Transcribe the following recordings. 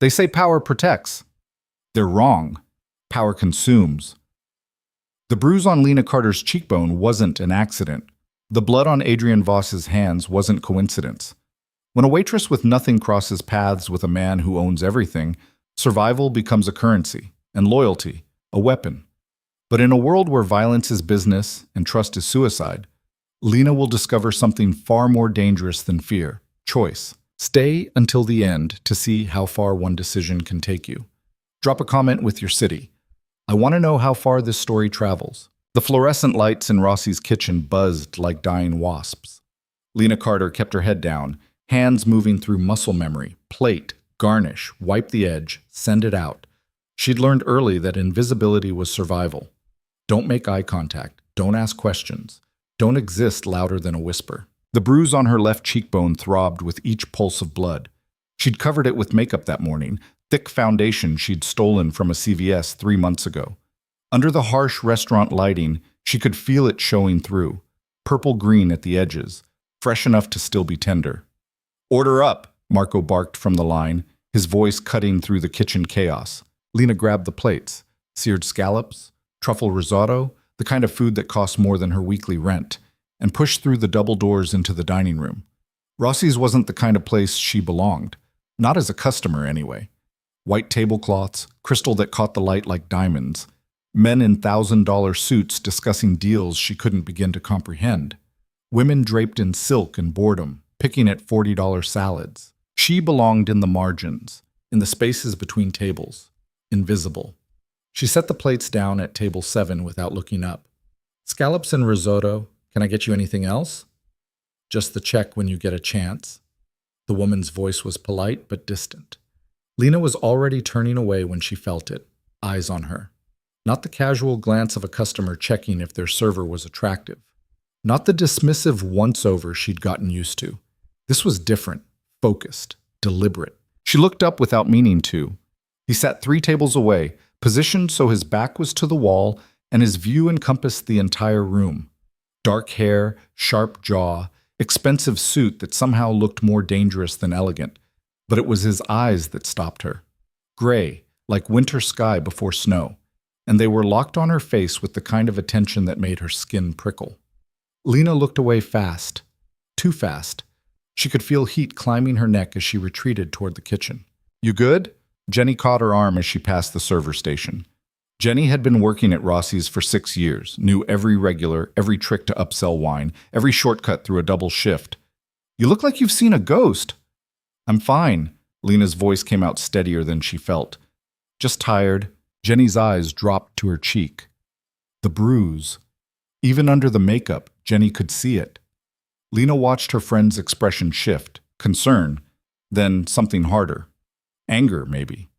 They say power protects. They're wrong. Power consumes. The bruise on Lena Carter's cheekbone wasn't an accident. The blood on Adrian Voss's hands wasn't coincidence. When a waitress with nothing crosses paths with a man who owns everything, survival becomes a currency, and loyalty, a weapon. But in a world where violence is business and trust is suicide, Lena will discover something far more dangerous than fear: choice. Stay until the end to see how far one decision can take you. Drop a comment with your city. I want to know how far this story travels. The fluorescent lights in Rossi's kitchen buzzed like dying wasps. Lena Carter kept her head down, hands moving through muscle memory. Plate, garnish, wipe the edge, send it out. She'd learned early that invisibility was survival. Don't make eye contact. Don't ask questions. Don't exist louder than a whisper. The bruise on her left cheekbone throbbed with each pulse of blood. She'd covered it with makeup that morning, thick foundation she'd stolen from a CVS 3 months ago. Under the harsh restaurant lighting, she could feel it showing through, purple-green at the edges, fresh enough to still be tender. "Order up," Marco barked from the line, his voice cutting through the kitchen chaos. Lena grabbed the plates: seared scallops, truffle risotto, the kind of food that costs more than her weekly rent, and pushed through the double doors into the dining room. Rossi's wasn't the kind of place she belonged, not as a customer anyway. White tablecloths, crystal that caught the light like diamonds, men in $1,000 suits discussing deals she couldn't begin to comprehend, women draped in silk and boredom, picking at $40 salads. She belonged in the margins, in the spaces between tables, invisible. She set the plates down at table 7 without looking up. "Scallops and risotto. Can I get you anything else?" "Just the check when you get a chance." The woman's voice was polite but distant. Lena was already turning away when she felt it, eyes on her. Not the casual glance of a customer checking if their server was attractive. Not the dismissive once-over she'd gotten used to. This was different, focused, deliberate. She looked up without meaning to. He sat 3 tables away, positioned so his back was to the wall and his view encompassed the entire room. Dark hair, sharp jaw, expensive suit that somehow looked more dangerous than elegant. But it was his eyes that stopped her. Gray, like winter sky before snow. And they were locked on her face with the kind of attention that made her skin prickle. Lena looked away fast. Too fast. She could feel heat climbing her neck as she retreated toward the kitchen. "You good?" Jenny caught her arm as she passed the server station. Jenny had been working at Rossi's for 6 years, knew every regular, every trick to upsell wine, every shortcut through a double shift. "You look like you've seen a ghost." "I'm fine." Lena's voice came out steadier than she felt. "Just tired." Jenny's eyes dropped to her cheek. The bruise. Even under the makeup, Jenny could see it. Lena watched her friend's expression shift, concern, then something harder. Anger, maybe.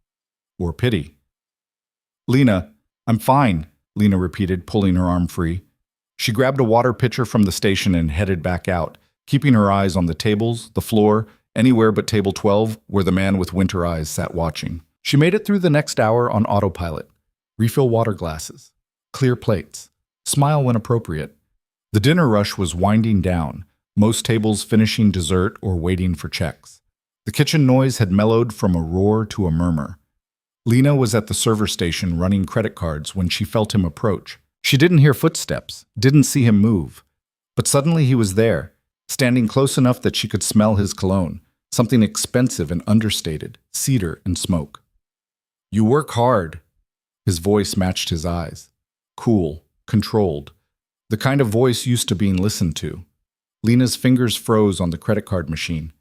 Or pity. "Lena, I'm fine," Lena repeated, pulling her arm free. She grabbed a water pitcher from the station and headed back out, keeping her eyes on the tables, the floor, anywhere but table 12, where the man with winter eyes sat watching. She made it through the next hour on autopilot. Refill water glasses. Clear plates. Smile when appropriate. The dinner rush was winding down, most tables finishing dessert or waiting for checks. The kitchen noise had mellowed from a roar to a murmur. Lena was at the server station running credit cards when she felt him approach. She didn't hear footsteps, didn't see him move. But suddenly he was there, standing close enough that she could smell his cologne, something expensive and understated, cedar and smoke. "You work hard." His voice matched his eyes. Cool, controlled. The kind of voice used to being listened to. Lena's fingers froze on the credit card machine.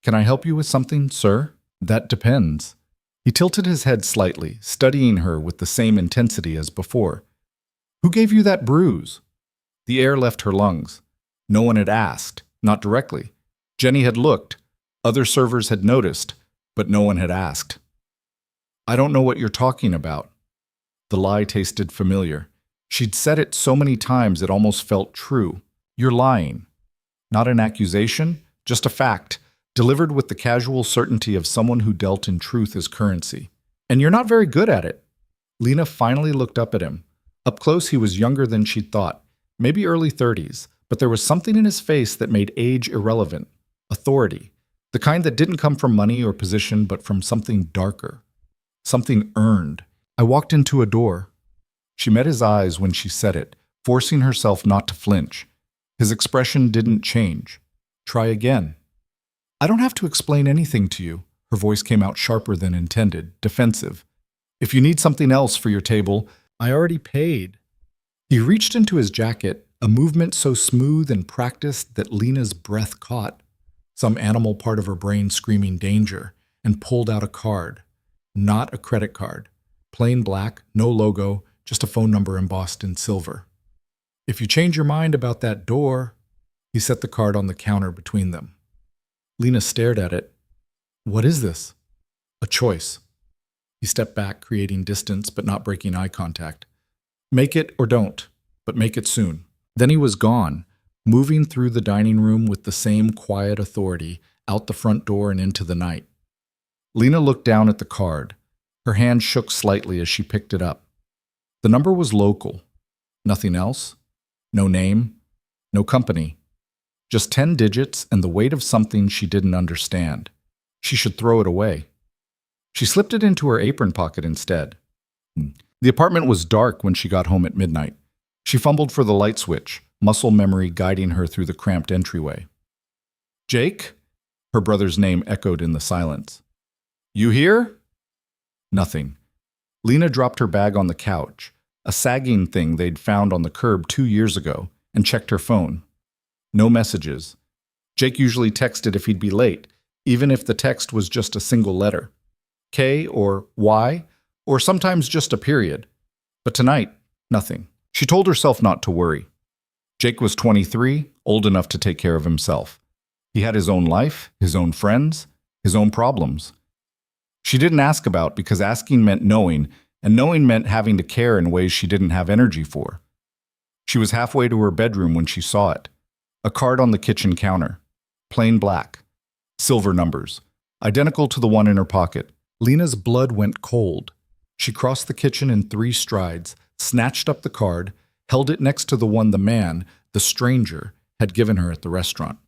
"Can I help you with something, sir?" "That depends." He tilted his head slightly, studying her with the same intensity as before. "Who gave you that bruise?" The air left her lungs. No one had asked, not directly. Jenny had looked. Other servers had noticed, but no one had asked. "I don't know what you're talking about." The lie tasted familiar. She'd said it so many times it almost felt true. "You're lying." Not an accusation, just a fact, delivered with the casual certainty of someone who dealt in truth as currency. "And you're not very good at it." Lena finally looked up at him. Up close, he was younger than she'd thought, maybe early 30s, but there was something in his face that made age irrelevant. Authority. The kind that didn't come from money or position, but from something darker, something earned. I walked into a door. She met his eyes when she said it, forcing herself not to flinch. His expression didn't change. Try again. I don't have to explain anything to you. Her voice came out sharper than intended, defensive. If you need something else for your table, I already paid. He reached into his jacket, a movement so smooth and practiced that Lena's breath caught, some animal part of her brain screaming danger, and pulled out a card. Not a credit card. Plain black, no logo, just a phone number embossed in silver. If you change your mind about that door, he set the card on the counter between them. Lena stared at it. What is this? A choice. He stepped back, creating distance but not breaking eye contact. Make it or don't, but make it soon. Then he was gone, moving through the dining room with the same quiet authority, out the front door and into the night. Lena looked down at the card. Her hand shook slightly as she picked it up. The number was local. Nothing else. No name. No company. Just 10 digits and the weight of something she didn't understand. She should throw it away. She slipped it into her apron pocket instead. The apartment was dark when she got home at midnight. She fumbled for the light switch, muscle memory guiding her through the cramped entryway. Jake? Her brother's name echoed in the silence. You here? Nothing. Lena dropped her bag on the couch, a sagging thing they'd found on the curb 2 years ago, and checked her phone. No messages. Jake usually texted if he'd be late, even if the text was just a single letter. K or Y, or sometimes just a period. But tonight, nothing. She told herself not to worry. Jake was 23, old enough to take care of himself. He had his own life, his own friends, his own problems. She didn't ask about because asking meant knowing, and knowing meant having to care in ways she didn't have energy for. She was halfway to her bedroom when she saw it. A card on the kitchen counter. Plain black. Silver numbers. Identical to the one in her pocket. Lena's blood went cold. She crossed the kitchen in 3 strides, snatched up the card, held it next to the one the man, the stranger, had given her at the restaurant.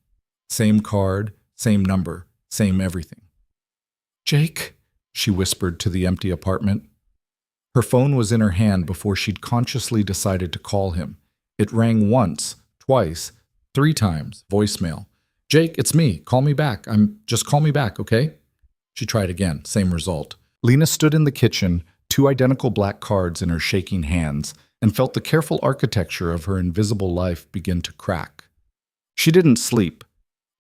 Same card, same number, same everything. Jake, she whispered to the empty apartment. Her phone was in her hand before she'd consciously decided to call him. It rang once, twice, 3 times, voicemail. Jake, it's me. Call me back. Just call me back, okay? She tried again, same result. Lena stood in the kitchen, 2 identical black cards in her shaking hands, and felt the careful architecture of her invisible life begin to crack. She didn't sleep.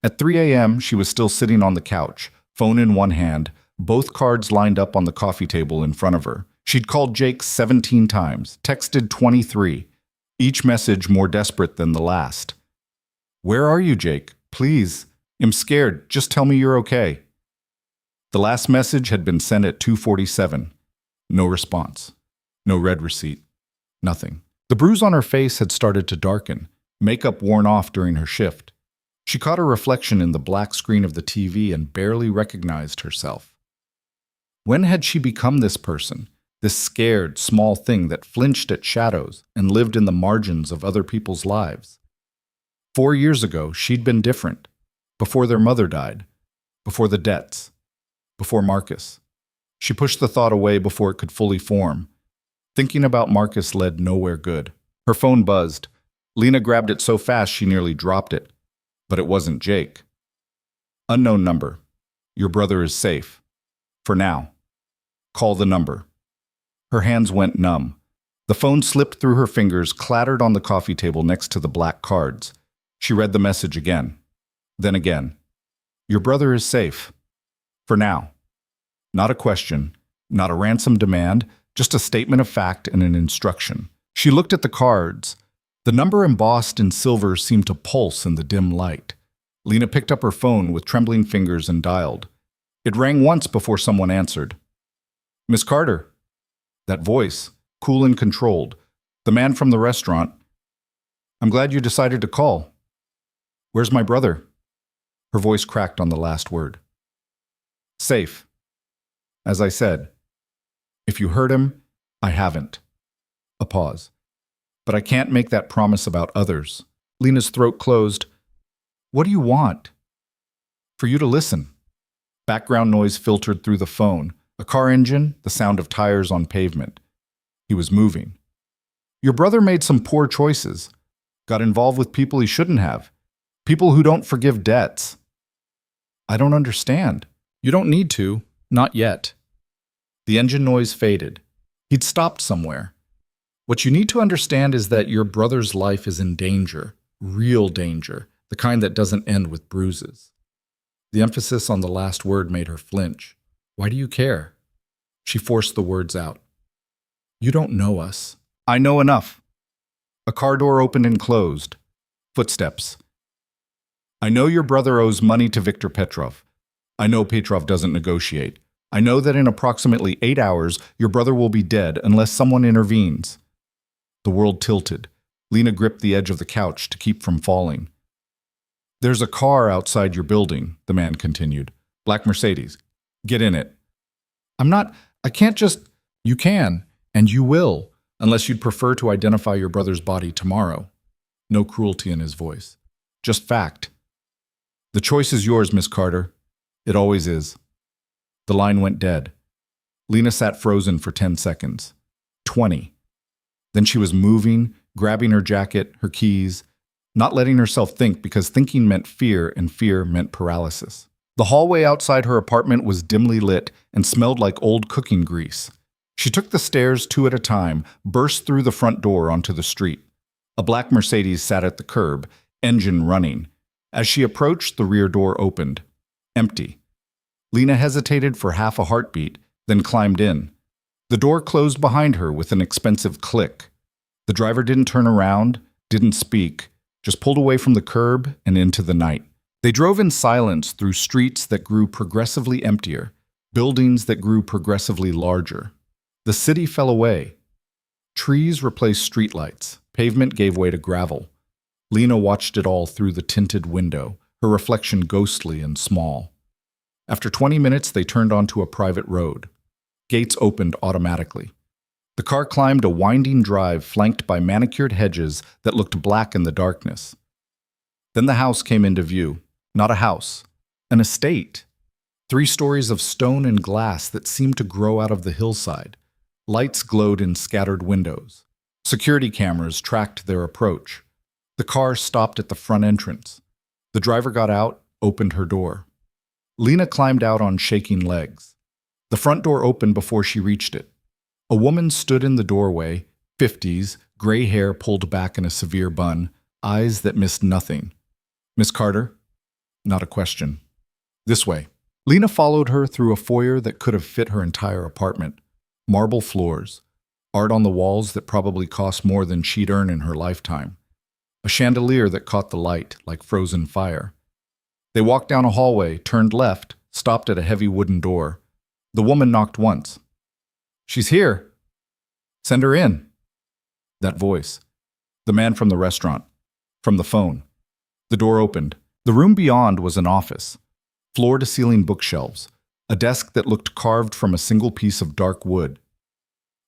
At 3 a.m., she was still sitting on the couch, phone in one hand, both cards lined up on the coffee table in front of her. She'd called Jake 17 times, texted 23, each message more desperate than the last. Where are you, Jake? Please. I'm scared. Just tell me you're okay. The last message had been sent at 2:47. No response. No read receipt. Nothing. The bruise on her face had started to darken, makeup worn off during her shift. She caught her reflection in the black screen of the TV and barely recognized herself. When had she become this person, this scared, small thing that flinched at shadows and lived in the margins of other people's lives? 4 years ago, she'd been different. Before their mother died. Before the debts. Before Marcus. She pushed the thought away before it could fully form. Thinking about Marcus led nowhere good. Her phone buzzed. Lena grabbed it so fast she nearly dropped it. But it wasn't Jake. Unknown number. Your brother is safe. For now. Call the number. Her hands went numb. The phone slipped through her fingers, clattered on the coffee table next to the black cards. She read the message again. Then again. Your brother is safe. For now. Not a question, not a ransom demand, just a statement of fact and an instruction. She looked at the cards. The number embossed in silver seemed to pulse in the dim light. Lena picked up her phone with trembling fingers and dialed. It rang once before someone answered. Miss Carter. That voice, cool and controlled. The man from the restaurant. I'm glad you decided to call. Where's my brother? Her voice cracked on the last word. Safe. As I said, if you hurt him, I haven't. A pause. But I can't make that promise about others. Lena's throat closed. What do you want? For you to listen. Background noise filtered through the phone. A car engine, the sound of tires on pavement. He was moving. Your brother made some poor choices. Got involved with people he shouldn't have. People who don't forgive debts. I don't understand. You don't need to. Not yet. The engine noise faded. He'd stopped somewhere. What you need to understand is that your brother's life is in danger. Real danger. The kind that doesn't end with bruises. The emphasis on the last word made her flinch. Why do you care? She forced the words out. You don't know us. I know enough. A car door opened and closed. Footsteps. I know your brother owes money to Viktor Petrov. I know Petrov doesn't negotiate. I know that in approximately 8 hours, your brother will be dead unless someone intervenes. The world tilted. Lena gripped the edge of the couch to keep from falling. There's a car outside your building, the man continued. Black Mercedes. Get in it. I can't just... You can, and you will, unless you'd prefer to identify your brother's body tomorrow. No cruelty in his voice. Just fact. The choice is yours, Miss Carter. It always is. The line went dead. Lena sat frozen for 10 seconds. 20. Then she was moving, grabbing her jacket, her keys, not letting herself think because thinking meant fear and fear meant paralysis. The hallway outside her apartment was dimly lit and smelled like old cooking grease. She took the stairs 2 at a time, burst through the front door onto the street. A black Mercedes sat at the curb, engine running. As she approached, the rear door opened. Empty. Lena hesitated for half a heartbeat, then climbed in. The door closed behind her with an expensive click. The driver didn't turn around, didn't speak, just pulled away from the curb and into the night. They drove in silence through streets that grew progressively emptier, buildings that grew progressively larger. The city fell away. Trees replaced streetlights. Pavement gave way to gravel. Lena watched it all through the tinted window, her reflection ghostly and small. After 20 minutes, they turned onto a private road. Gates opened automatically. The car climbed a winding drive flanked by manicured hedges that looked black in the darkness. Then the house came into view. Not a house, an estate. 3 stories of stone and glass that seemed to grow out of the hillside. Lights glowed in scattered windows. Security cameras tracked their approach. The car stopped at the front entrance. The driver got out, opened her door. Lena climbed out on shaking legs. The front door opened before she reached it. A woman stood in the doorway, 50s, gray hair pulled back in a severe bun, eyes that missed nothing. Miss Carter? Not a question. This way. Lena followed her through a foyer that could have fit her entire apartment. Marble floors. Art on the walls that probably cost more than she'd earn in her lifetime. A chandelier that caught the light like frozen fire. They walked down a hallway, turned left, stopped at a heavy wooden door. The woman knocked once. She's here. Send her in. That voice. The man from the restaurant. From the phone. The door opened. The room beyond was an office. Floor-to-ceiling bookshelves. A desk that looked carved from a single piece of dark wood.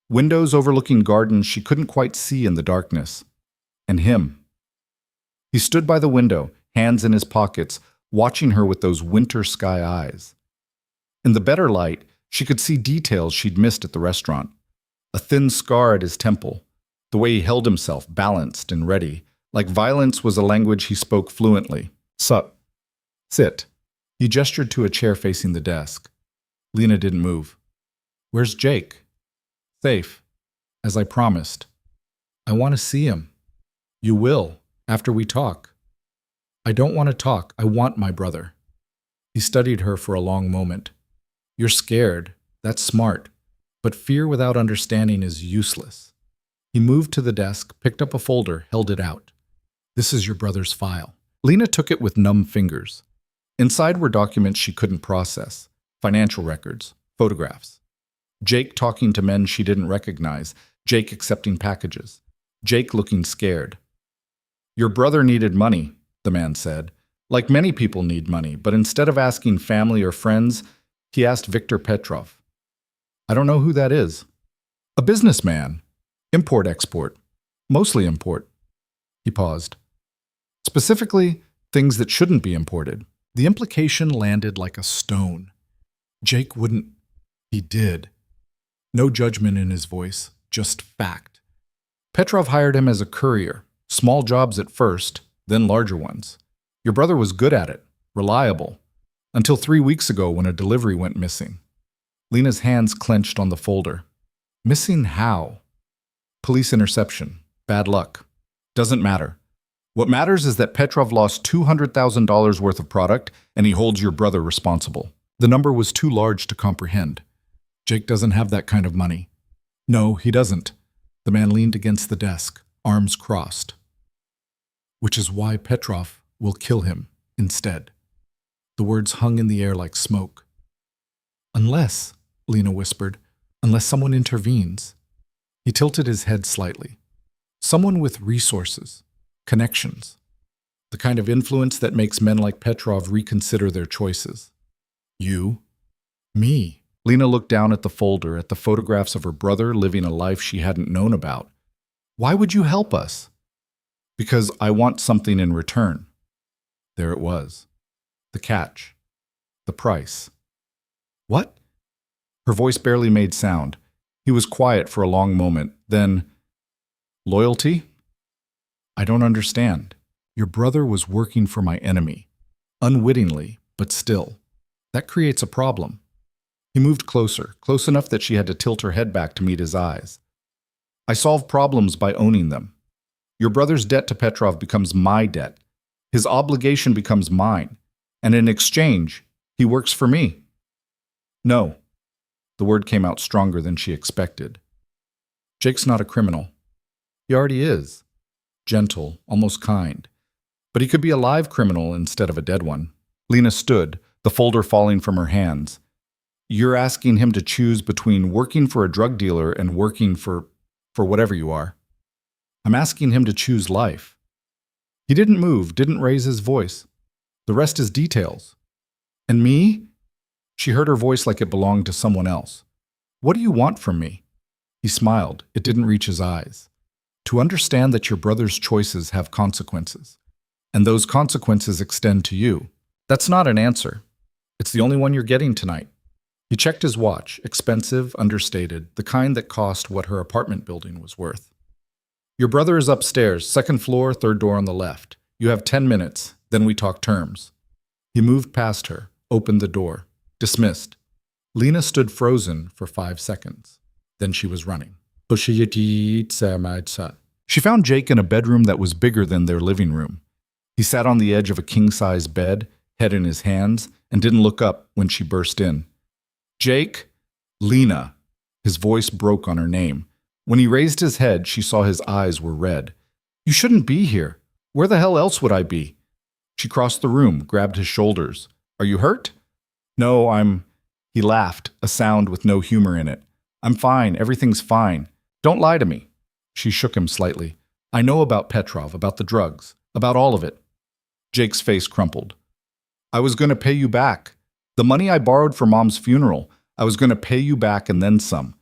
Windows overlooking gardens she couldn't quite see in the darkness. And him. He stood by the window, hands in his pockets, watching her with those winter sky eyes. In the better light, she could see details she'd missed at the restaurant. A thin scar at his temple, the way he held himself, balanced and ready, like violence was a language he spoke fluently. Sit. He gestured to a chair facing the desk. Lena didn't move. Where's Jake? Safe, as I promised. I want to see him. You will, after we talk. I don't want to talk. I want my brother. He studied her for a long moment. You're scared. That's smart. But fear without understanding is useless. He moved to the desk, picked up a folder, held it out. This is your brother's file. Lena took it with numb fingers. Inside were documents she couldn't process. Financial records, photographs. Jake talking to men she didn't recognize. Jake accepting packages. Jake looking scared. Your brother needed money, the man said. Like many people need money, but instead of asking family or friends, he asked Viktor Petrov. I don't know who that is. A businessman. Import-export. Mostly import. He paused. Specifically, things that shouldn't be imported. The implication landed like a stone. Jake wouldn't. He did. No judgment in his voice, just fact. Petrov hired him as a courier, small jobs at first, then larger ones. Your brother was good at it, reliable, until 3 weeks ago when a delivery went missing. Lena's hands clenched on the folder. Missing how? Police interception. Bad luck. Doesn't matter. What matters is that Petrov lost $200,000 worth of product and he holds your brother responsible. The number was too large to comprehend. Jake doesn't have that kind of money. No, he doesn't. The man leaned against the desk, arms crossed. Which is why Petrov will kill him instead. The words hung in the air like smoke. Unless, Lena whispered, unless someone intervenes. He tilted his head slightly. Someone with resources, connections, the kind of influence that makes men like Petrov reconsider their choices. You? Me? Lena looked down at the folder, at the photographs of her brother living a life she hadn't known about. Why would you help us? Because I want something in return. There it was. The catch. The price. What? Her voice barely made sound. He was quiet for a long moment. Then, loyalty? I don't understand. Your brother was working for my enemy. Unwittingly, but still. That creates a problem. He moved closer, close enough that she had to tilt her head back to meet his eyes. I solve problems by owning them. Your brother's debt to Petrov becomes my debt. His obligation becomes mine. And in exchange, he works for me. No. The word came out stronger than she expected. Jake's not a criminal. He already is. Gentle, almost kind. But he could be a live criminal instead of a dead one. Lena stood, the folder falling from her hands. You're asking him to choose between working for a drug dealer and working for whatever you are. I'm asking him to choose life. He didn't move, didn't raise his voice. The rest is details. And me? She heard her voice like it belonged to someone else. What do you want from me? He smiled. It didn't reach his eyes. To understand that your brother's choices have consequences, and those consequences extend to you. That's not an answer. It's the only one you're getting tonight. He checked his watch, expensive, understated, the kind that cost what her apartment building was worth. Your brother is upstairs, second floor, third door on the left. You have 10 minutes, then we talk terms. He moved past her, opened the door. Dismissed. Lena stood frozen for 5 seconds. Then she was running. She found Jake in a bedroom that was bigger than their living room. He sat on the edge of a king-size bed, head in his hands, and didn't look up when she burst in. Jake? Lena. His voice broke on her name. When he raised his head, she saw his eyes were red. You shouldn't be here. Where the hell else would I be? She crossed the room, grabbed his shoulders. Are you hurt? No, He laughed, a sound with no humor in it. I'm fine, everything's fine. Don't lie to me. She shook him slightly. I know about Petrov, about the drugs, about all of it. Jake's face crumpled. I was going to pay you back. The money I borrowed for Mom's funeral, I was going to pay you back and then some.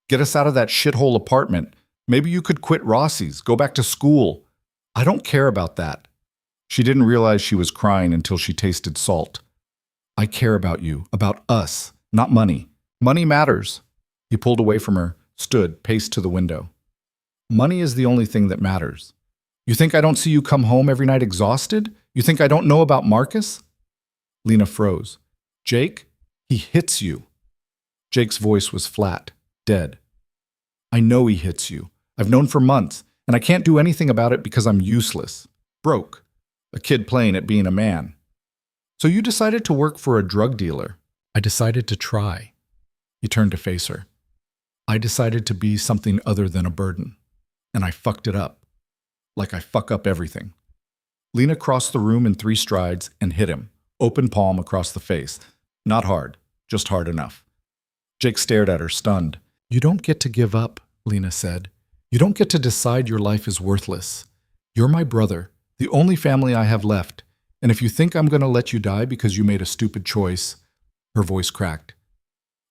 Get us out of that shithole apartment. Maybe you could quit Rossi's, go back to school. I don't care about that. She didn't realize she was crying until she tasted salt. I care about you, about us, not money. Money matters. He pulled away from her, stood, paced to the window. Money is the only thing that matters. You think I don't see you come home every night exhausted? You think I don't know about Marcus? Lena froze. Jake, he hits you. Jake's voice was flat, dead. I know he hits you. I've known for months, and I can't do anything about it because I'm useless. Broke. A kid playing at being a man. So you decided to work for a drug dealer. I decided to try. He turned to face her. I decided to be something other than a burden. And I fucked it up. Like I fuck up everything. Lena crossed the room in 3 strides and hit him, open palm across the face. Not hard, just hard enough. Jake stared at her, stunned. You don't get to give up, Lena said. You don't get to decide your life is worthless. You're my brother, the only family I have left. And if you think I'm going to let you die because you made a stupid choice, her voice cracked.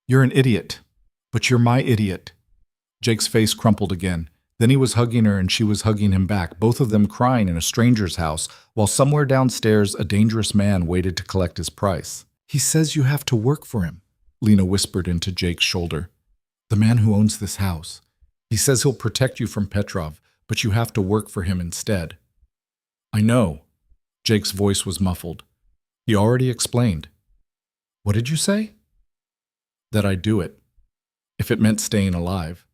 You're an idiot, but you're my idiot. Jake's face crumpled again. Then he was hugging her and she was hugging him back, both of them crying in a stranger's house, while somewhere downstairs a dangerous man waited to collect his price. He says you have to work for him, Lena whispered into Jake's shoulder. The man who owns this house. He says he'll protect you from Petrov, but you have to work for him instead. I know. Jake's voice was muffled. He already explained. What did you say? That I'd do it, if it meant staying alive.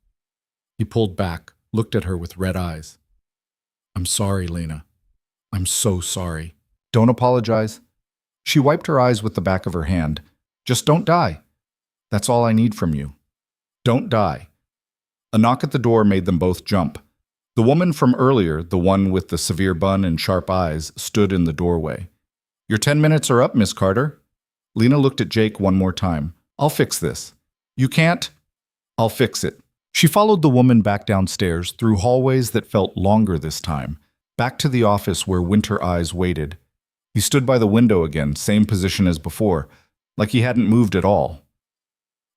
He pulled back, looked at her with red eyes. I'm sorry, Lena. I'm so sorry. Don't apologize. She wiped her eyes with the back of her hand. Just don't die. That's all I need from you. Don't die. A knock at the door made them both jump. The woman from earlier, the one with the severe bun and sharp eyes, stood in the doorway. Your 10 minutes are up, Miss Carter. Lena looked at Jake one more time. I'll fix this. You can't? I'll fix it. She followed the woman back downstairs, through hallways that felt longer this time, back to the office where Winter Eyes waited. He stood by the window again, same position as before, like he hadn't moved at all.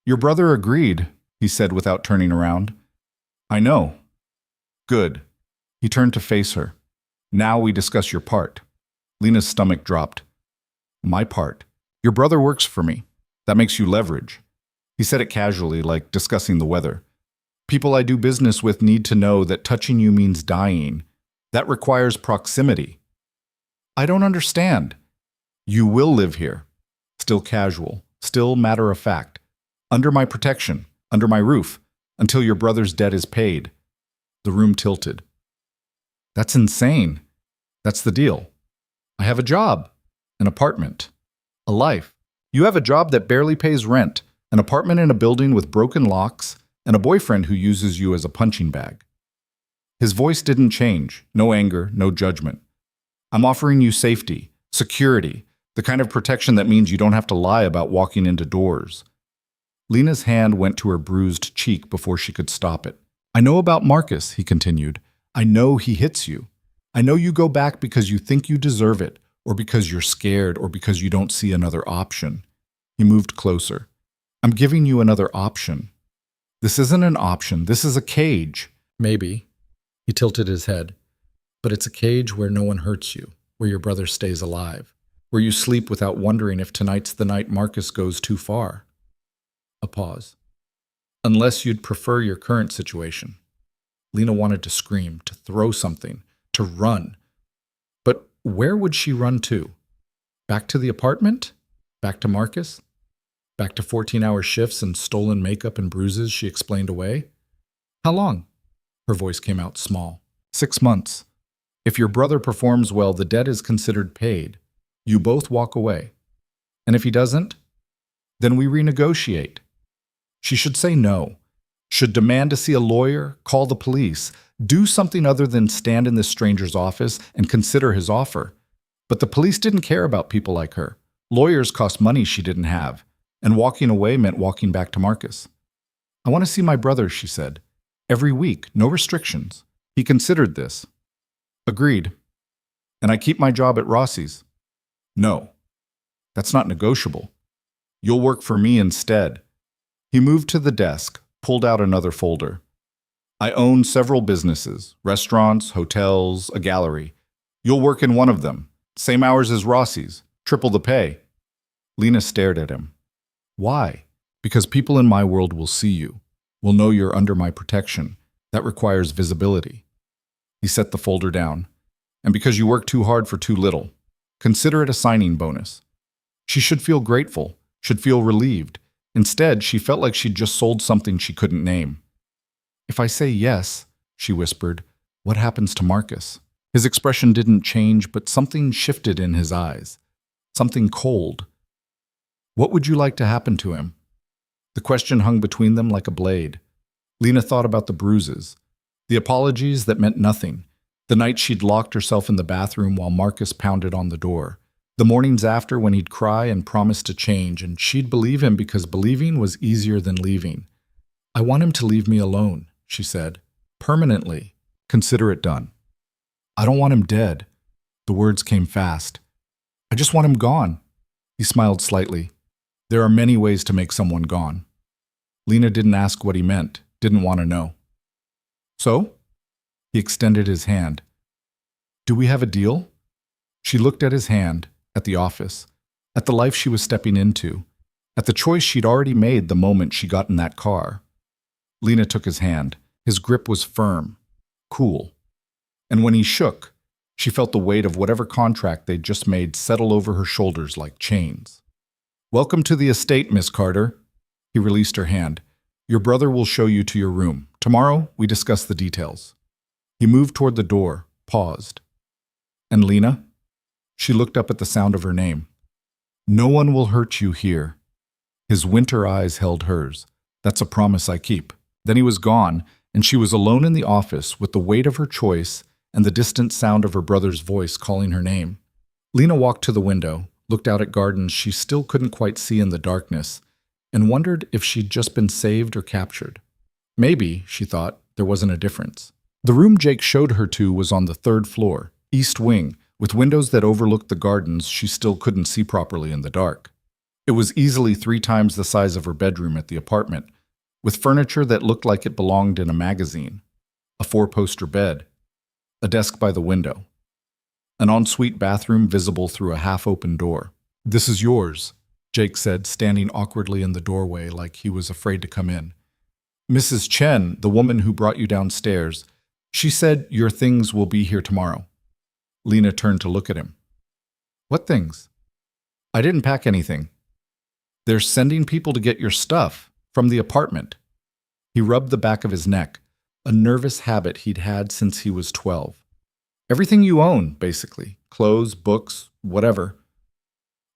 Your brother agreed, he said without turning around. I know. Good. He turned to face her. Now we discuss your part. Lena's stomach dropped. My part? Your brother works for me. That makes you leverage. He said it casually, like discussing the weather. People I do business with need to know that touching you means dying. That requires proximity. I don't understand. You will live here. Still casual, still matter of fact. Under my protection, under my roof, until your brother's debt is paid. The room tilted. That's insane. That's the deal. I have a job, an apartment, a life. You have a job that barely pays rent, an apartment in a building with broken locks, and a boyfriend who uses you as a punching bag. His voice didn't change, no anger, no judgment. I'm offering you safety, security, the kind of protection that means you don't have to lie about walking into doors. Lena's hand went to her bruised cheek before she could stop it. I know about Marcus, he continued. I know he hits you. I know you go back because you think you deserve it, or because you're scared, or because you don't see another option. He moved closer. I'm giving you another option. This isn't an option, this is a cage. Maybe. He tilted his head. But it's a cage where no one hurts you, where your brother stays alive, where you sleep without wondering if tonight's the night Marcus goes too far. A pause. Unless you'd prefer your current situation. Lena wanted to scream, to throw something, to run. But where would she run to? Back to the apartment? Back to Marcus? Back to 14-hour shifts and stolen makeup and bruises she explained away? How long? Her voice came out small. 6 months. If your brother performs well, the debt is considered paid. You both walk away. And if he doesn't, then we renegotiate. She should say no, should demand to see a lawyer, call the police, do something other than stand in this stranger's office and consider his offer. But the police didn't care about people like her. Lawyers cost money she didn't have, and walking away meant walking back to Marcus. I want to see my brother, she said. Every week, no restrictions. He considered this. Agreed. And I keep my job at Rossi's. No. That's not negotiable. You'll work for me instead. He moved to the desk, pulled out another folder. I own several businesses, restaurants, hotels, a gallery. You'll work in one of them. Same hours as Rossi's. Triple the pay. Lena stared at him. Why? Because people in my world will see you, will know you're under my protection. That requires visibility. He set the folder down. And because you work too hard for too little. Consider it a signing bonus. She should feel grateful, should feel relieved. Instead, she felt like she'd just sold something she couldn't name. If I say yes, she whispered, what happens to Marcus? His expression didn't change, but something shifted in his eyes. Something cold. What would you like to happen to him? The question hung between them like a blade. Lena thought about the bruises, the apologies that meant nothing, the night she'd locked herself in the bathroom while Marcus pounded on the door, the mornings after when he'd cry and promise to change, and she'd believe him because believing was easier than leaving. I want him to leave me alone, she said. Permanently. Consider it done. I don't want him dead. The words came fast. I just want him gone. He smiled slightly. There are many ways to make someone gone. Lena didn't ask what he meant, didn't want to know. So? He extended his hand. Do we have a deal? She looked at his hand, at the office, at the life she was stepping into, at the choice she'd already made the moment she got in that car. Lena took his hand. His grip was firm, cool. And when he shook, she felt the weight of whatever contract they'd just made settle over her shoulders like chains. Welcome to the estate, Miss Carter. He released her hand. Your brother will show you to your room. Tomorrow, we discuss the details. He moved toward the door, paused. And Lena? She looked up at the sound of her name. No one will hurt you here. His winter eyes held hers. That's a promise I keep. Then he was gone, and she was alone in the office with the weight of her choice and the distant sound of her brother's voice calling her name. Lena walked to the window, looked out at gardens she still couldn't quite see in the darkness, and wondered if she'd just been saved or captured. Maybe, she thought, there wasn't a difference. The room Jake showed her to was on the 3rd floor, east wing, with windows that overlooked the gardens she still couldn't see properly in the dark. It was easily 3 times the size of her bedroom at the apartment, with furniture that looked like it belonged in a magazine, a 4-poster bed, a desk by the window, an ensuite bathroom visible through a half-open door. This is yours, Jake said, standing awkwardly in the doorway like he was afraid to come in. Mrs. Chen, the woman who brought you downstairs, she said your things will be here tomorrow. Lena turned to look at him. What things? I didn't pack anything. They're sending people to get your stuff from the apartment. He rubbed the back of his neck, a nervous habit he'd had since he was 12. Everything you own, basically. Clothes, books, whatever.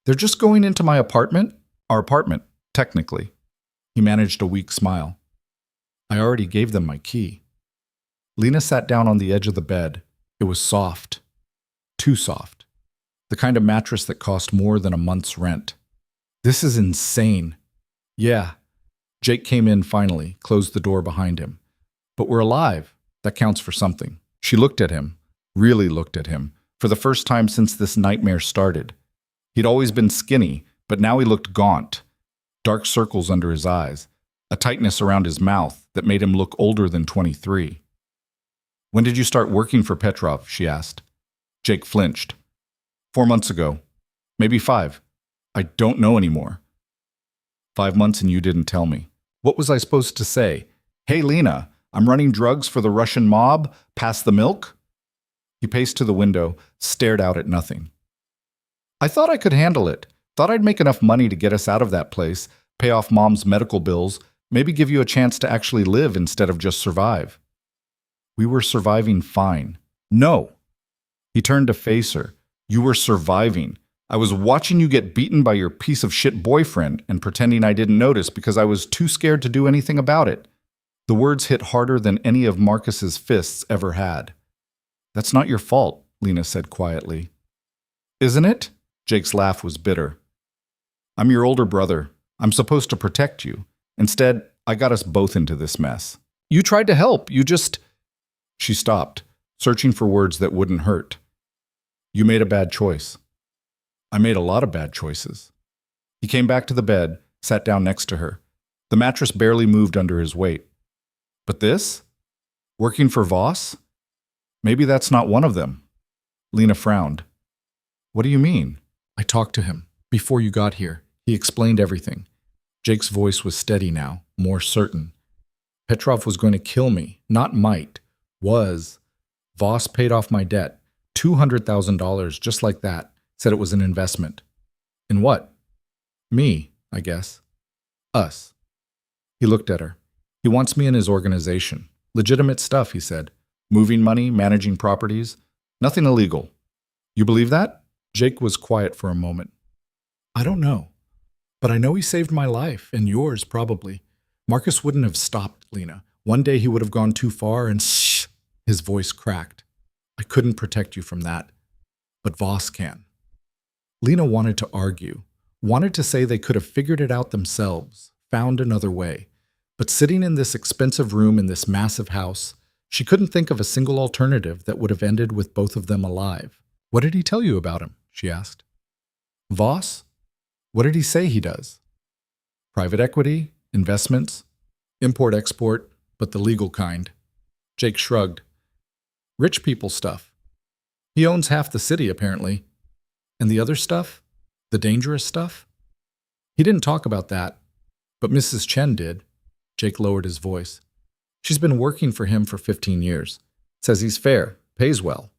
They're just going into my apartment? Our apartment, technically. He managed a weak smile. I already gave them my key. Lena sat down on the edge of the bed. It was soft. Too soft. The kind of mattress that cost more than a month's rent. This is insane. Yeah. Jake came in finally, closed the door behind him. But we're alive. That counts for something. She looked at him, really looked at him, for the first time since this nightmare started. He'd always been skinny, but now he looked gaunt. Dark circles under his eyes, a tightness around his mouth that made him look older than 23. When did you start working for Petrov? She asked. Jake flinched. 4 months ago. Maybe 5. I don't know anymore. 5 months and you didn't tell me. What was I supposed to say? Hey, Lena, I'm running drugs for the Russian mob. Pass the milk? He paced to the window, stared out at nothing. I thought I could handle it. Thought I'd make enough money to get us out of that place, pay off Mom's medical bills, maybe give you a chance to actually live instead of just survive. We were surviving fine. No. He turned to face her. You were surviving. I was watching you get beaten by your piece of shit boyfriend and pretending I didn't notice because I was too scared to do anything about it. The words hit harder than any of Marcus's fists ever had. That's not your fault, Lena said quietly. Isn't it? Jake's laugh was bitter. I'm your older brother. I'm supposed to protect you. Instead, I got us both into this mess. You tried to help. You just... She stopped, searching for words that wouldn't hurt. You made a bad choice. I made a lot of bad choices. He came back to the bed, sat down next to her. The mattress barely moved under his weight. But this? Working for Voss? Maybe that's not one of them. Lena frowned. What do you mean? I talked to him before you got here. He explained everything. Jake's voice was steady now, more certain. Petrov was going to kill me, not might. Was. Voss paid off my debt. $200,000, just like that. Said it was an investment. In what? Me, I guess. Us. He looked at her. He wants me in his organization. Legitimate stuff, he said. Moving money, managing properties. Nothing illegal. You believe that? Jake was quiet for a moment. I don't know. But I know he saved my life, and yours probably. Marcus wouldn't have stopped, Lena. One day he would have gone too far and shh, his voice cracked. I couldn't protect you from that. But Voss can. Lena wanted to argue, wanted to say they could have figured it out themselves, found another way. But sitting in this expensive room in this massive house, she couldn't think of a single alternative that would have ended with both of them alive. What did he tell you about him? She asked. Voss? What did he say he does? Private equity, investments, import-export, but the legal kind. Jake shrugged. Rich people stuff. He owns half the city, apparently. And the other stuff? The dangerous stuff? He didn't talk about that, but Mrs. Chen did. Jake lowered his voice. She's been working for him for 15 years. Says he's fair, pays well,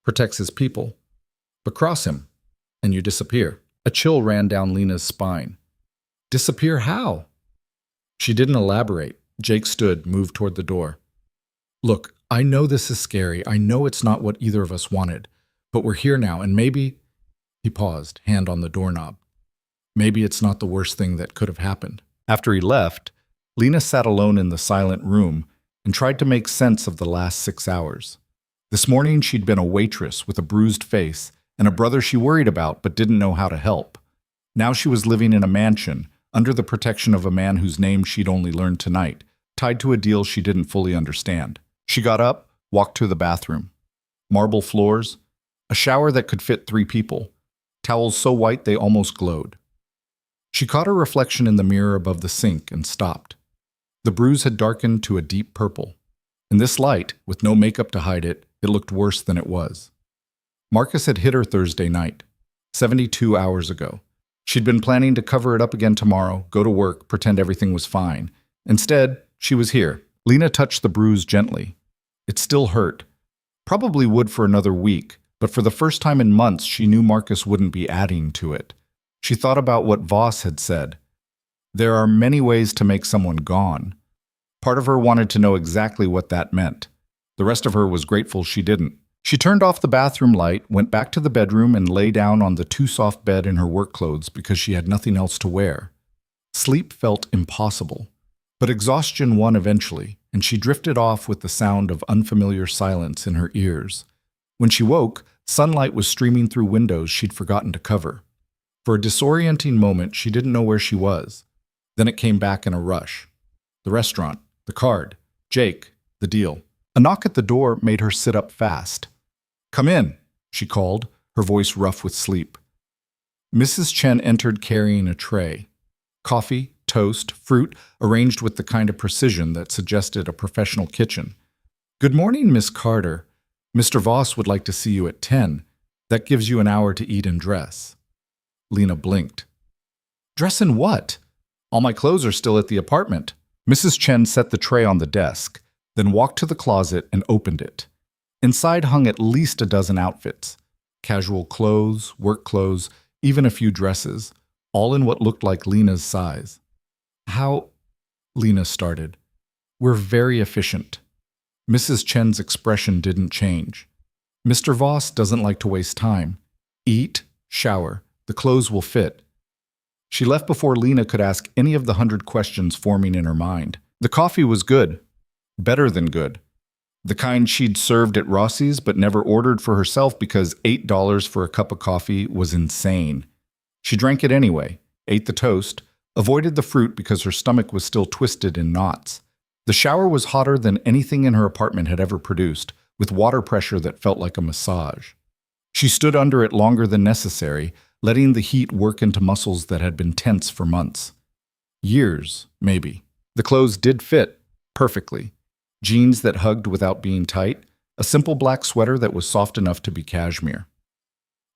protects his people. But cross him, and you disappear. A chill ran down Lena's spine. Disappear how? She didn't elaborate. Jake stood, moved toward the door. Look, I know this is scary. I know it's not what either of us wanted. But we're here now, and maybe... He paused, hand on the doorknob. Maybe it's not the worst thing that could have happened. After he left, Lena sat alone in the silent room and tried to make sense of the last 6 hours. This morning she'd been a waitress with a bruised face and a brother she worried about but didn't know how to help. Now she was living in a mansion, under the protection of a man whose name she'd only learned tonight, tied to a deal she didn't fully understand. She got up, walked to the bathroom. Marble floors, a shower that could fit 3 people, towels so white they almost glowed. She caught her reflection in the mirror above the sink and stopped. The bruise had darkened to a deep purple. In this light, with no makeup to hide it, it looked worse than it was. Marcus had hit her Thursday night, 72 hours ago. She'd been planning to cover it up again tomorrow, go to work, pretend everything was fine. Instead, she was here. Lena touched the bruise gently. It still hurt. Probably would for another week, but for the first time in months, she knew Marcus wouldn't be adding to it. She thought about what Voss had said. There are many ways to make someone gone. Part of her wanted to know exactly what that meant. The rest of her was grateful she didn't. She turned off the bathroom light, went back to the bedroom, and lay down on the too-soft bed in her work clothes because she had nothing else to wear. Sleep felt impossible, but exhaustion won eventually, and she drifted off with the sound of unfamiliar silence in her ears. When she woke, sunlight was streaming through windows she'd forgotten to cover. For a disorienting moment, she didn't know where she was. Then it came back in a rush. The restaurant, the card, Jake, the deal. A knock at the door made her sit up fast. "Come in," she called, her voice rough with sleep. Mrs. Chen entered carrying a tray. Coffee, toast, fruit, arranged with the kind of precision that suggested a professional kitchen. "Good morning, Miss Carter. Mr. Voss would like to see you at 10. That gives you an hour to eat and dress." Lena blinked. "Dress in what? All my clothes are still at the apartment." Mrs. Chen set the tray on the desk, then walked to the closet and opened it. Inside hung at least a dozen outfits. Casual clothes, work clothes, even a few dresses, all in what looked like Lena's size. "How?" Lena started. "We're very efficient." Mrs. Chen's expression didn't change. "Mr. Voss doesn't like to waste time. Eat, shower. The clothes will fit." She left before Lena could ask any of the 100 questions forming in her mind. The coffee was good. Better than good. The kind she'd served at Rossi's but never ordered for herself because $8 for a cup of coffee was insane. She drank it anyway, ate the toast, avoided the fruit because her stomach was still twisted in knots. The shower was hotter than anything in her apartment had ever produced, with water pressure that felt like a massage. She stood under it longer than necessary, letting the heat work into muscles that had been tense for months. Years, maybe. The clothes did fit, perfectly. Jeans that hugged without being tight, a simple black sweater that was soft enough to be cashmere.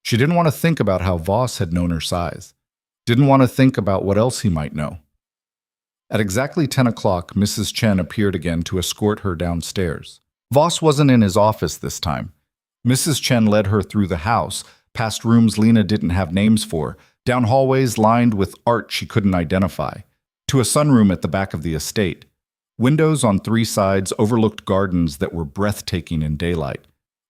She didn't want to think about how Voss had known her size. Didn't want to think about what else he might know. At exactly 10 o'clock, Mrs. Chen appeared again to escort her downstairs. Voss wasn't in his office this time. Mrs. Chen led her through the house, past rooms Lena didn't have names for, down hallways lined with art she couldn't identify, to a sunroom at the back of the estate. Windows on 3 sides overlooked gardens that were breathtaking in daylight.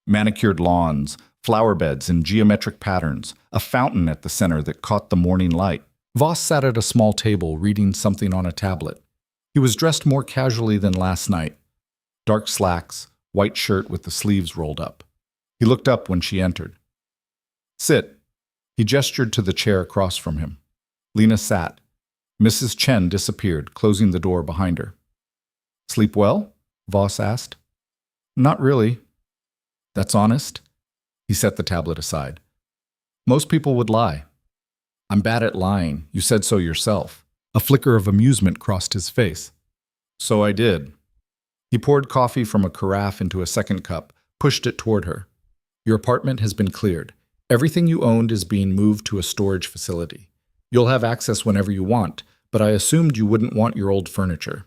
Manicured lawns, flower beds in geometric patterns, a fountain at the center that caught the morning light. Voss sat at a small table reading something on a tablet. He was dressed more casually than last night. Dark slacks, white shirt with the sleeves rolled up. He looked up when she entered. "Sit." He gestured to the chair across from him. Lena sat. Mrs. Chen disappeared, closing the door behind her. "Sleep well?" Voss asked. "Not really." "That's honest." He set the tablet aside. "Most people would lie." "I'm bad at lying. You said so yourself." A flicker of amusement crossed his face. "So I did." He poured coffee from a carafe into a second cup, pushed it toward her. Your apartment has been cleared. Everything you owned is being moved to a storage facility. You'll have access whenever you want, but I assumed you wouldn't want your old furniture.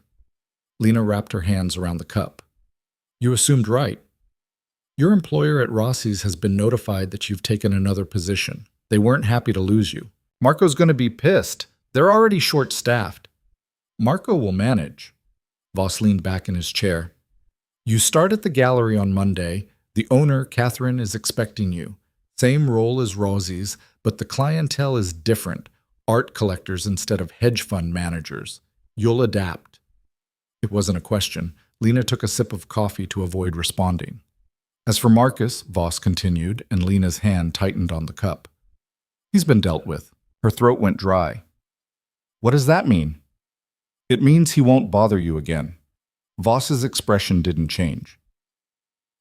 Lena wrapped her hands around the cup. You assumed right. Your employer at Rossi's has been notified that you've taken another position. They weren't happy to lose you. Marco's going to be pissed. They're already short-staffed. Marco will manage. Voss leaned back in his chair. You start at the gallery on Monday. The owner, Catherine, is expecting you. Same role as Rossi's, but the clientele is different. Art collectors instead of hedge fund managers. You'll adapt. It wasn't a question. Lena took a sip of coffee to avoid responding. As for Marcus, Voss continued, and Lena's hand tightened on the cup. He's been dealt with. Her throat went dry. What does that mean? It means he won't bother you again. Voss's expression didn't change.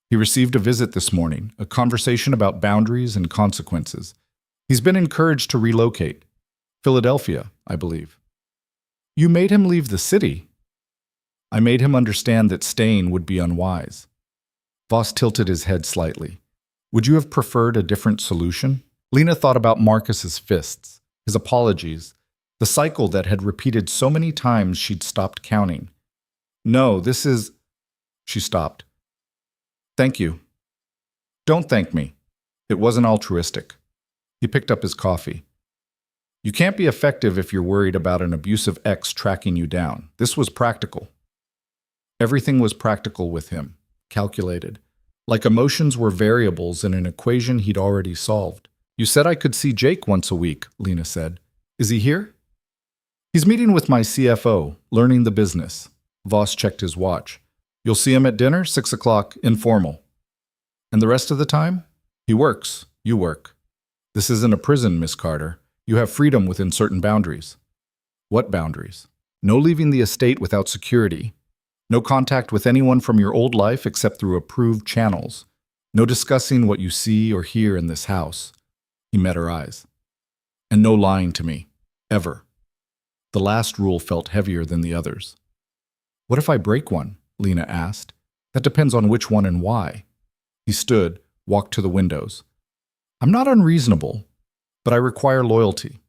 He received a visit this morning, a conversation about boundaries and consequences. He's been encouraged to relocate. Philadelphia, I believe. You made him leave the city. I made him understand that staying would be unwise. Voss tilted his head slightly. Would you have preferred a different solution? Lena thought about Marcus's fists, his apologies, the cycle that had repeated so many times she'd stopped counting. No, this is... She stopped. Thank you. Don't thank me. It wasn't altruistic. He picked up his coffee. You can't be effective if you're worried about an abusive ex tracking you down. This was practical. Everything was practical with him, calculated. Like emotions were variables in an equation he'd already solved. You said I could see Jake once a week, Lena said. Is he here? He's meeting with my CFO, learning the business. Voss checked his watch. You'll see him at dinner, 6 o'clock, informal. And the rest of the time? He works. You work. This isn't a prison, Miss Carter. You have freedom within certain boundaries. What boundaries? No leaving the estate without security. No contact with anyone from your old life except through approved channels. No discussing what you see or hear in this house. He met her eyes. And no lying to me. Ever. The last rule felt heavier than the others. What if I break one? Lena asked. That depends on which one and why. He stood, walked to the windows. I'm not unreasonable, but I require loyalty.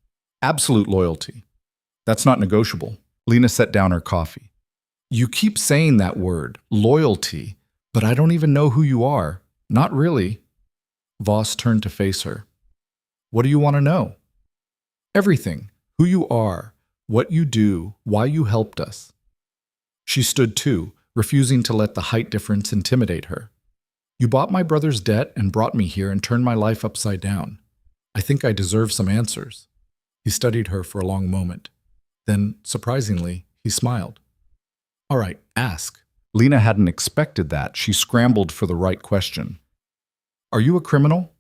Absolute loyalty. That's not negotiable. Lena set down her coffee. You keep saying that word, loyalty, but I don't even know who you are. Not really. Voss turned to face her. What do you want to know? Everything. Who you are, what you do, why you helped us. She stood too, refusing to let the height difference intimidate her. You bought my brother's debt and brought me here and turned my life upside down. I think I deserve some answers. He studied her for a long moment. Then, surprisingly, he smiled. All right, ask. Lena hadn't expected that. She scrambled for the right question. Are you a criminal?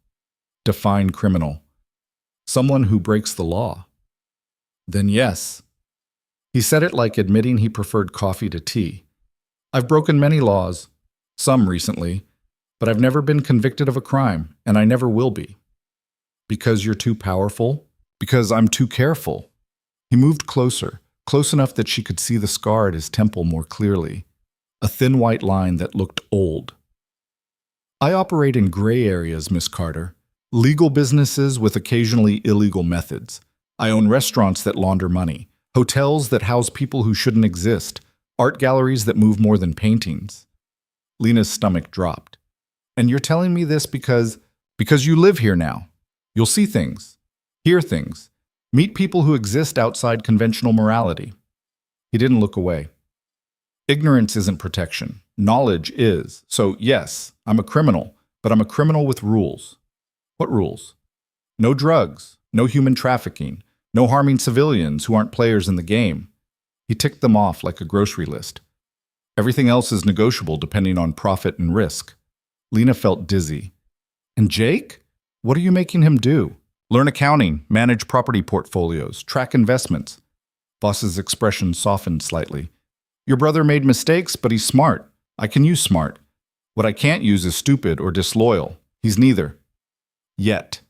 Define criminal. Someone who breaks the law. Then yes. He said it like admitting he preferred coffee to tea. I've broken many laws, some recently, but I've never been convicted of a crime, and I never will be. Because you're too powerful? Because I'm too careful. He moved closer, close enough that she could see the scar at his temple more clearly, a thin white line that looked old. I operate in gray areas, Miss Carter. Legal businesses with occasionally illegal methods. I own restaurants that launder money, hotels that house people who shouldn't exist, art galleries that move more than paintings. Lena's stomach dropped. And you're telling me this because you live here now. You'll see things, hear things, meet people who exist outside conventional morality. He didn't look away. Ignorance isn't protection. Knowledge is. So yes, I'm a criminal, but I'm a criminal with rules. What rules? No drugs, no human trafficking, no harming civilians who aren't players in the game. He ticked them off like a grocery list. Everything else is negotiable depending on profit and risk. Lena felt dizzy. And Jake? What are you making him do? Learn accounting, manage property portfolios, track investments. Voss's expression softened slightly. Your brother made mistakes, but he's smart. I can use smart. What I can't use is stupid or disloyal. He's neither. Yet.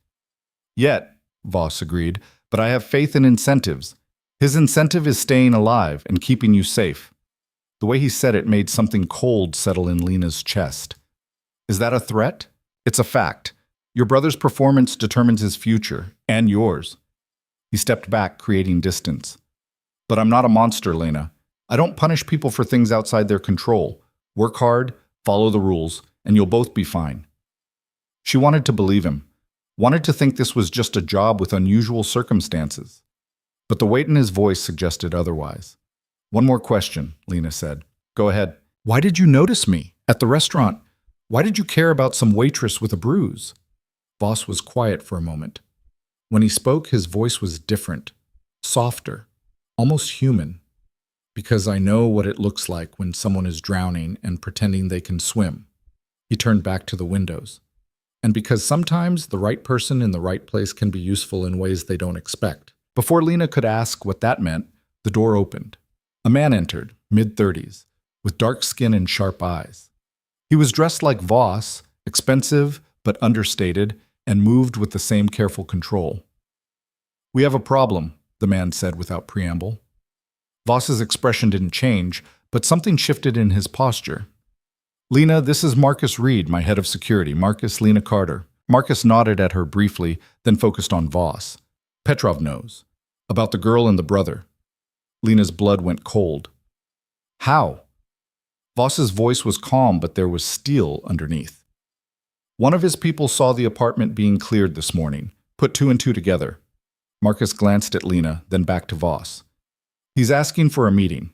Yet, Voss agreed, but I have faith in incentives. His incentive is staying alive and keeping you safe. The way he said it made something cold settle in Lena's chest. Is that a threat? It's a fact. Your brother's performance determines his future, and yours. He stepped back, creating distance. But I'm not a monster, Lena. I don't punish people for things outside their control. Work hard, follow the rules, and you'll both be fine. She wanted to believe him, wanted to think this was just a job with unusual circumstances. But the weight in his voice suggested otherwise. One more question, Lena said. Go ahead. Why did you notice me at the restaurant? Why did you care about some waitress with a bruise? Voss was quiet for a moment. When he spoke, his voice was different, softer, almost human. Because I know what it looks like when someone is drowning and pretending they can swim. He turned back to the windows. And because sometimes the right person in the right place can be useful in ways they don't expect. Before Lena could ask what that meant, the door opened. A man entered, mid-30s, with dark skin and sharp eyes. He was dressed like Voss, expensive but understated, and moved with the same careful control. We have a problem, the man said without preamble. Voss's expression didn't change, but something shifted in his posture. Lena, this is Marcus Reed, my head of security. Marcus, Lena Carter. Marcus nodded at her briefly, then focused on Voss. Petrov knows. About the girl and the brother. Lena's blood went cold. How? Voss's voice was calm, but there was steel underneath. One of his people saw the apartment being cleared this morning, put two and two together. Marcus glanced at Lena, then back to Voss. He's asking for a meeting.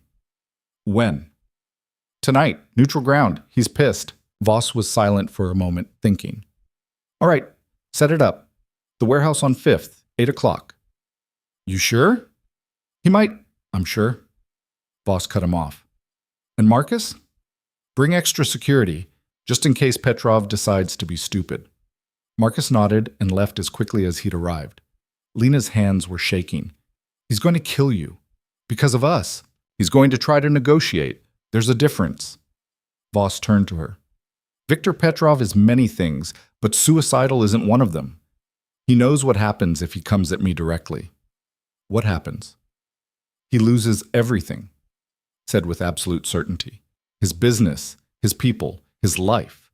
When? Tonight, neutral ground. He's pissed. Voss was silent for a moment, thinking. All right, set it up. The warehouse on 5th, 8 o'clock. You sure? He might, I'm sure. Voss cut him off. And Marcus? Bring extra security, just in case Petrov decides to be stupid. Marcus nodded and left as quickly as he'd arrived. Lena's hands were shaking. He's going to kill you. Because of us. He's going to try to negotiate. There's a difference. Voss turned to her. Viktor Petrov is many things, but suicidal isn't one of them. He knows what happens if he comes at me directly. What happens? He loses everything, said with absolute certainty. His business, his people, his life.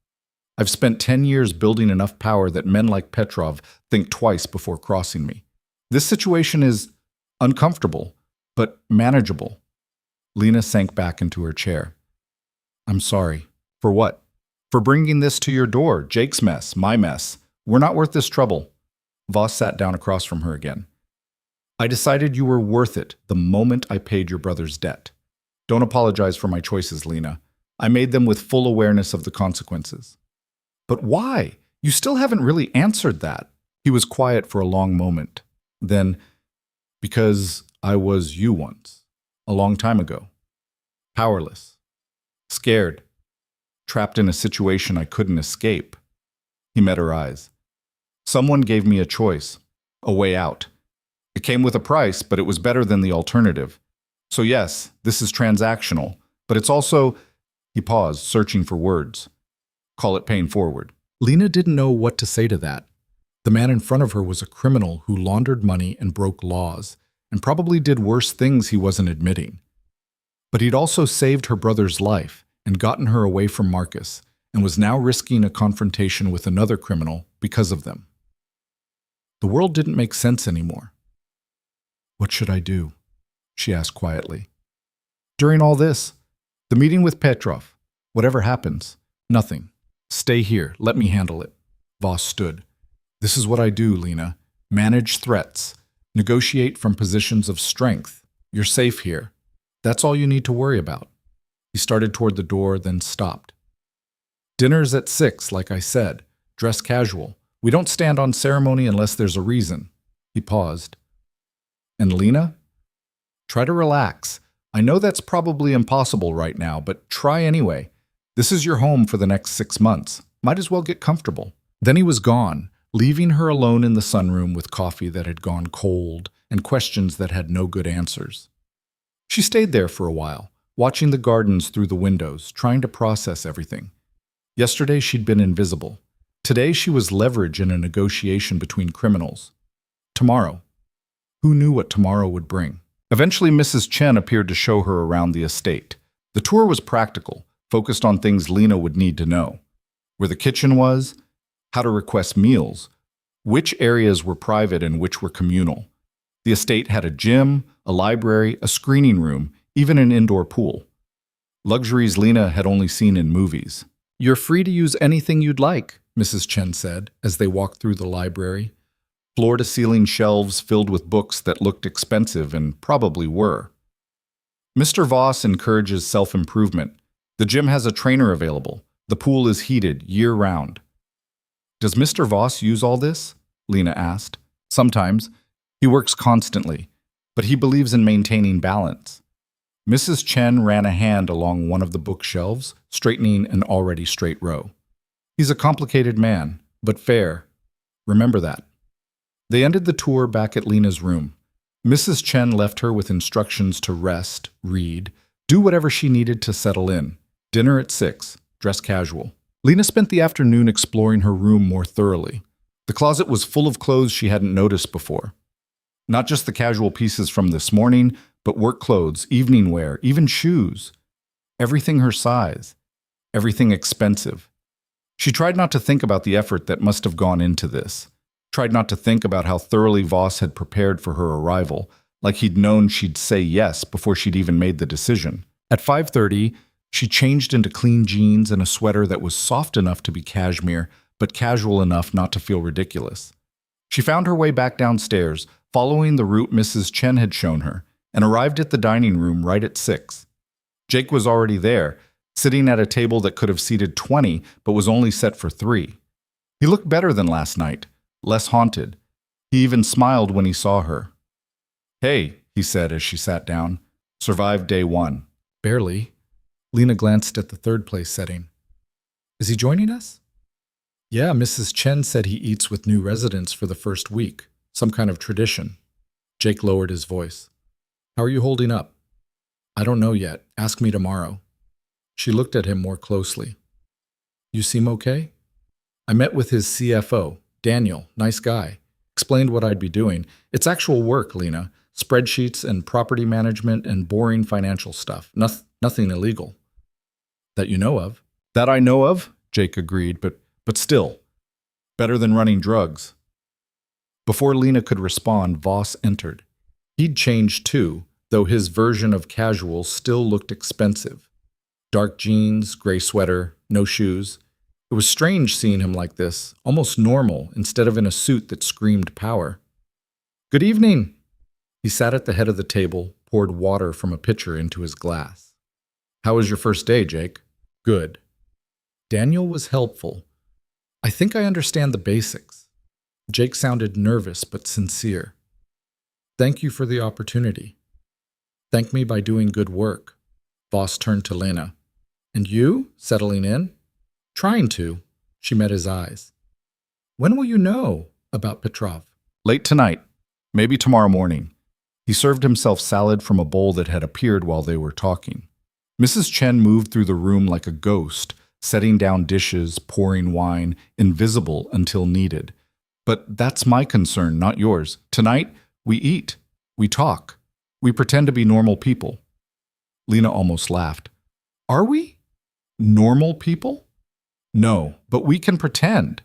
I've spent 10 years building enough power that men like Petrov think twice before crossing me. This situation is uncomfortable, but manageable. Lena sank back into her chair. I'm sorry. For what? For bringing this to your door. Jake's mess, my mess. We're not worth this trouble. Voss sat down across from her again. I decided you were worth it the moment I paid your brother's debt. Don't apologize for my choices, Lena. I made them with full awareness of the consequences. But why? You still haven't really answered that. He was quiet for a long moment. Then, because I was you once, a long time ago. Powerless. Scared. Trapped in a situation I couldn't escape. He met her eyes. Someone gave me a choice, a way out. It came with a price, but it was better than the alternative. So yes, this is transactional, but it's also... He paused, searching for words. Call it paying forward. Lena didn't know what to say to that. The man in front of her was a criminal who laundered money and broke laws, and probably did worse things he wasn't admitting. But he'd also saved her brother's life and gotten her away from Marcus, and was now risking a confrontation with another criminal because of them. The world didn't make sense anymore. What should I do? She asked quietly. During all this, the meeting with Petrov, whatever happens, nothing. Stay here, let me handle it. Voss stood. This is what I do, Lena. Manage threats. Negotiate from positions of strength. You're safe here. That's all you need to worry about. He started toward the door, then stopped. Dinner's at 6, like I said. Dress casual. We don't stand on ceremony unless there's a reason. He paused. And Lena? Try to relax. I know that's probably impossible right now, but try anyway. This is your home for the next 6 months. Might as well get comfortable. Then he was gone, leaving her alone in the sunroom with coffee that had gone cold and questions that had no good answers. She stayed there for a while, watching the gardens through the windows, trying to process everything. Yesterday she'd been invisible. Today she was leverage in a negotiation between criminals. Tomorrow. Who knew what tomorrow would bring? Eventually Mrs. Chen appeared to show her around the estate. The tour was practical, focused on things Lena would need to know. where the kitchen was, how to request meals, which areas were private and which were communal. The estate had a gym, a library, a screening room, even an indoor pool. Luxuries Lena had only seen in movies. "You're free to use anything you'd like," Mrs. Chen said as they walked through the library. Floor-to-ceiling shelves filled with books that looked expensive and probably were. "Mr. Voss encourages self-improvement. The gym has a trainer available. The pool is heated year-round." "Does Mr. Voss use all this?" Lena asked. "Sometimes. He works constantly, but he believes in maintaining balance." Mrs. Chen ran a hand along one of the bookshelves, straightening an already straight row. "He's a complicated man, but fair. Remember that." They ended the tour back at Lena's room. Mrs. Chen left her with instructions to rest, read, do whatever she needed to settle in. Dinner at 6, dress casual. Lena spent the afternoon exploring her room more thoroughly. The closet was full of clothes she hadn't noticed before. Not just the casual pieces from this morning, but work clothes, evening wear, even shoes. Everything her size. Everything expensive. She tried not to think about the effort that must have gone into this. Tried not to think about how thoroughly Voss had prepared for her arrival, like he'd known she'd say yes before she'd even made the decision. At 5:30, she changed into clean jeans and a sweater that was soft enough to be cashmere, but casual enough not to feel ridiculous. She found her way back downstairs, following the route Mrs. Chen had shown her, and arrived at the dining room right at 6. Jake was already there, sitting at a table that could have seated 20, but was only set for 3. He looked better than last night, less haunted. He even smiled when he saw her. "Hey," he said as she sat down. "Survived day 1. "Barely." Lena glanced at the third-place setting. "Is he joining us?" "Yeah, Mrs. Chen said he eats with new residents for the first week. Some kind of tradition." Jake lowered his voice. "How are you holding up?" "I don't know yet. Ask me tomorrow." She looked at him more closely. "You seem okay?" "I met with his CFO, Daniel, nice guy. Explained what I'd be doing. It's actual work, Lena. Spreadsheets and property management and boring financial stuff. Nothing illegal." "That you know of." "That I know of," Jake agreed, but still. Better than running drugs. Before Lena could respond, Voss entered. He'd changed too, though his version of casual still looked expensive. Dark jeans, gray sweater, no shoes. It was strange seeing him like this, almost normal, instead of in a suit that screamed power. "Good evening." He sat at the head of the table, poured water from a pitcher into his glass. "How was your first day, Jake?" "Good." Daniel was helpful. "I think I understand the basics." Jake sounded nervous but sincere. "Thank you for the opportunity." "Thank me by doing good work." Voss turned to Lena. "And you? Settling in?" "Trying to." She met his eyes. "When will you know about Petrov?" "Late tonight. Maybe tomorrow morning." He served himself salad from a bowl that had appeared while they were talking. Mrs. Chen moved through the room like a ghost, setting down dishes, pouring wine, invisible until needed. "But that's my concern, not yours. Tonight, we eat. We talk. We pretend to be normal people." Lena almost laughed. "Are we? Normal people?" "No, but we can pretend."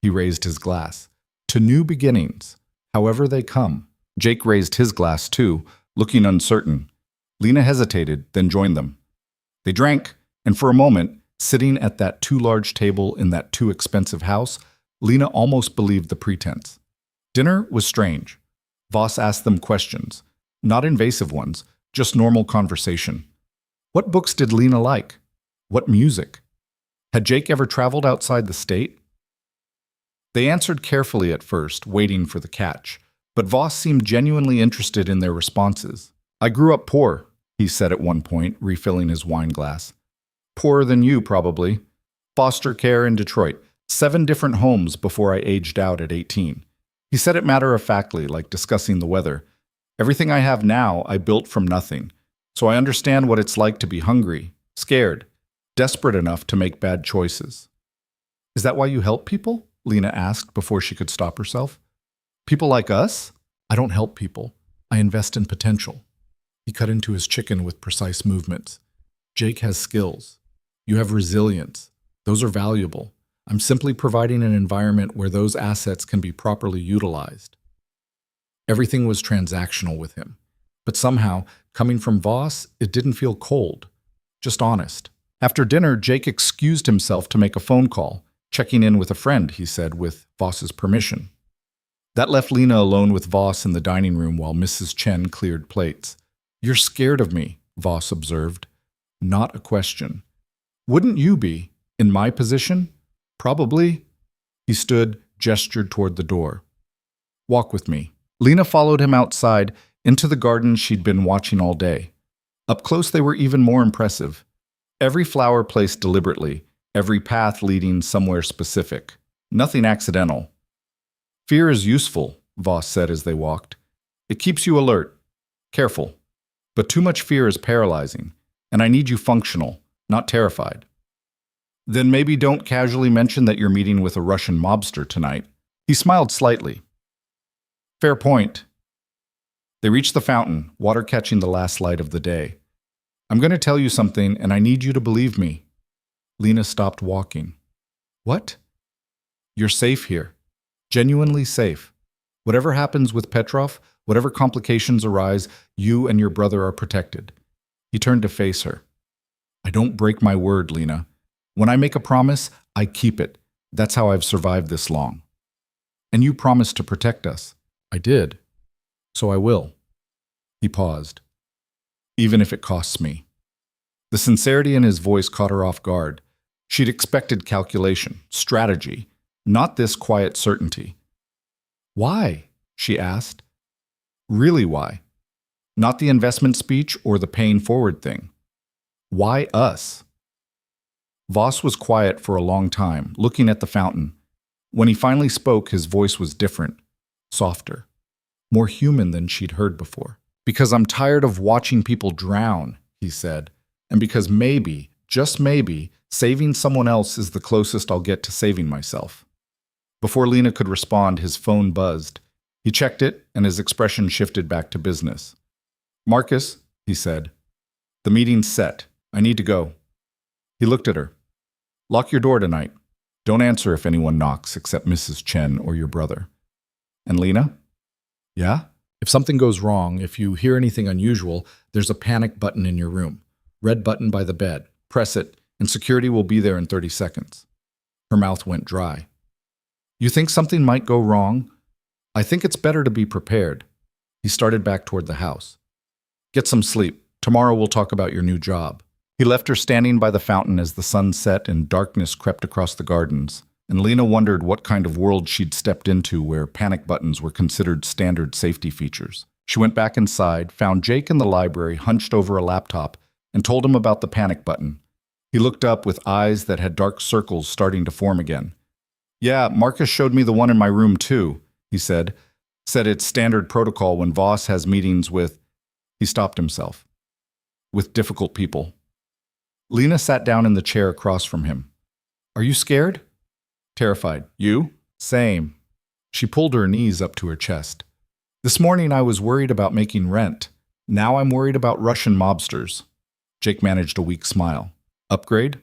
He raised his glass. "To new beginnings, however they come." Jake raised his glass too, looking uncertain. Lena hesitated, then joined them. They drank, and for a moment, sitting at that too large table in that too expensive house, Lena almost believed the pretense. Dinner was strange. Voss asked them questions, not invasive ones, just normal conversation. What books did Lena like? What music? Had Jake ever traveled outside the state? They answered carefully at first, waiting for the catch, but Voss seemed genuinely interested in their responses. "I grew up poor," he said at one point, refilling his wine glass. "Poorer than you, probably. Foster care in Detroit. 7 different homes before I aged out at 18. He said it matter-of-factly, like discussing the weather. "Everything I have now, I built from nothing. So I understand what it's like to be hungry, scared, desperate enough to make bad choices." "Is that why you help people?" Lena asked before she could stop herself. "People like us?" "I don't help people. I invest in potential." He cut into his chicken with precise movements. "Jake has skills. You have resilience. Those are valuable. I'm simply providing an environment where those assets can be properly utilized. Everything was transactional with him. But somehow, coming from Voss, it didn't feel cold, just honest. After dinner, Jake excused himself to make a phone call, checking in with a friend, he said, with Voss's permission. That left Lena alone with Voss in the dining room while Mrs. Chen cleared plates. "You're scared of me," Voss observed. Not a question. "Wouldn't you be, in my position?" "Probably." He stood, gestured toward the door. "Walk with me." Lena followed him outside, into the garden she'd been watching all day. Up close they were even more impressive. Every flower placed deliberately, every path leading somewhere specific. Nothing accidental. "Fear is useful," Voss said as they walked. "It keeps you alert, careful. But too much fear is paralyzing, and I need you functional, not terrified." "Then maybe don't casually mention that you're meeting with a Russian mobster tonight." He smiled slightly. "Fair point." They reached the fountain, water catching the last light of the day. "I'm going to tell you something, and I need you to believe me." Lena stopped walking. "What?" "You're safe here. Genuinely safe. Whatever happens with Petrov, whatever complications arise, you and your brother are protected." He turned to face her. "I don't break my word, Lena. When I make a promise, I keep it. That's how I've survived this long. And you promised to protect us." "I did. So I will." He paused. "Even if it costs me." The sincerity in his voice caught her off guard. She'd expected calculation, strategy, not this quiet certainty. "Why?" she asked. "Really why? Not the investment speech or the paying forward thing. Why us?" Voss was quiet for a long time, looking at the fountain. When he finally spoke, his voice was different, softer, more human than she'd heard before. "Because I'm tired of watching people drown," he said, "and because maybe, just maybe, saving someone else is the closest I'll get to saving myself." Before Lena could respond, his phone buzzed. He checked it, and his expression shifted back to business. "Marcus," he said, "the meeting's set. I need to go." He looked at her. "Lock your door tonight. Don't answer if anyone knocks except Mrs. Chen or your brother." "And Lena?" "Yeah? If something goes wrong, if you hear anything unusual, there's a panic button in your room. Red button by the bed. Press it, and security will be there in 30 seconds. Her mouth went dry. "You think something might go wrong? I think it's better to be prepared." He started back toward the house. "Get some sleep. Tomorrow we'll talk about your new job." He left her standing by the fountain as the sun set and darkness crept across the gardens, and Lena wondered what kind of world she'd stepped into where panic buttons were considered standard safety features. She went back inside, found Jake in the library hunched over a laptop, and told him about the panic button. He looked up with eyes that had dark circles starting to form again. "Yeah, Marcus showed me the one in my room too," he said. "Said it's standard protocol when Voss has meetings with—" He stopped himself. "With difficult people." Lena sat down in the chair across from him. "Are you scared?" "Terrified. You?" "Same." She pulled her knees up to her chest. "This morning I was worried about making rent. Now I'm worried about Russian mobsters." Jake managed a weak smile. "Upgrade?"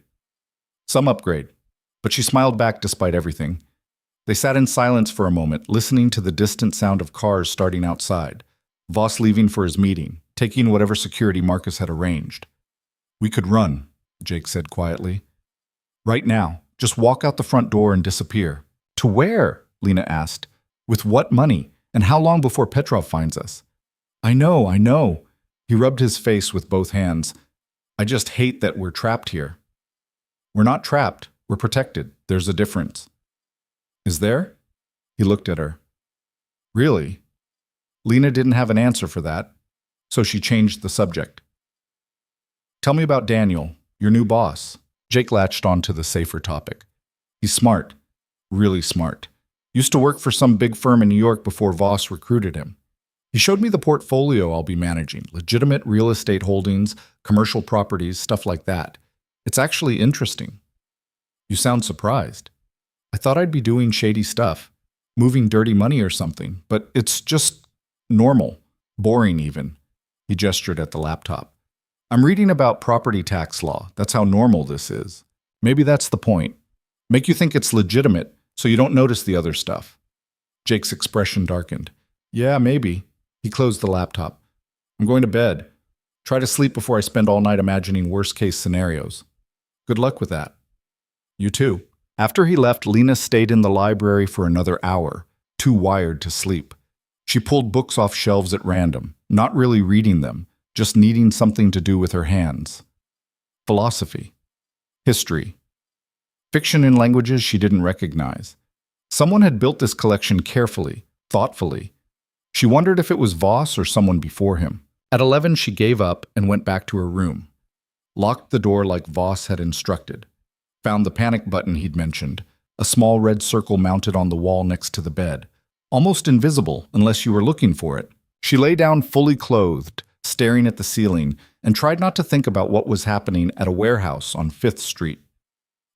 "Some upgrade." But she smiled back despite everything. They sat in silence for a moment, listening to the distant sound of cars starting outside. Voss leaving for his meeting, taking whatever security Marcus had arranged. "We could run," Jake said quietly. "Right now. Just walk out the front door and disappear." "To where?" Lena asked. "With what money? And how long before Petrov finds us?" I know. He rubbed his face with both hands. "I just hate that we're trapped here." "We're not trapped. We're protected. There's a difference." "Is there?" He looked at her. "Really?" Lena didn't have an answer for that, so she changed the subject. "Tell me about Daniel, your new boss." Jake latched on to the safer topic. "He's smart. Really smart. Used to work for some big firm in New York before Voss recruited him. He showed me the portfolio I'll be managing, legitimate real estate holdings, commercial properties, stuff like that. It's actually interesting." "You sound surprised." "I thought I'd be doing shady stuff, moving dirty money or something, but it's just normal, boring even." He gestured at the laptop. "I'm reading about property tax law. That's how normal this is. Maybe that's the point." Make you think it's legitimate so you don't notice the other stuff. Jake's expression darkened. Yeah, maybe. He closed the laptop. I'm going to bed. Try to sleep before I spend all night imagining worst-case scenarios. Good luck with that. You too. After he left, Lena stayed in the library for another hour, too wired to sleep. She pulled books off shelves at random, not really reading them, just needing something to do with her hands. Philosophy. History. Fiction in languages she didn't recognize. Someone had built this collection carefully, thoughtfully. She wondered if it was Voss or someone before him. At 11, she gave up and went back to her room. Locked the door like Voss had instructed. Found the panic button he'd mentioned, a small red circle mounted on the wall next to the bed, almost invisible unless you were looking for it. She lay down fully clothed, staring at the ceiling, and tried not to think about what was happening at a warehouse on 5th Street.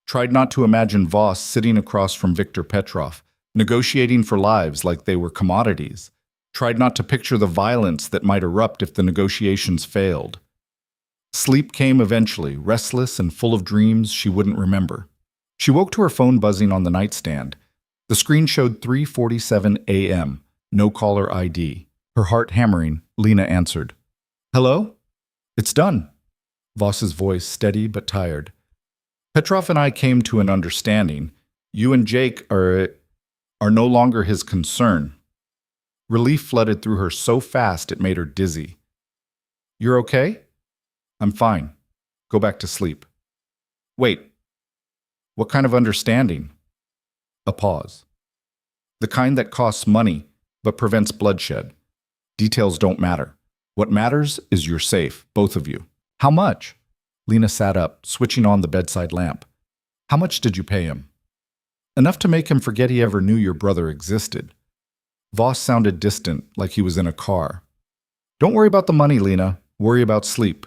Tried not to imagine Voss sitting across from Viktor Petrov, negotiating for lives like they were commodities. Tried not to picture the violence that might erupt if the negotiations failed. Sleep came eventually, restless and full of dreams she wouldn't remember. She woke to her phone buzzing on the nightstand. The screen showed 3:47 a.m., no caller ID. Her heart hammering, Lena answered. Hello? It's done. Voss's voice steady but tired. Petrov and I came to an understanding. You and Jake are no longer his concern. Relief flooded through her so fast it made her dizzy. You're okay? I'm fine. Go back to sleep. Wait. What kind of understanding? A pause. The kind that costs money, but prevents bloodshed. Details don't matter. What matters is you're safe, both of you. How much? Lena sat up, switching on the bedside lamp. How much did you pay him? Enough to make him forget he ever knew your brother existed. Voss sounded distant, like he was in a car. Don't worry about the money, Lena. Worry about sleep.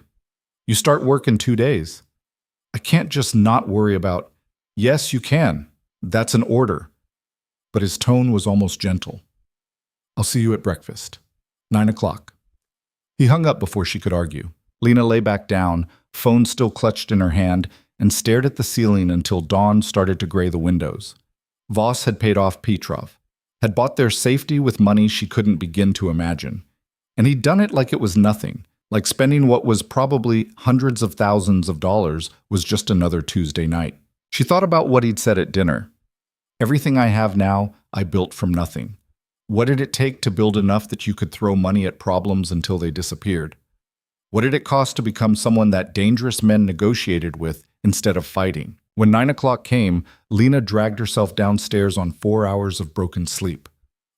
You start work in 2 days. I can't just not worry about... Yes, you can. That's an order. But his tone was almost gentle. I'll see you at breakfast. 9 o'clock. He hung up before she could argue. Lena lay back down, phone still clutched in her hand, and stared at the ceiling until dawn started to gray the windows. Voss had paid off Petrov, had bought their safety with money she couldn't begin to imagine. And he'd done it like it was nothing, like spending what was probably hundreds of thousands of dollars was just another Tuesday night. She thought about what he'd said at dinner. Everything I have now, I built from nothing. What did it take to build enough that you could throw money at problems until they disappeared? What did it cost to become someone that dangerous men negotiated with instead of fighting? When 9 o'clock came, Lena dragged herself downstairs on 4 hours of broken sleep.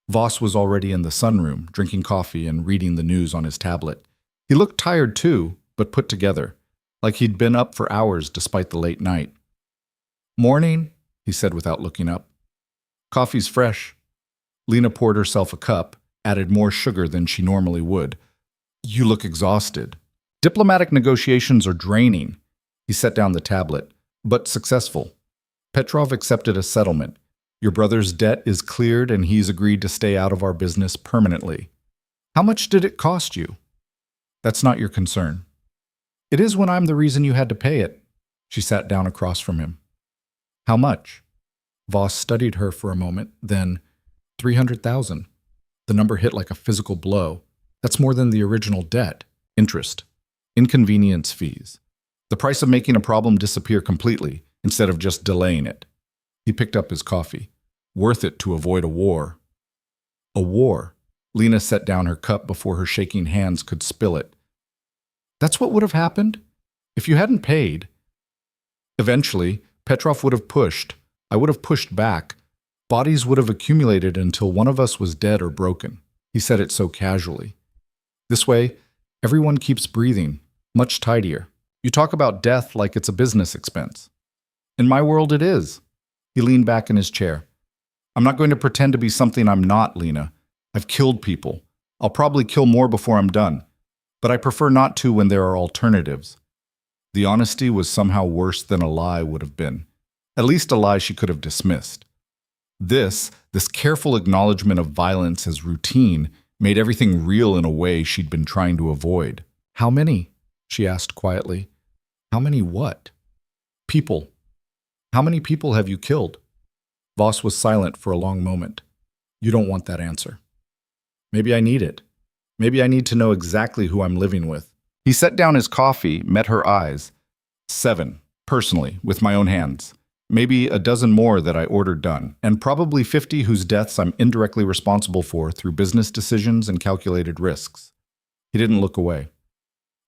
Voss was already in the sunroom, drinking coffee and reading the news on his tablet. He looked tired too, but put together, like he'd been up for hours despite the late night. Morning, he said without looking up. Coffee's fresh. Lena poured herself a cup, added more sugar than she normally would. You look exhausted. Diplomatic negotiations are draining. He set down the tablet, but successful. Petrov accepted a settlement. Your brother's debt is cleared and he's agreed to stay out of our business permanently. How much did it cost you? That's not your concern. It is when I'm the reason you had to pay it. She sat down across from him. How much? Voss studied her for a moment, then 300,000. The number hit like a physical blow. That's more than the original debt, interest, inconvenience fees. The price of making a problem disappear completely instead of just delaying it. He picked up his coffee. Worth it to avoid a war. A war. Lena set down her cup before her shaking hands could spill it. That's what would have happened? If you hadn't paid. Eventually, Petrov would have pushed. I would have pushed back. Bodies would have accumulated until one of us was dead or broken. He said it so casually. This way, everyone keeps breathing, much tidier. You talk about death like it's a business expense. In my world, it is. He leaned back in his chair. I'm not going to pretend to be something I'm not, Lena. I've killed people. I'll probably kill more before I'm done. But I prefer not to when there are alternatives. The honesty was somehow worse than a lie would have been. At least a lie she could have dismissed. This careful acknowledgement of violence as routine made everything real in a way she'd been trying to avoid. How many? She asked quietly. How many what? People. How many people have you killed? Voss was silent for a long moment. You don't want that answer. Maybe I need it. Maybe I need to know exactly who I'm living with. He set down his coffee, met her eyes. 7, personally, with my own hands. Maybe a dozen more that I ordered done, and probably 50 whose deaths I'm indirectly responsible for through business decisions and calculated risks. He didn't look away.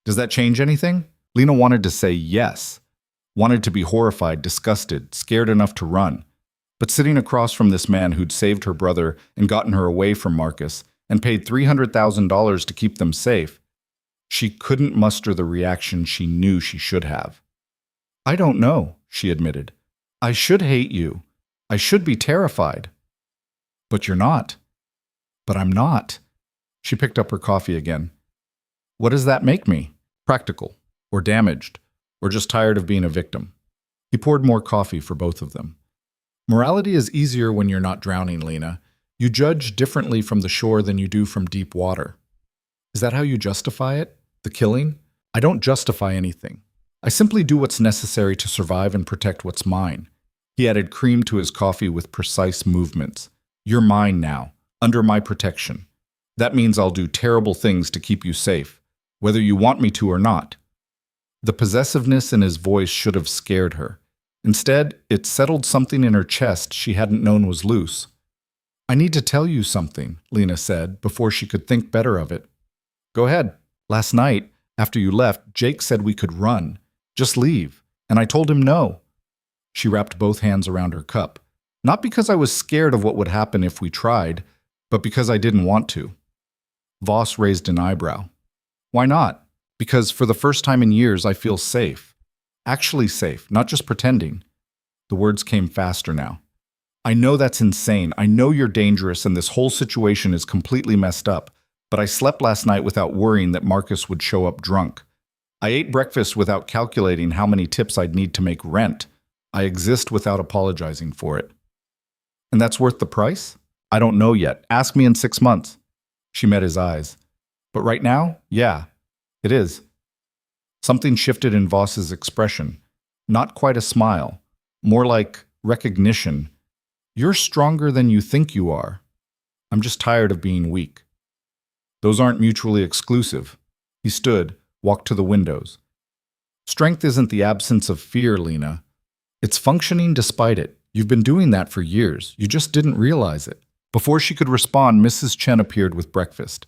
Does that change anything? Lena wanted to say yes, wanted to be horrified, disgusted, scared enough to run. But sitting across from this man who'd saved her brother and gotten her away from Marcus and paid $300,000 to keep them safe, she couldn't muster the reaction she knew she should have. I don't know, she admitted. I should hate you. I should be terrified. But you're not. But I'm not. She picked up her coffee again. What does that make me? Practical, or damaged, or just tired of being a victim? He poured more coffee for both of them. Morality is easier when you're not drowning, Lena. You judge differently from the shore than you do from deep water. Is that how you justify it? The killing? I don't justify anything. I simply do what's necessary to survive and protect what's mine. He added cream to his coffee with precise movements. You're mine now, under my protection. That means I'll do terrible things to keep you safe, whether you want me to or not. The possessiveness in his voice should have scared her. Instead, it settled something in her chest she hadn't known was loose. I need to tell you something, Lena said, before she could think better of it. Go ahead. Last night, after you left, Jake said we could run. Just leave. And I told him no. She wrapped both hands around her cup. Not because I was scared of what would happen if we tried, but because I didn't want to. Voss raised an eyebrow. Why not? Because for the first time in years, I feel safe. Actually safe, not just pretending. The words came faster now. I know that's insane. I know you're dangerous and this whole situation is completely messed up. But I slept last night without worrying that Marcus would show up drunk. I ate breakfast without calculating how many tips I'd need to make rent. I exist without apologizing for it. And that's worth the price? I don't know yet. Ask me in 6 months. She met his eyes. But right now, yeah, it is. Something shifted in Voss's expression. Not quite a smile. More like recognition. You're stronger than you think you are. I'm just tired of being weak. Those aren't mutually exclusive. He stood, walked to the windows. Strength isn't the absence of fear, Lena. It's functioning despite it. You've been doing that for years. You just didn't realize it. Before she could respond, Mrs. Chen appeared with breakfast.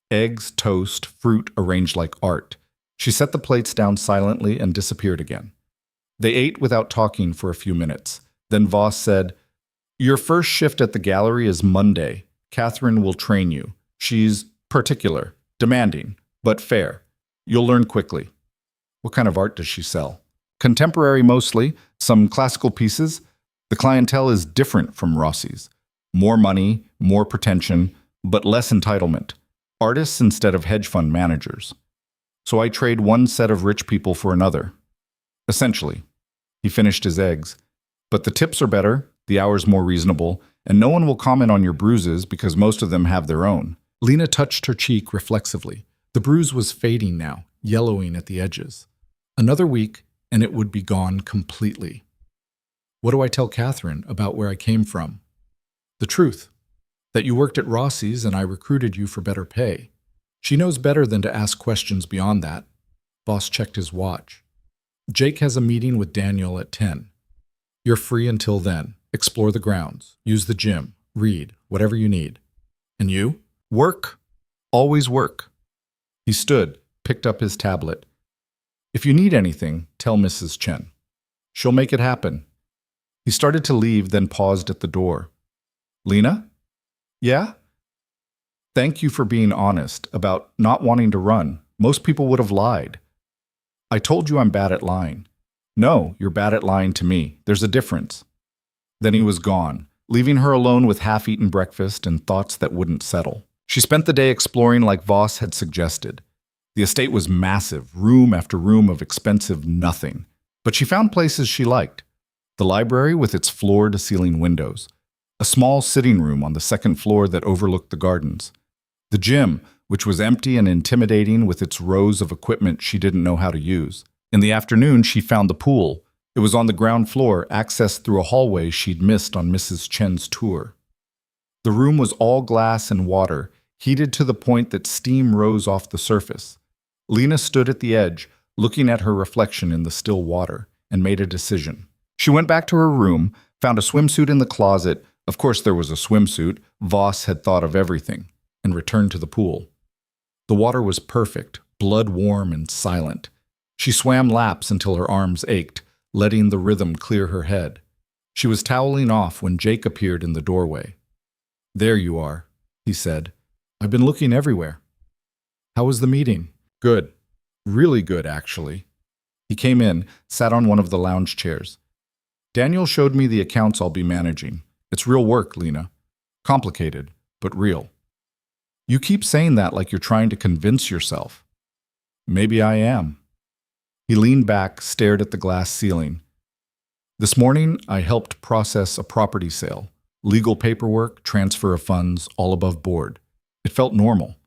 Eggs, toast, fruit arranged like art. She set the plates down silently and disappeared again. They ate without talking for a few minutes. Then Voss said, Your first shift at the gallery is Monday. Catherine will train you. She's particular, demanding, but fair. You'll learn quickly. What kind of art does she sell? Contemporary mostly, some classical pieces. The clientele is different from Rossi's. More money, more pretension, but less entitlement. Artists instead of hedge fund managers. So I trade one set of rich people for another. Essentially. He finished his eggs. But the tips are better, the hours more reasonable, and no one will comment on your bruises because most of them have their own. Lena touched her cheek reflexively. The bruise was fading now, yellowing at the edges. Another week, and it would be gone completely. What do I tell Catherine about where I came from? The truth. That you worked at Rossi's and I recruited you for better pay. She knows better than to ask questions beyond that. Boss checked his watch. Jake has a meeting with Daniel at 10. You're free until then. Explore the grounds. Use the gym. Read. Whatever you need. And you? Work. Always work. He stood, picked up his tablet. If you need anything, tell Mrs. Chen. She'll make it happen. He started to leave, then paused at the door. Lena? Yeah? Thank you for being honest about not wanting to run. Most people would have lied. I told you I'm bad at lying. No, you're bad at lying to me. There's a difference. Then he was gone, leaving her alone with half-eaten breakfast and thoughts that wouldn't settle. She spent the day exploring like Voss had suggested. The estate was massive, room after room of expensive nothing. But she found places she liked. The library with its floor-to-ceiling windows. A small sitting room on the second floor that overlooked the gardens. The gym, which was empty and intimidating with its rows of equipment she didn't know how to use. In the afternoon, she found the pool. It was on the ground floor, accessed through a hallway she'd missed on Mrs. Chen's tour. The room was all glass and water, heated to the point that steam rose off the surface. Lena stood at the edge, looking at her reflection in the still water, and made a decision. She went back to her room, found a swimsuit in the closet. Of course there was a swimsuit. Voss had thought of everything, and returned to the pool. The water was perfect, blood warm and silent. She swam laps until her arms ached, letting the rhythm clear her head. She was toweling off when Jake appeared in the doorway. "There you are," he said. "I've been looking everywhere." "How was the meeting?" "Good. Really good, actually." He came in, sat on one of the lounge chairs. "Daniel showed me the accounts I'll be managing. It's real work, Lena. Complicated, but real." "You keep saying that like you're trying to convince yourself." "Maybe I am." He leaned back, stared at the glass ceiling. "This morning, I helped process a property sale. Legal paperwork, transfer of funds, all above board. It felt normal.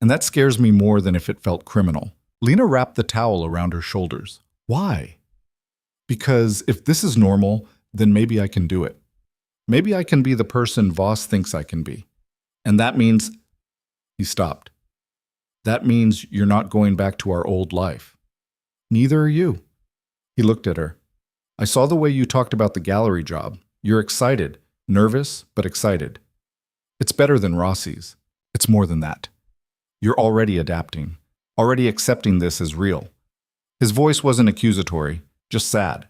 And that scares me more than if it felt criminal." Lena wrapped the towel around her shoulders. "Why?" "Because if this is normal, then maybe I can do it. Maybe I can be the person Voss thinks I can be. And that means—" He stopped. "That means you're not going back to our old life." "Neither are you." He looked at her. "I saw the way you talked about the gallery job. You're excited, nervous, but excited. It's better than Rossi's. It's more than that. You're already adapting, already accepting this as real." His voice wasn't accusatory, just sad.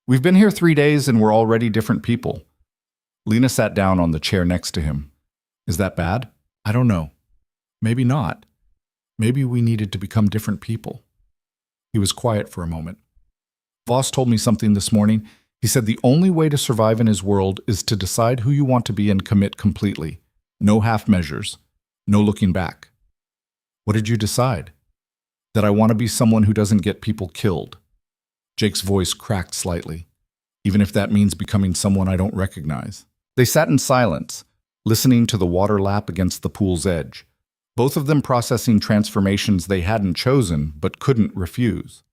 "We've been here 3 days and we're already different people." Lena sat down on the chair next to him. "Is that bad?" "I don't know. Maybe not. Maybe we needed to become different people." He was quiet for a moment. "Voss told me something this morning. He said the only way to survive in his world is to decide who you want to be and commit completely. No half measures. No looking back." "What did you decide?" "That I want to be someone who doesn't get people killed." Jake's voice cracked slightly. "Even if that means becoming someone I don't recognize." They sat in silence, listening to the water lap against the pool's edge, both of them processing transformations they hadn't chosen but couldn't refuse.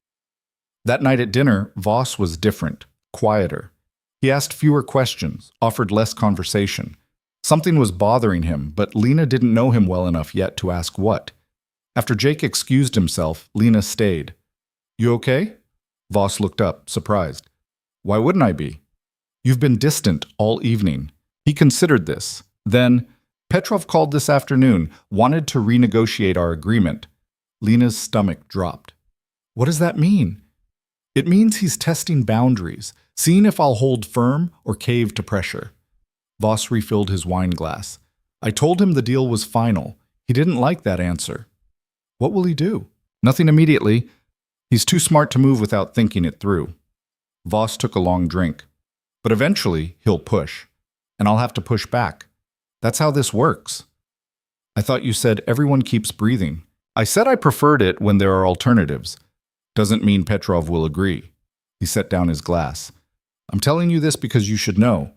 That night at dinner, Voss was different, quieter. He asked fewer questions, offered less conversation. Something was bothering him, but Lena didn't know him well enough yet to ask what. After Jake excused himself, Lena stayed. "You okay?" Voss looked up, surprised. "Why wouldn't I be?" "You've been distant all evening." He considered this. Then, "Petrov called this afternoon, wanted to renegotiate our agreement." Lena's stomach dropped. "What does that mean?" "It means he's testing boundaries, seeing if I'll hold firm or cave to pressure." Voss refilled his wine glass. "I told him the deal was final. He didn't like that answer." "What will he do?" "Nothing immediately. He's too smart to move without thinking it through." Voss took a long drink. "But eventually, he'll push. And I'll have to push back. That's how this works." "I thought you said everyone keeps breathing." "I said I preferred it when there are alternatives. Doesn't mean Petrov will agree." He set down his glass. "I'm telling you this because you should know.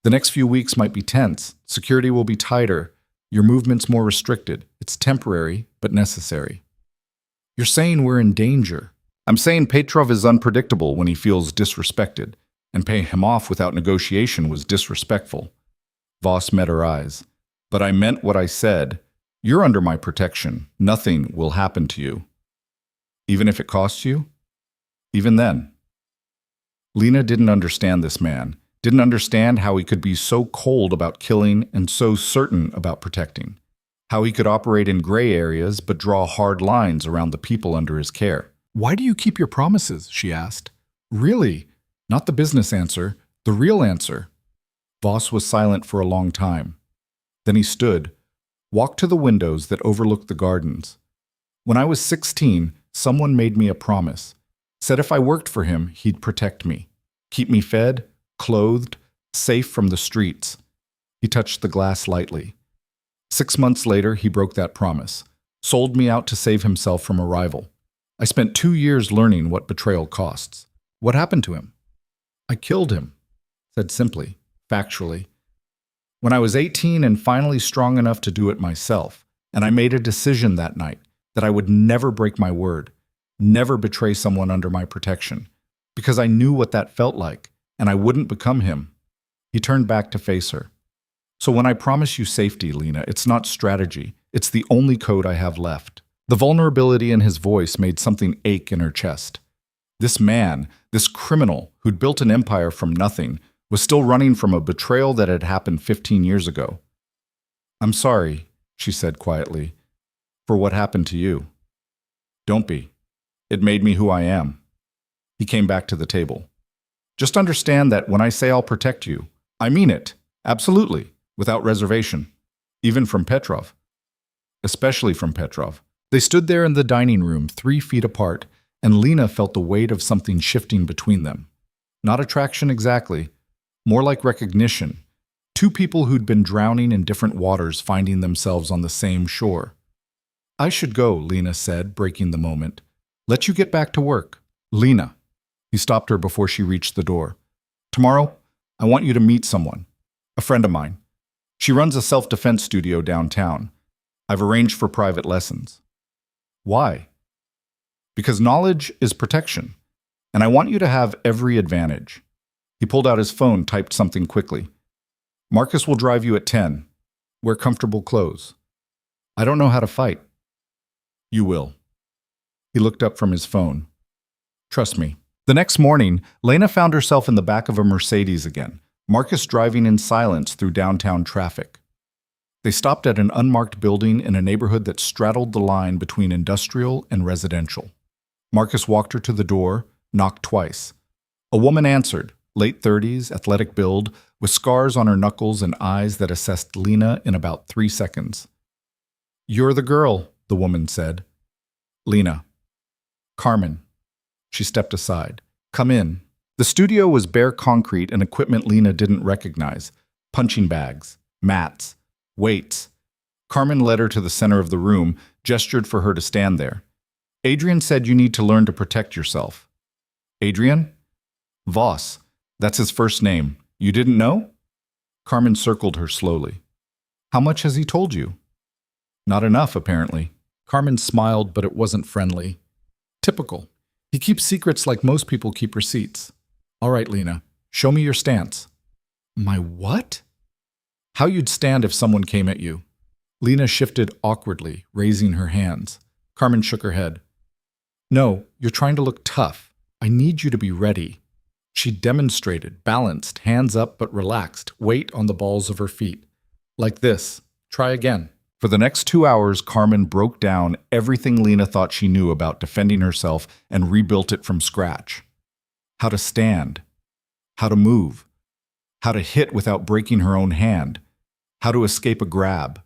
The next few weeks might be tense. Security will be tighter. Your movement's more restricted. It's temporary, but necessary." "You're saying we're in danger." "I'm saying Petrov is unpredictable when he feels disrespected, and paying him off without negotiation was disrespectful." Voss met her eyes. "But I meant what I said. You're under my protection. Nothing will happen to you." "Even if it costs you?" "Even then." Lena didn't understand this man, didn't understand how he could be so cold about killing and so certain about protecting, how he could operate in gray areas but draw hard lines around the people under his care. "Why do you keep your promises?" she asked. "Really? Not the business answer, the real answer." Voss was silent for a long time. Then he stood, walked to the windows that overlooked the gardens. "When I was 16, someone made me a promise. Said if I worked for him, he'd protect me. Keep me fed, clothed, safe from the streets." He touched the glass lightly. 6 months later, he broke that promise. Sold me out to save himself from a rival. I spent 2 years learning what betrayal costs. What happened to him? "I killed him," said simply, factually. "When I was 18 and finally strong enough to do it myself, and I made a decision that night that I would never break my word, never betray someone under my protection. Because I knew what that felt like, and I wouldn't become him. He turned back to face her. So when I promise you safety, Lena, it's not strategy. It's the only code I have left. The vulnerability in his voice made something ache in her chest. This man, this criminal who'd built an empire from nothing, was still running from a betrayal that had happened 15 years ago. I'm sorry, she said quietly, for what happened to you. Don't be. It made me who I am. He came back to the table. Just understand that when I say I'll protect you, I mean it, absolutely, without reservation, even from Petrov. Especially from Petrov. They stood there in the dining room 3 feet apart, and Lena felt the weight of something shifting between them. Not attraction exactly, more like recognition. 2 people who'd been drowning in different waters finding themselves on the same shore. I should go, Lena said, breaking the moment. Let you get back to work. Lena. He stopped her before she reached the door. Tomorrow, I want you to meet someone. A friend of mine. She runs a self-defense studio downtown. I've arranged for private lessons. Why? Because knowledge is protection, and I want you to have every advantage. He pulled out his phone, typed something quickly. Marcus will drive you at 10. Wear comfortable clothes. I don't know how to fight. You will. He looked up from his phone. Trust me. The next morning, Lena found herself in the back of a Mercedes again, Marcus driving in silence through downtown traffic. They stopped at an unmarked building in a neighborhood that straddled the line between industrial and residential. Marcus walked her to the door, knocked twice. A woman answered, late 30s, athletic build, with scars on her knuckles and eyes that assessed Lena in about 3 seconds. You're the girl, the woman said. Lena. Carmen. She stepped aside. Come in. The studio was bare concrete and equipment Lena didn't recognize. Punching bags, mats, weights. Carmen led her to the center of the room, gestured for her to stand there. Adrian said you need to learn to protect yourself. Adrian? Voss. That's his first name. You didn't know? Carmen circled her slowly. How much has he told you? Not enough, apparently. Carmen smiled, but it wasn't friendly. Typical. He keeps secrets like most people keep receipts. All right, Lena, show me your stance. My what? How you'd stand if someone came at you. Lena shifted awkwardly, raising her hands. Carmen shook her head. No, you're trying to look tough. I need you to be ready. She demonstrated, balanced, hands up but relaxed, weight on the balls of her feet. Like this. Try again. For the next 2 hours, Carmen broke down everything Lena thought she knew about defending herself and rebuilt it from scratch. How to stand. How to move. How to hit without breaking her own hand. How to escape a grab.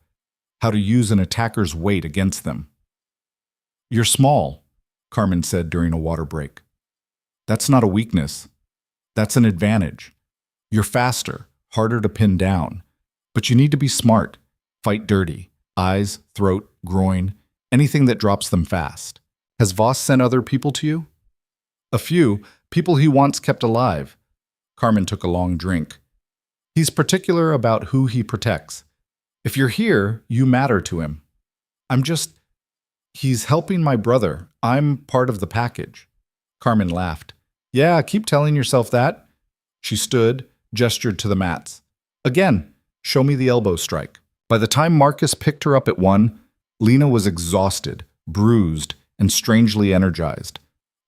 How to use an attacker's weight against them. You're small, Carmen said during a water break. That's not a weakness. That's an advantage. You're faster, harder to pin down. But you need to be smart. Fight dirty. Eyes, throat, groin, anything that drops them fast. Has Voss sent other people to you? A few, people he once kept alive. Carmen took a long drink. He's particular about who he protects. If you're here, you matter to him. He's helping my brother. I'm part of the package. Carmen laughed. Yeah, keep telling yourself that. She stood, gestured to the mats. Again, show me the elbow strike. By the time Marcus picked her up at 1, Lena was exhausted, bruised, and strangely energized.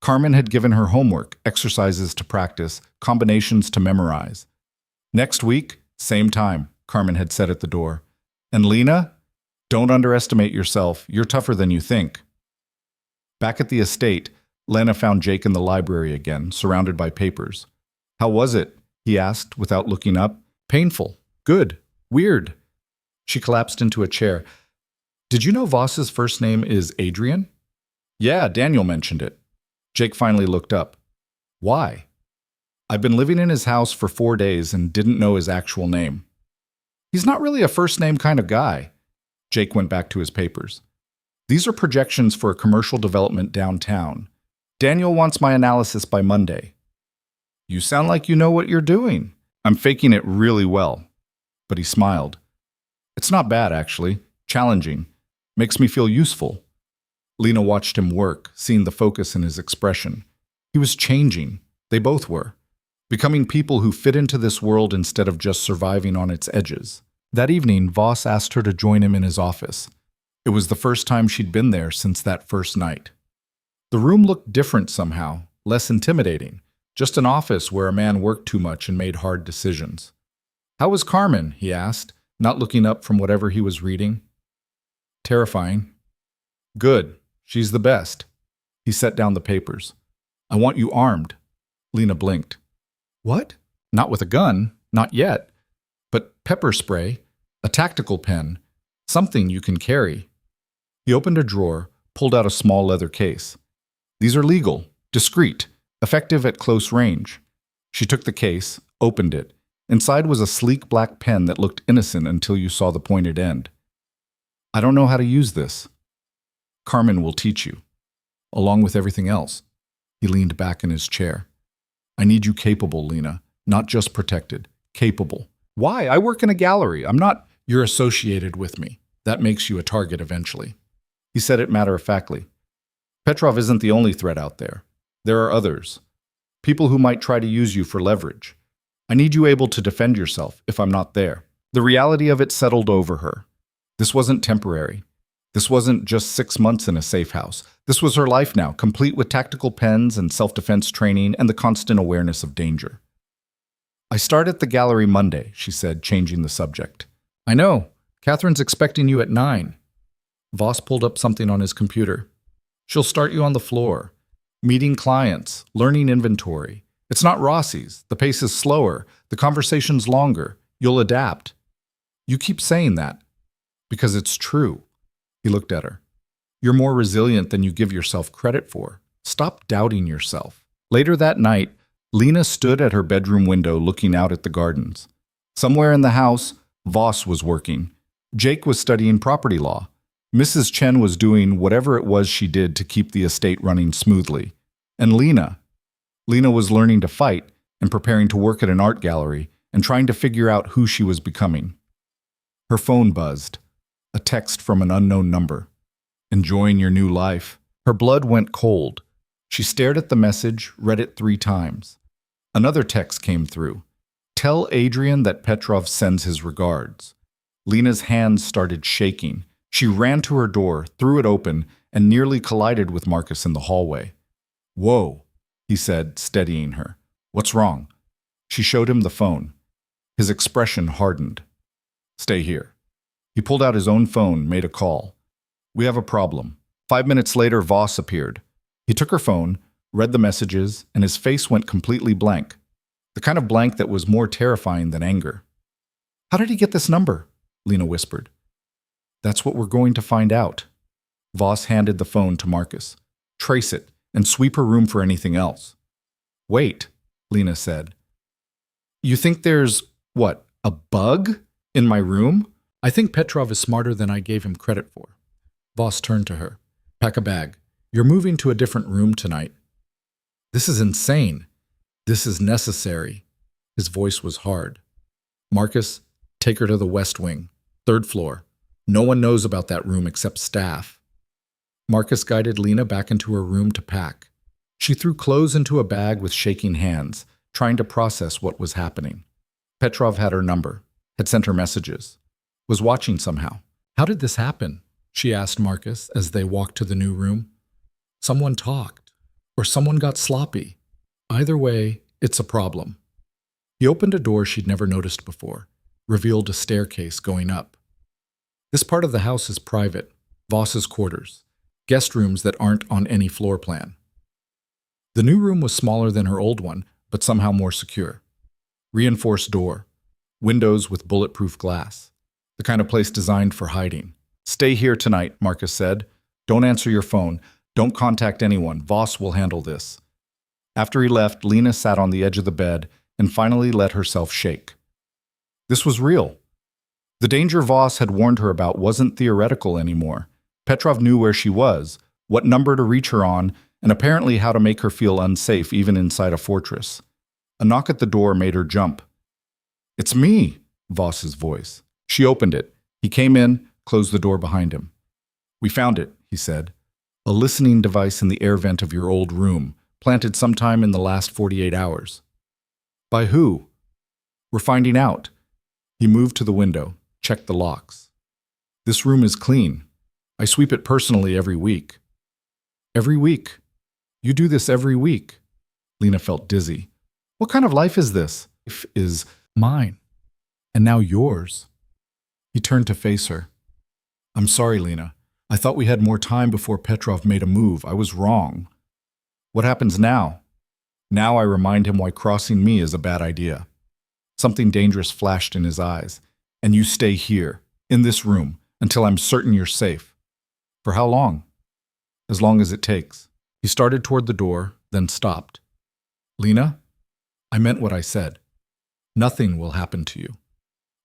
Carmen had given her homework, exercises to practice, combinations to memorize. Next week, same time, Carmen had said at the door. And Lena, don't underestimate yourself. You're tougher than you think. Back at the estate, Lena found Jake in the library again, surrounded by papers. How was it? He asked without looking up. Painful. Good. Weird. She collapsed into a chair. Did you know Voss's first name is Adrian? Yeah, Daniel mentioned it. Jake finally looked up. Why? I've been living in his house for 4 days and didn't know his actual name. He's not really a first-name kind of guy. Jake went back to his papers. These are projections for a commercial development downtown. Daniel wants my analysis by Monday. You sound like you know what you're doing. I'm faking it really well. But he smiled. It's not bad, actually. Challenging. Makes me feel useful. Lena watched him work, seeing the focus in his expression. He was changing. They both were. Becoming people who fit into this world instead of just surviving on its edges. That evening, Voss asked her to join him in his office. It was the first time she'd been there since that first night. The room looked different somehow, less intimidating. Just an office where a man worked too much and made hard decisions. "How was Carmen?" he asked, not looking up from whatever he was reading. "Terrifying." "Good. She's the best." He set down the papers. "I want you armed." Lena blinked. "What?" "Not with a gun. Not yet. But pepper spray, a tactical pen, something you can carry." He opened a drawer, pulled out a small leather case. "These are legal, discreet, effective at close range." She took the case, opened it. Inside was a sleek black pen that looked innocent until you saw the pointed end. "I don't know how to use this." "Carmen will teach you, along with everything else." He leaned back in his chair. "I need you capable, Lena, not just protected, capable." "Why? I work in a gallery. I'm not—" "You're associated with me. That makes you a target eventually." He said it matter-of-factly. "Petrov isn't the only threat out there. There are others. People who might try to use you for leverage. I need you able to defend yourself if I'm not there." The reality of it settled over her. This wasn't temporary. This wasn't just 6 months in a safe house. This was her life now, complete with tactical pens and self-defense training and the constant awareness of danger. "I start at the gallery Monday," she said, changing the subject. "I know. Catherine's expecting you at 9. Voss pulled up something on his computer. "She'll start you on the floor. Meeting clients, learning inventory. It's not Rossi's. The pace is slower. The conversation's longer. You'll adapt." "You keep saying that." "Because it's true." He looked at her. "You're more resilient than you give yourself credit for. Stop doubting yourself." Later that night, Lena stood at her bedroom window looking out at the gardens. Somewhere in the house, Voss was working. Jake was studying property law. Mrs. Chen was doing whatever it was she did to keep the estate running smoothly. And Lena was learning to fight and preparing to work at an art gallery and trying to figure out who she was becoming. Her phone buzzed. A text from an unknown number. "Enjoying your new life." Her blood went cold. She stared at the message, read it 3 times. Another text came through. "Tell Adrian that Petrov sends his regards." Lena's hands started shaking. She ran to her door, threw it open, and nearly collided with Marcus in the hallway. "Whoa," he said, steadying her. "What's wrong?" She showed him the phone. His expression hardened. "Stay here." He pulled out his own phone, made a call. "We have a problem." 5 minutes later, Voss appeared. He took her phone, read the messages, and his face went completely blank. The kind of blank that was more terrifying than anger. "How did he get this number?" Lena whispered. "That's what we're going to find out." Voss handed the phone to Marcus. "Trace it, and sweep her room for anything else." "Wait," Lena said. "You think there's, what, a bug in my room?" "I think Petrov is smarter than I gave him credit for." Voss turned to her. "Pack a bag. You're moving to a different room tonight." "This is insane." "This is necessary." His voice was hard. "Marcus, take her to the West Wing, 3rd floor. No one knows about that room except staff." Marcus guided Lena back into her room to pack. She threw clothes into a bag with shaking hands, trying to process what was happening. Petrov had her number, had sent her messages, was watching somehow. "How did this happen?" she asked Marcus as they walked to the new room. "Someone talked, or someone got sloppy. Either way, it's a problem." He opened a door she'd never noticed before, revealed a staircase going up. "This part of the house is private, Voss's quarters, guest rooms that aren't on any floor plan." The new room was smaller than her old one, but somehow more secure. Reinforced door, windows with bulletproof glass, the kind of place designed for hiding. "Stay here tonight," Marcus said. "Don't answer your phone. Don't contact anyone. Voss will handle this." After he left, Lena sat on the edge of the bed and finally let herself shake. This was real. The danger Voss had warned her about wasn't theoretical anymore. Petrov knew where she was, what number to reach her on, and apparently how to make her feel unsafe even inside a fortress. A knock at the door made her jump. "It's me," Voss's voice. She opened it. He came in, closed the door behind him. "We found it," he said. "A listening device in the air vent of your old room, planted sometime in the last 48 hours. By who? We're finding out. He moved to the window, checked the locks. This room is clean. I sweep it personally every week. Every week? You do this every week. Lena felt dizzy. What kind of life is this? Life is mine. And now yours. He turned to face her. I'm sorry, Lena. I thought we had more time before Petrov made a move. I was wrong. What happens now? Now I remind him why crossing me is a bad idea. Something dangerous flashed in his eyes. And you stay here, in this room, until I'm certain you're safe. For how long? As long as it takes. He started toward the door, then stopped. Lena, I meant what I said. Nothing will happen to you.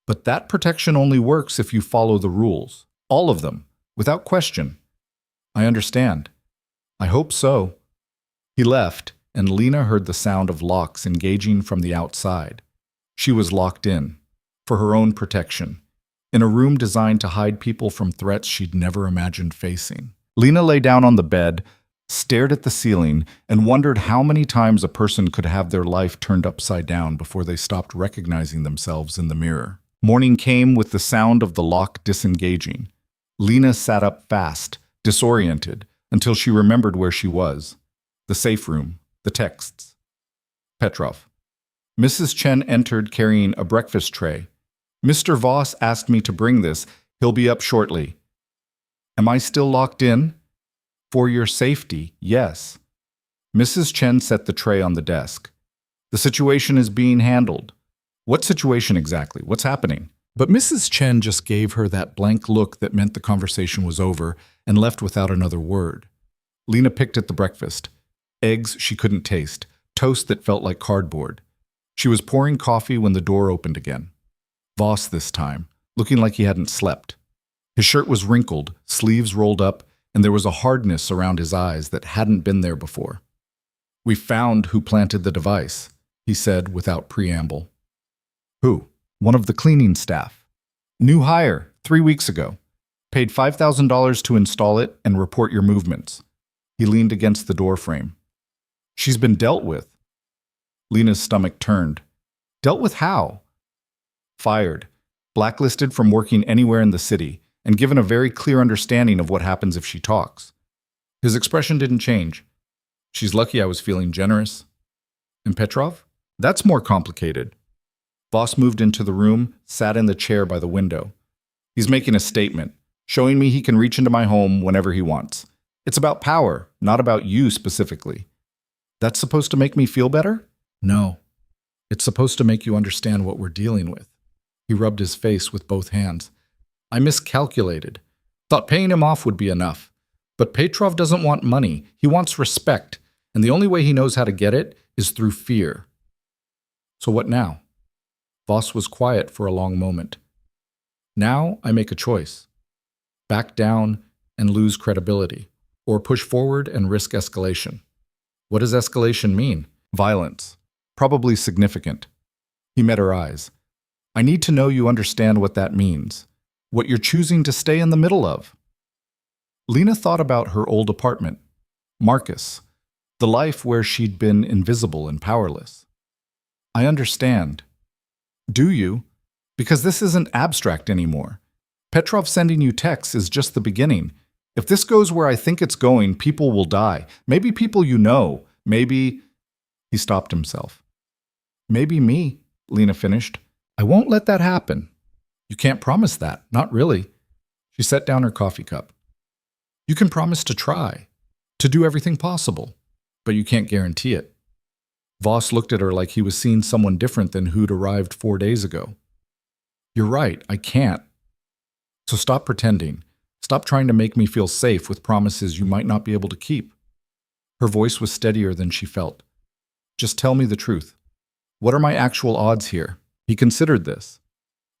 But that protection only works if you follow the rules. All of them, without question. I understand. I hope so. He left, and Lena heard the sound of locks engaging from the outside. She was locked in, for her own protection, in a room designed to hide people from threats she'd never imagined facing. Lena lay down on the bed, stared at the ceiling, and wondered how many times a person could have their life turned upside down before they stopped recognizing themselves in the mirror. Morning came with the sound of the lock disengaging. Lena sat up fast, disoriented, until she remembered where she was. The safe room, the texts. Petrov. Mrs. Chen entered carrying a breakfast tray. Mr. Voss asked me to bring this. He'll be up shortly. Am I still locked in? For your safety, yes. Mrs. Chen set the tray on the desk. The situation is being handled. What situation exactly? What's happening? But Mrs. Chen just gave her that blank look that meant the conversation was over and left without another word. Lena picked at the breakfast. Eggs she couldn't taste, toast that felt like cardboard. She was pouring coffee when the door opened again. Voss this time, looking like he hadn't slept. His shirt was wrinkled, sleeves rolled up, and there was a hardness around his eyes that hadn't been there before. We found who planted the device, he said without preamble. Who? One of the cleaning staff. New hire, 3 weeks ago. Paid $5,000 to install it and report your movements. He leaned against the door frame. She's been dealt with. Lena's stomach turned. Dealt with how? Fired, blacklisted from working anywhere in the city, and given a very clear understanding of what happens if she talks. His expression didn't change. She's lucky I was feeling generous. And Petrov? That's more complicated. Voss moved into the room, sat in the chair by the window. He's making a statement, showing me he can reach into my home whenever he wants. It's about power, not about you specifically. That's supposed to make me feel better? No. It's supposed to make you understand what we're dealing with. He rubbed his face with both hands. I miscalculated. Thought paying him off would be enough. But Petrov doesn't want money. He wants respect. And the only way he knows how to get it is through fear. So what now? Voss was quiet for a long moment. Now I make a choice. Back down and lose credibility, or push forward and risk escalation. What does escalation mean? Violence. Probably significant. He met her eyes. I need to know you understand what that means, what you're choosing to stay in the middle of. Lena thought about her old apartment, Marcus, the life where she'd been invisible and powerless. I understand. Do you? Because this isn't abstract anymore. Petrov sending you texts is just the beginning. If this goes where I think it's going, people will die. Maybe people you know. Maybe... He stopped himself. Maybe me, Lena finished. I won't let that happen. You can't promise that. Not really. She set down her coffee cup. You can promise to try, to do everything possible, but you can't guarantee it. Voss looked at her like he was seeing someone different than who'd arrived 4 days ago. You're right, I can't. So stop pretending. Stop trying to make me feel safe with promises you might not be able to keep. Her voice was steadier than she felt. Just tell me the truth. What are my actual odds here? He considered this.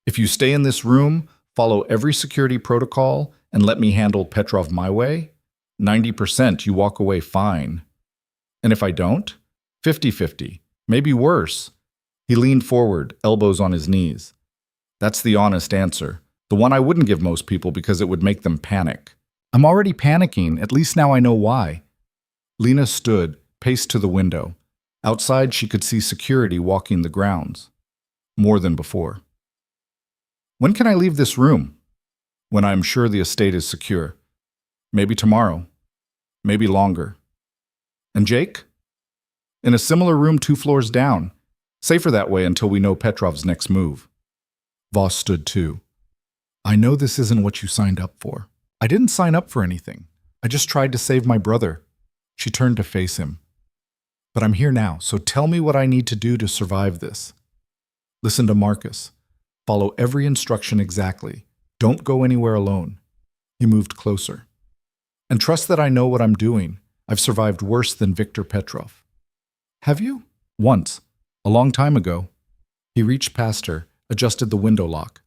If you stay in this room, follow every security protocol, and let me handle Petrov my way, 90% you walk away fine. And if I don't? 50-50, maybe worse. He leaned forward, elbows on his knees. That's the honest answer, the one I wouldn't give most people because it would make them panic. I'm already panicking, at least now I know why. Lena stood, paced to the window. Outside, she could see security walking the grounds. More than before. When can I leave this room? When I am sure the estate is secure. Maybe tomorrow. Maybe longer. And Jake? In a similar room 2 floors down. Safer that way until we know Petrov's next move. Voss stood too. I know this isn't what you signed up for. I didn't sign up for anything. I just tried to save my brother. She turned to face him. But I'm here now, so tell me what I need to do to survive this. Listen to Marcus. Follow every instruction exactly. Don't go anywhere alone. He moved closer. And trust that I know what I'm doing. I've survived worse than Viktor Petrov. Have you? Once. A long time ago. He reached past her, adjusted the window lock.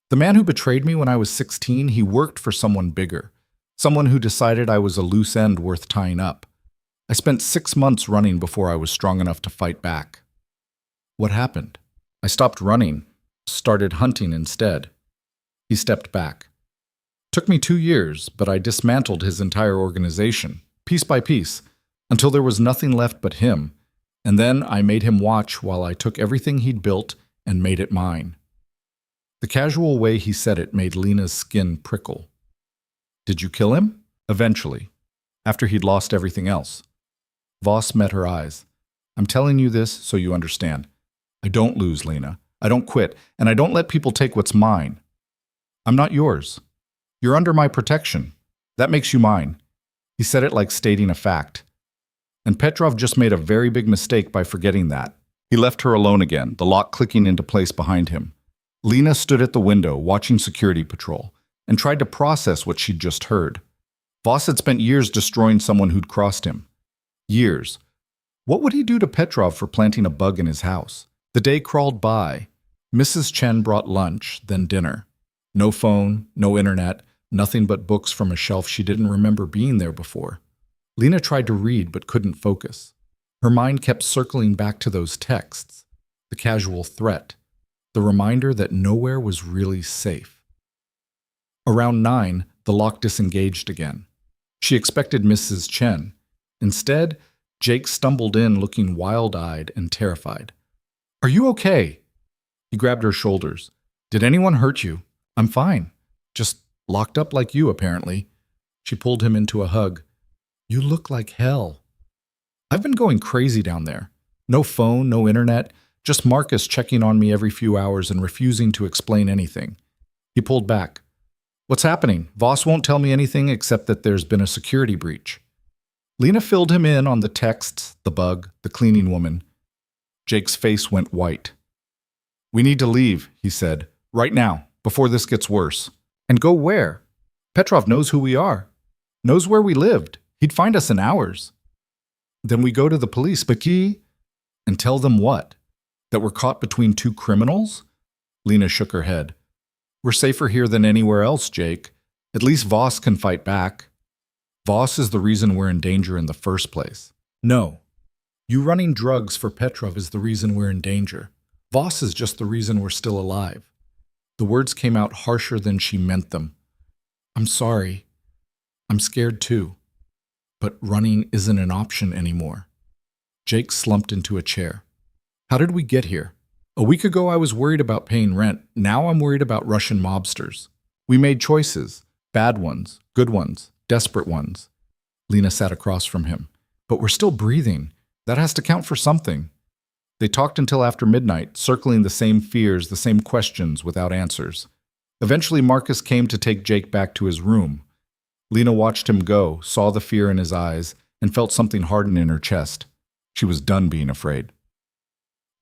The man who betrayed me when I was 16, he worked for someone bigger. Someone who decided I was a loose end worth tying up. I spent 6 months running before I was strong enough to fight back. What happened? I stopped running, started hunting instead. He stepped back. Took me 2 years, but I dismantled his entire organization, piece by piece, until there was nothing left but him. And then I made him watch while I took everything he'd built and made it mine. The casual way he said it made Lena's skin prickle. Did you kill him? Eventually, after he'd lost everything else. Voss met her eyes. I'm telling you this so you understand. I don't lose, Lena. I don't quit, and I don't let people take what's mine. I'm not yours. You're under my protection. That makes you mine. He said it like stating a fact. And Petrov just made a very big mistake by forgetting that. He left her alone again, the lock clicking into place behind him. Lena stood at the window, watching security patrol, and tried to process what she'd just heard. Voss had spent years destroying someone who'd crossed him. Years. What would he do to Petrov for planting a bug in his house? The day crawled by. Mrs. Chen brought lunch, then dinner. No phone, no internet, nothing but books from a shelf she didn't remember being there before. Lena tried to read but couldn't focus. Her mind kept circling back to those texts, the casual threat, the reminder that nowhere was really safe. Around 9, the lock disengaged again. She expected Mrs. Chen. Instead, Jake stumbled in looking wild-eyed and terrified. Are you okay? He grabbed her shoulders. Did anyone hurt you? I'm fine. Just locked up like you, apparently. She pulled him into a hug. You look like hell. I've been going crazy down there. No phone, no internet, just Marcus checking on me every few hours and refusing to explain anything. He pulled back. What's happening? Voss won't tell me anything except that there's been a security breach. Lena filled him in on the texts, the bug, the cleaning woman. Jake's face went white. We need to leave, he said, right now, before this gets worse. And go where? Petrov knows who we are. Knows where we lived. He'd find us in hours. Then we go to the police, but and tell them what? That we're caught between 2 criminals? Lena shook her head. We're safer here than anywhere else, Jake. At least Voss can fight back. Voss is the reason we're in danger in the first place. No. You running drugs for Petrov is the reason we're in danger. Voss is just the reason we're still alive. The words came out harsher than she meant them. I'm sorry. I'm scared too. But running isn't an option anymore. Jake slumped into a chair. How did we get here? A week ago I was worried about paying rent. Now I'm worried about Russian mobsters. We made choices. Bad ones, good ones, desperate ones. Lena sat across from him. But we're still breathing. That has to count for something. They talked until after midnight, circling the same fears, the same questions without answers. Eventually Marcus came to take Jake back to his room. Lena watched him go, saw the fear in his eyes, and felt something harden in her chest. She was done being afraid.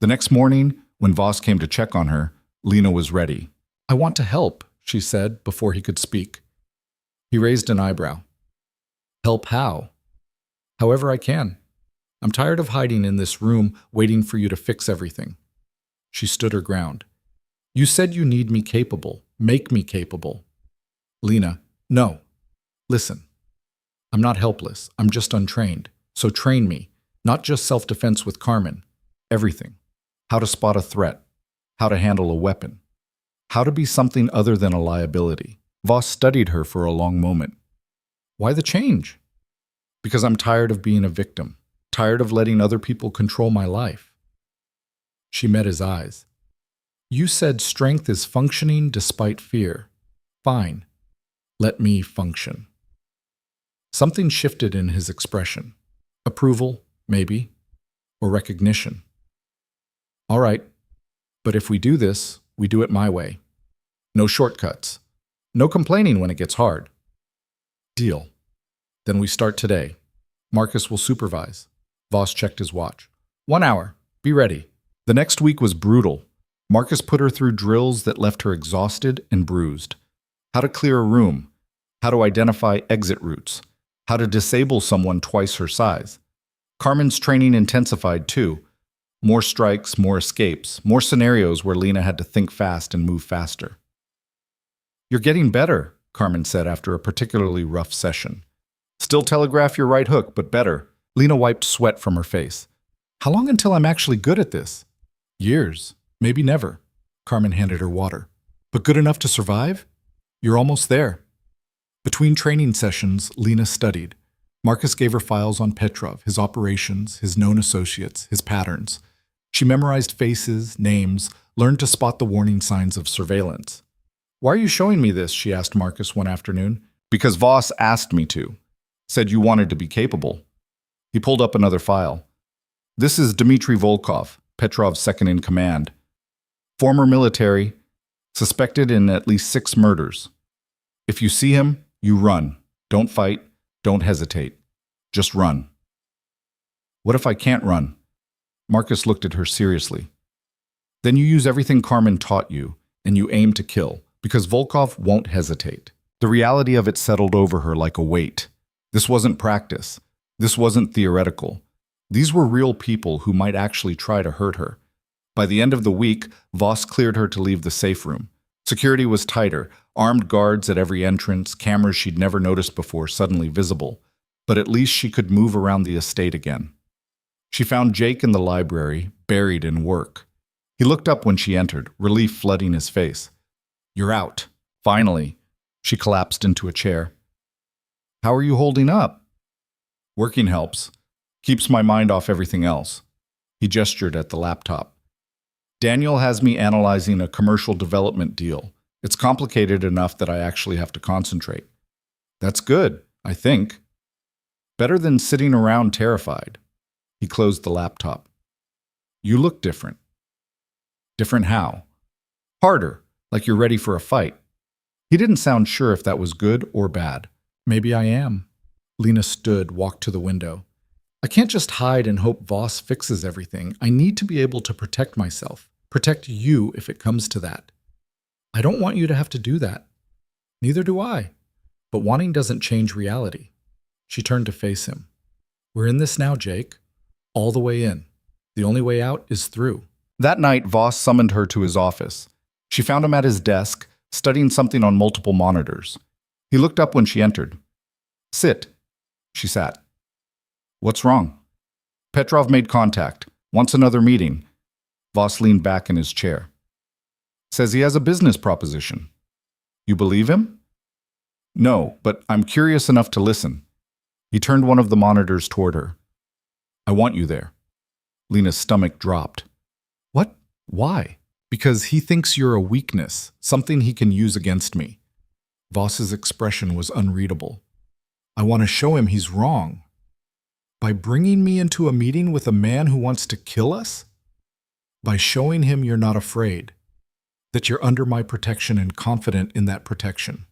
The next morning, when Voss came to check on her, Lena was ready. I want to help, she said before he could speak. He raised an eyebrow. Help how? However I can. I'm tired of hiding in this room, waiting for you to fix everything. She stood her ground. You said you need me capable. Make me capable. Lena, no. Listen. I'm not helpless. I'm just untrained. So train me. Not just self-defense with Carmen. Everything. How to spot a threat. How to handle a weapon. How to be something other than a liability. Voss studied her for a long moment. Why the change? Because I'm tired of being a victim. Tired of letting other people control my life. She met his eyes. You said strength is functioning despite fear. Fine. Let me function. Something shifted in his expression. Approval, maybe, or recognition. All right, but if we do this, we do it my way. No shortcuts. No complaining when it gets hard. Deal. Then we start today. Marcus will supervise. Voss checked his watch. 1 hour. Be ready. The next week was brutal. Marcus put her through drills that left her exhausted and bruised. How to clear a room. How to identify exit routes. How to disable someone twice her size. Carmen's training intensified too. More strikes, more escapes, more scenarios where Lena had to think fast and move faster. You're getting better, Carmen said after a particularly rough session. Still telegraph your right hook, but better. Lena wiped sweat from her face. How long until I'm actually good at this? Years. Maybe never. Carmen handed her water. But good enough to survive? You're almost there. Between training sessions, Lena studied. Marcus gave her files on Petrov, his operations, his known associates, his patterns. She memorized faces, names, learned to spot the warning signs of surveillance. Why are you showing me this? She asked Marcus one afternoon. Because Voss asked me to. Said you wanted to be capable. He pulled up another file. This is Dmitry Volkov, Petrov's second in command. Former military, suspected in at least 6 murders. If you see him, you run. Don't fight. Don't hesitate. Just run. What if I can't run? Marcus looked at her seriously. Then you use everything Carmen taught you, and you aim to kill, because Volkov won't hesitate. The reality of it settled over her like a weight. This wasn't practice. This wasn't theoretical. These were real people who might actually try to hurt her. By the end of the week, Voss cleared her to leave the safe room. Security was tighter, armed guards at every entrance, cameras she'd never noticed before suddenly visible. But at least she could move around the estate again. She found Jake in the library, buried in work. He looked up when she entered, relief flooding his face. You're out. Finally. She collapsed into a chair. How are you holding up? Working helps. Keeps my mind off everything else. He gestured at the laptop. Daniel has me analyzing a commercial development deal. It's complicated enough that I actually have to concentrate. That's good, I think. Better than sitting around terrified. He closed the laptop. You look different. Different how? Harder, like you're ready for a fight. He didn't sound sure if that was good or bad. Maybe I am. Lena stood, walked to the window. I can't just hide and hope Voss fixes everything. I need to be able to protect myself. Protect you if it comes to that. I don't want you to have to do that. Neither do I. But wanting doesn't change reality. She turned to face him. We're in this now, Jake. All the way in. The only way out is through. That night, Voss summoned her to his office. She found him at his desk, studying something on multiple monitors. He looked up when she entered. Sit. She sat. What's wrong? Petrov made contact. Wants another meeting. Voss leaned back in his chair. Says he has a business proposition. You believe him? No, but I'm curious enough to listen. He turned one of the monitors toward her. I want you there. Lena's stomach dropped. What? Why? Because he thinks you're a weakness, something he can use against me. Voss's expression was unreadable. I want to show him he's wrong. By bringing me into a meeting with a man who wants to kill us? By showing him you're not afraid, that you're under my protection and confident in that protection.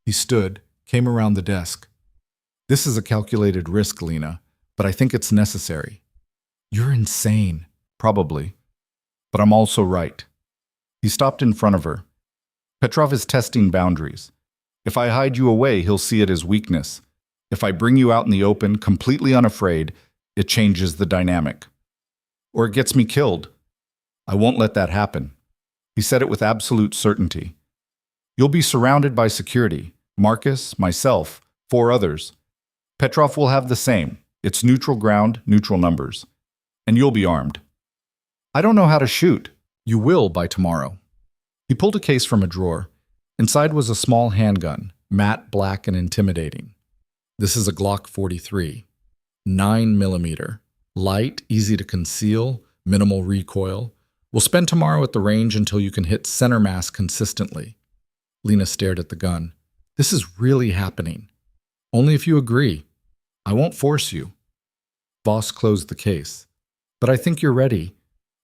He stood, came around the desk. This is a calculated risk, Lena, but I think it's necessary. You're insane. Probably. But I'm also right. He stopped in front of her. Petrov is testing boundaries. If I hide you away, he'll see it as weakness. If I bring you out in the open, completely unafraid, it changes the dynamic. Or it gets me killed. I won't let that happen. He said it with absolute certainty. You'll be surrounded by security. Marcus, myself, 4 others. Petrov will have the same. It's neutral ground, neutral numbers. And you'll be armed. I don't know how to shoot. You will by tomorrow. He pulled a case from a drawer. Inside was a small handgun, matte black and intimidating. This is a Glock 43, 9mm. Light, easy to conceal, minimal recoil. We'll spend tomorrow at the range until you can hit center mass consistently. Lena stared at the gun. This is really happening. Only if you agree. I won't force you. Voss closed the case. But I think you're ready.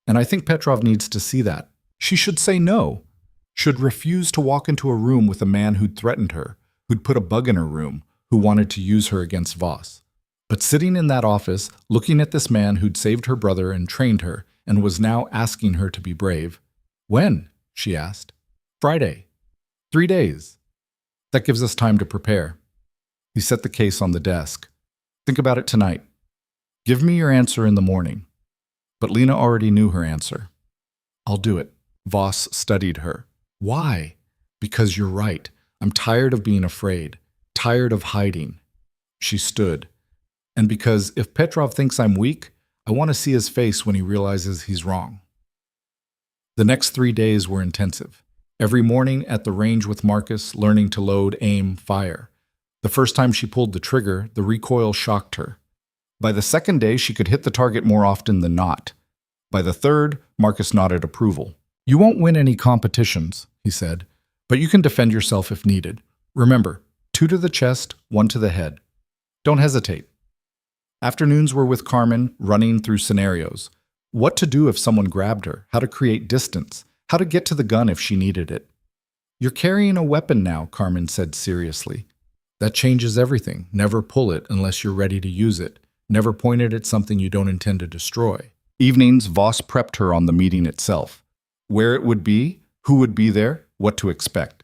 And I think Petrov needs to see that. She should say no. Should refuse to walk into a room with a man who'd threatened her, who'd put a bug in her room, who wanted to use her against Voss. But sitting in that office, looking at this man who'd saved her brother and trained her, and was now asking her to be brave. When? She asked. Friday. 3 days. That gives us time to prepare. He set the case on the desk. Think about it tonight. Give me your answer in the morning. But Lena already knew her answer. I'll do it. Voss studied her. Why? Because you're right. I'm tired of being afraid. Tired of hiding. She stood. And because if Petrov thinks I'm weak, I want to see his face when he realizes he's wrong. The next 3 days were intensive. Every morning at the range with Marcus, learning to load, aim, fire. The first time she pulled the trigger, the recoil shocked her. By the second day, she could hit the target more often than not. By the third, Marcus nodded approval. You won't win any competitions, he said, but you can defend yourself if needed. Remember, 2 to the chest, 1 to the head. Don't hesitate. Afternoons were with Carmen, running through scenarios. What to do if someone grabbed her, how to create distance, how to get to the gun if she needed it. You're carrying a weapon now, Carmen said seriously. That changes everything. Never pull it unless you're ready to use it. Never point it at something you don't intend to destroy. Evenings, Voss prepped her on the meeting itself. Where it would be, who would be there, what to expect.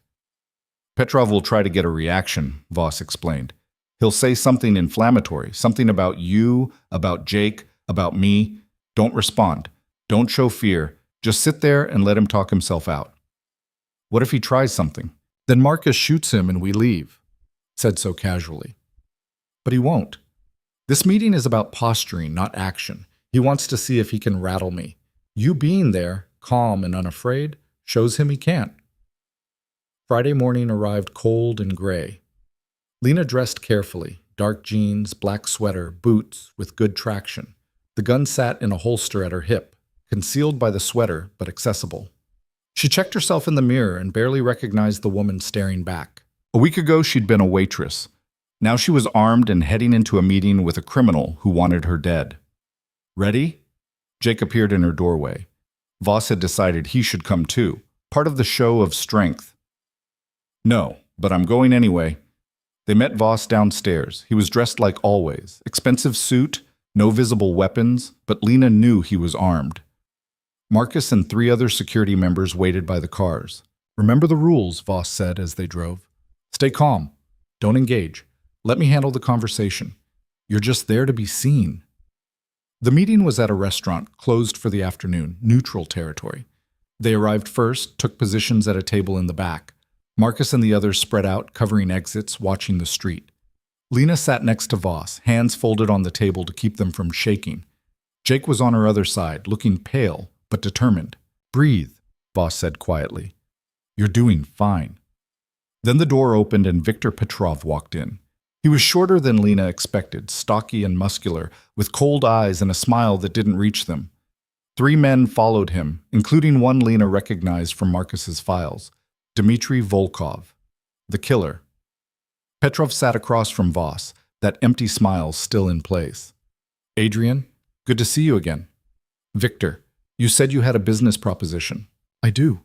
Petrov will try to get a reaction, Voss explained. He'll say something inflammatory, something about you, about Jake, about me. Don't respond. Don't show fear. Just sit there and let him talk himself out. What if he tries something? Then Marcus shoots him and we leave, said so casually. But he won't. This meeting is about posturing, not action. He wants to see if he can rattle me. You being there, calm and unafraid, shows him he can't. Friday morning arrived cold and gray. Lena dressed carefully, dark jeans, black sweater, boots with good traction. The gun sat in a holster at her hip, concealed by the sweater but accessible. She checked herself in the mirror and barely recognized the woman staring back. A week ago she'd been a waitress. Now she was armed and heading into a meeting with a criminal who wanted her dead. Ready? Jake appeared in her doorway. Voss had decided he should come too, part of the show of strength. No, but I'm going anyway. They met Voss downstairs. He was dressed like always. Expensive suit, no visible weapons, but Lena knew he was armed. Marcus and 3 other security members waited by the cars. Remember the rules, Voss said as they drove. Stay calm. Don't engage. Let me handle the conversation. You're just there to be seen. The meeting was at a restaurant, closed for the afternoon, neutral territory. They arrived first, took positions at a table in the back. Marcus and the others spread out, covering exits, watching the street. Lena sat next to Voss, hands folded on the table to keep them from shaking. Jake was on her other side, looking pale, but determined. Breathe, Voss said quietly. You're doing fine. Then the door opened and Viktor Petrov walked in. He was shorter than Lena expected, stocky and muscular, with cold eyes and a smile that didn't reach them. 3 men followed him, including one Lena recognized from Marcus's files. Dmitry Volkov, the killer. Petrov sat across from Voss, that empty smile still in place. Adrian, good to see you again. Victor, you said you had a business proposition. I do.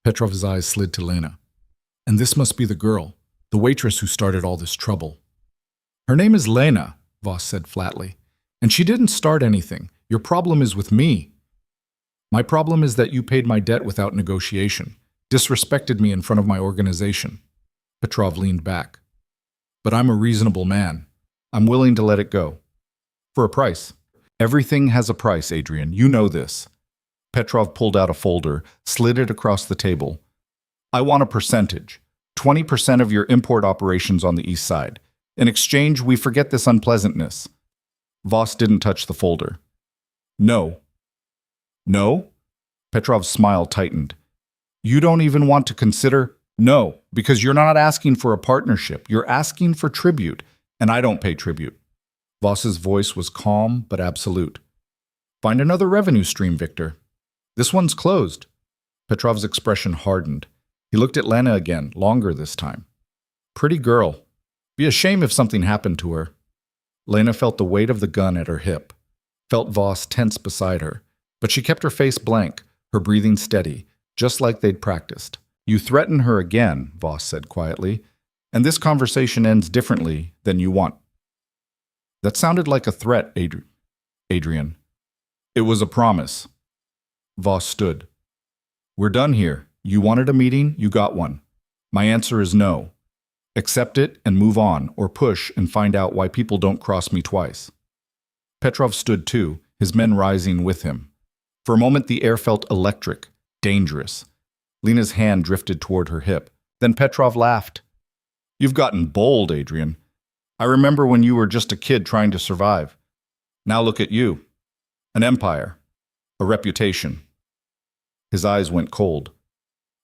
Petrov's eyes slid to Lena. And this must be the girl, the waitress who started all this trouble. Her name is Lena, Voss said flatly. And she didn't start anything. Your problem is with me. My problem is that you paid my debt without negotiation, disrespected me in front of my organization. Petrov leaned back. But I'm a reasonable man. I'm willing to let it go. For a price. Everything has a price, Adrian. You know this. Petrov pulled out a folder, slid it across the table. I want a percentage. 20% of your import operations on the east side. In exchange, we forget this unpleasantness. Voss didn't touch the folder. No. No? Petrov's smile tightened. You don't even want to consider? No, because you're not asking for a partnership. You're asking for tribute, and I don't pay tribute. Voss's voice was calm but absolute. Find another revenue stream, Victor. This one's closed. Petrov's expression hardened. He looked at Lena again, longer this time. Pretty girl. Be a shame if something happened to her. Lena felt the weight of the gun at her hip, felt Voss tense beside her, but she kept her face blank, her breathing steady, just like they'd practiced. You threaten her again, Voss said quietly, and this conversation ends differently than you want. That sounded like a threat, Adrian. It was a promise. Voss stood. We're done here. You wanted a meeting, you got one. My answer is no. Accept it and move on, or push and find out why people don't cross me twice. Petrov stood too, his men rising with him. For a moment the air felt electric, dangerous. Lena's hand drifted toward her hip. Then Petrov laughed. You've gotten bold, Adrian. I remember when you were just a kid trying to survive. Now look at you. An empire. A reputation. His eyes went cold.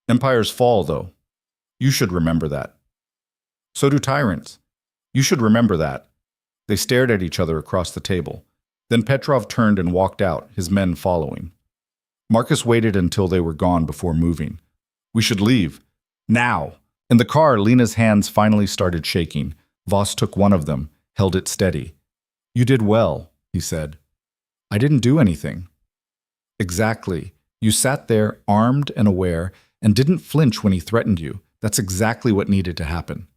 Empires fall, though. You should remember that. So do tyrants. You should remember that. They stared at each other across the table. Then Petrov turned and walked out, his men following. Marcus waited until they were gone before moving. We should leave. Now! In the car, Lena's hands finally started shaking. Voss took one of them, held it steady. You did well, he said. I didn't do anything. Exactly. You sat there, armed and aware, and didn't flinch when he threatened you. That's exactly what needed to happen.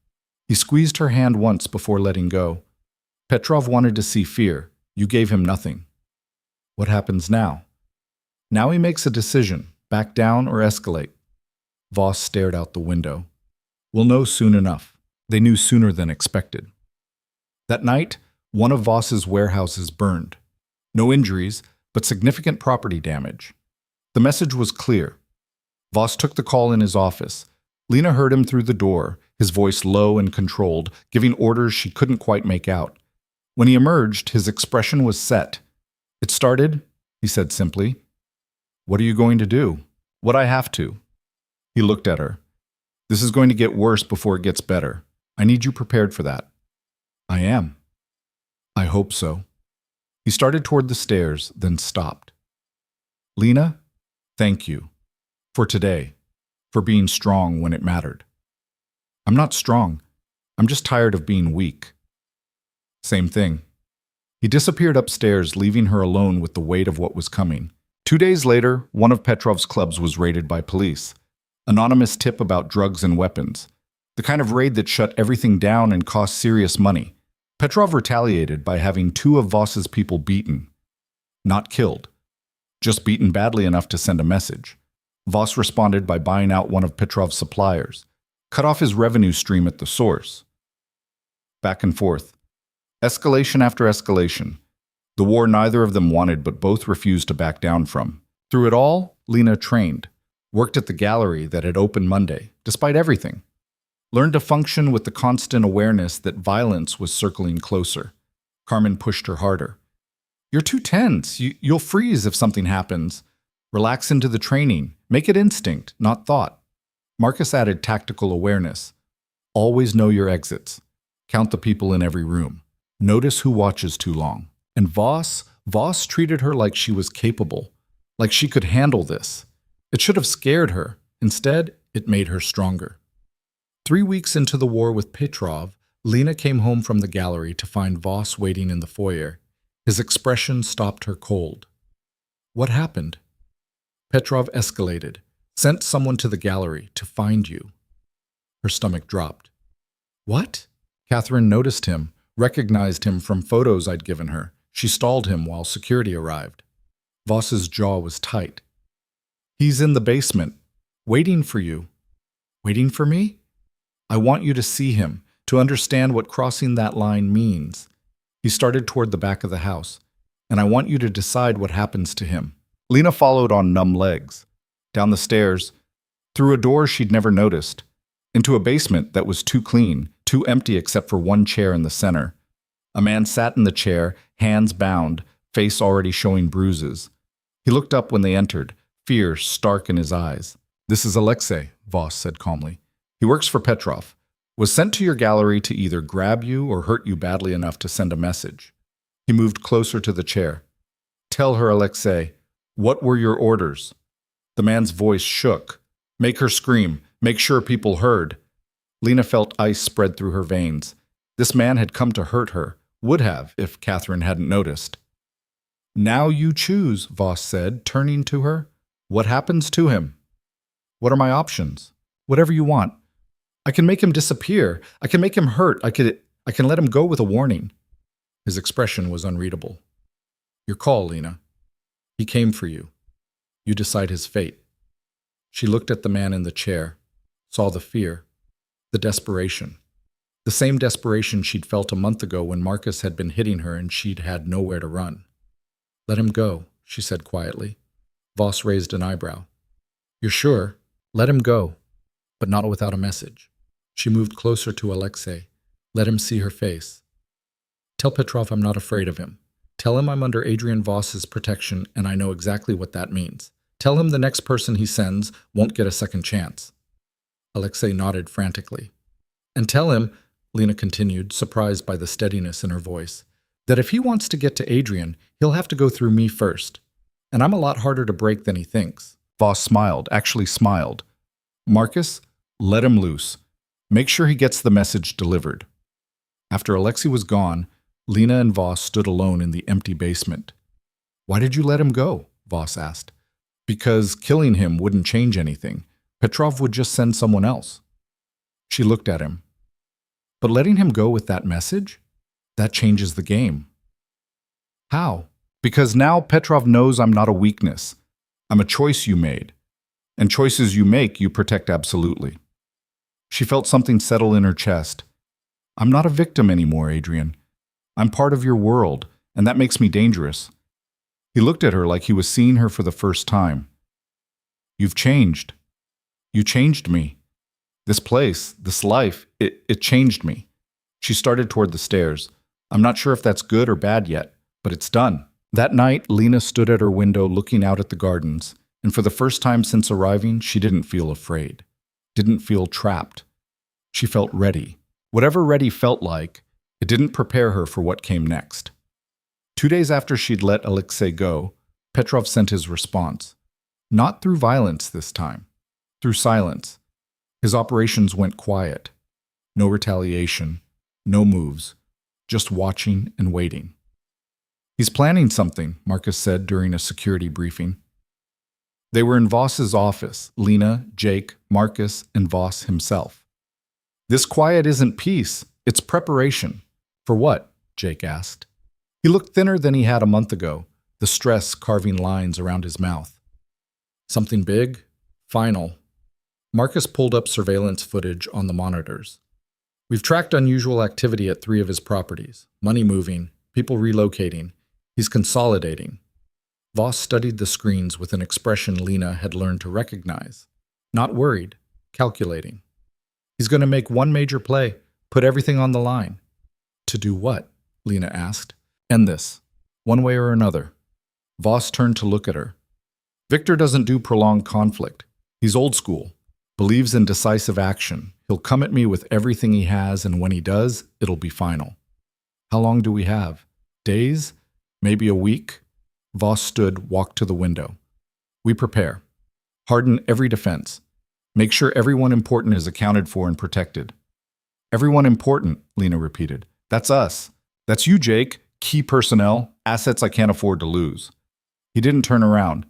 He squeezed her hand once before letting go. Petrov wanted to see fear. You gave him nothing. What happens now? Now he makes a decision, back down or escalate. Voss stared out the window. We'll know soon enough. They knew sooner than expected. That night, one of Voss's warehouses burned. No injuries, but significant property damage. The message was clear. Voss took the call in his office. Lena heard him through the door, his voice low and controlled, giving orders she couldn't quite make out. When he emerged, his expression was set. It started, he said simply. What are you going to do? What I have to. He looked at her. This is going to get worse before it gets better. I need you prepared for that. I am. I hope so. He started toward the stairs, then stopped. Lena, thank you. For today. For being strong when it mattered. I'm not strong. I'm just tired of being weak. Same thing. He disappeared upstairs, leaving her alone with the weight of what was coming. 2 days later, one of Petrov's clubs was raided by police. Anonymous tip about drugs and weapons. The kind of raid that shut everything down and cost serious money. Petrov retaliated by having 2 of Voss's people beaten. Not killed. Just beaten badly enough to send a message. Voss responded by buying out one of Petrov's suppliers. Cut off his revenue stream at the source. Back and forth. Escalation after escalation. The war neither of them wanted but both refused to back down from. Through it all, Lena trained. Worked at the gallery that had opened Monday, despite everything. Learned to function with the constant awareness that violence was circling closer. Carmen pushed her harder. You're too tense. You'll freeze if something happens. Relax into the training. Make it instinct, not thought. Marcus added tactical awareness. Always know your exits. Count the people in every room. Notice who watches too long. And Voss treated her like she was capable, like she could handle this. It should have scared her. Instead, it made her stronger. 3 weeks into the war with Petrov, Lena came home from the gallery to find Voss waiting in the foyer. His expression stopped her cold. What happened? Petrov escalated, sent someone to the gallery to find you. Her stomach dropped. What? Catherine noticed him, recognized him from photos I'd given her. She stalled him while security arrived. Voss's jaw was tight. He's in the basement, waiting for you. Waiting for me? I want you to see him, to understand what crossing that line means. He started toward the back of the house, and I want you to decide what happens to him. Lena followed on numb legs. Down the stairs, through a door she'd never noticed, into a basement that was too clean, too empty except for one chair in the center. A man sat in the chair, hands bound, face already showing bruises. He looked up when they entered, fear stark in his eyes. This is Alexei, Voss said calmly. He works for Petrov. Was sent to your gallery to either grab you or hurt you badly enough to send a message. He moved closer to the chair. Tell her, Alexei, what were your orders? The man's voice shook. Make her scream. Make sure people heard. Lena felt ice spread through her veins. This man had come to hurt her. Would have, if Catherine hadn't noticed. Now you choose, Voss said, turning to her. What happens to him? What are my options? Whatever you want. I can make him disappear. I can make him hurt. I can let him go with a warning. His expression was unreadable. Your call, Lena. He came for you. You decide his fate. She looked at the man in the chair, saw the fear, the desperation. The same desperation she'd felt a month ago when Marcus had been hitting her and she'd had nowhere to run. Let him go, she said quietly. Voss raised an eyebrow. You're sure? Let him go, but not without a message. She moved closer to Alexei. Let him see her face. Tell Petrov I'm not afraid of him. Tell him I'm under Adrian Voss's protection and I know exactly what that means. Tell him the next person he sends won't get a second chance. Alexei nodded frantically. And tell him, Lena continued, surprised by the steadiness in her voice, that if he wants to get to Adrian, he'll have to go through me first. And I'm a lot harder to break than he thinks. Voss smiled, actually smiled. Marcus, let him loose. Make sure he gets the message delivered. After Alexei was gone, Lena and Voss stood alone in the empty basement. Why did you let him go? Voss asked. Because killing him wouldn't change anything. Petrov would just send someone else. She looked at him. But letting him go with that message? That changes the game. How? Because now Petrov knows I'm not a weakness. I'm a choice you made. And choices you make, you protect absolutely. She felt something settle in her chest. I'm not a victim anymore, Adrian. I'm part of your world, and that makes me dangerous. He looked at her like he was seeing her for the first time. You've changed. You changed me. This place, this life, it changed me. She started toward the stairs. I'm not sure if that's good or bad yet, but it's done. That night, Lena stood at her window looking out at the gardens, and for the first time since arriving, she didn't feel afraid. Didn't feel trapped. She felt ready. Whatever ready felt like, it didn't prepare her for what came next. 2 days after she'd let Alexei go, Petrov sent his response. Not through violence this time. Through silence. His operations went quiet. No retaliation. No moves. Just watching and waiting. He's planning something, Marcus said during a security briefing. They were in Voss's office, Lena, Jake, Marcus, and Voss himself. This quiet isn't peace, it's preparation. For what? Jake asked. He looked thinner than he had a month ago, the stress carving lines around his mouth. Something big? Final. Marcus pulled up surveillance footage on the monitors. We've tracked unusual activity at 3 of his properties. Money moving, people relocating. He's consolidating. Voss studied the screens with an expression Lena had learned to recognize. Not worried, calculating. He's going to make one major play, put everything on the line. To do what? Lena asked. End this, one way or another. Voss turned to look at her. Victor doesn't do prolonged conflict. He's old school, believes in decisive action. He'll come at me with everything he has, and when he does, it'll be final. How long do we have? Days? Maybe a week? Voss stood, walked to the window. We prepare. Harden every defense. Make sure everyone important is accounted for and protected. Everyone important, Lena repeated. That's us. That's you, Jake. Key personnel, assets I can't afford to lose. He didn't turn around.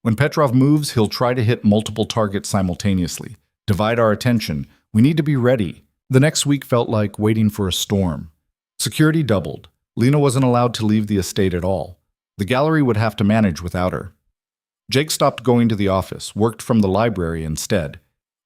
When Petrov moves, he'll try to hit multiple targets simultaneously. Divide our attention. We need to be ready. The next week felt like waiting for a storm. Security doubled. Lena wasn't allowed to leave the estate at all. The gallery would have to manage without her. Jake stopped going to the office, worked from the library instead.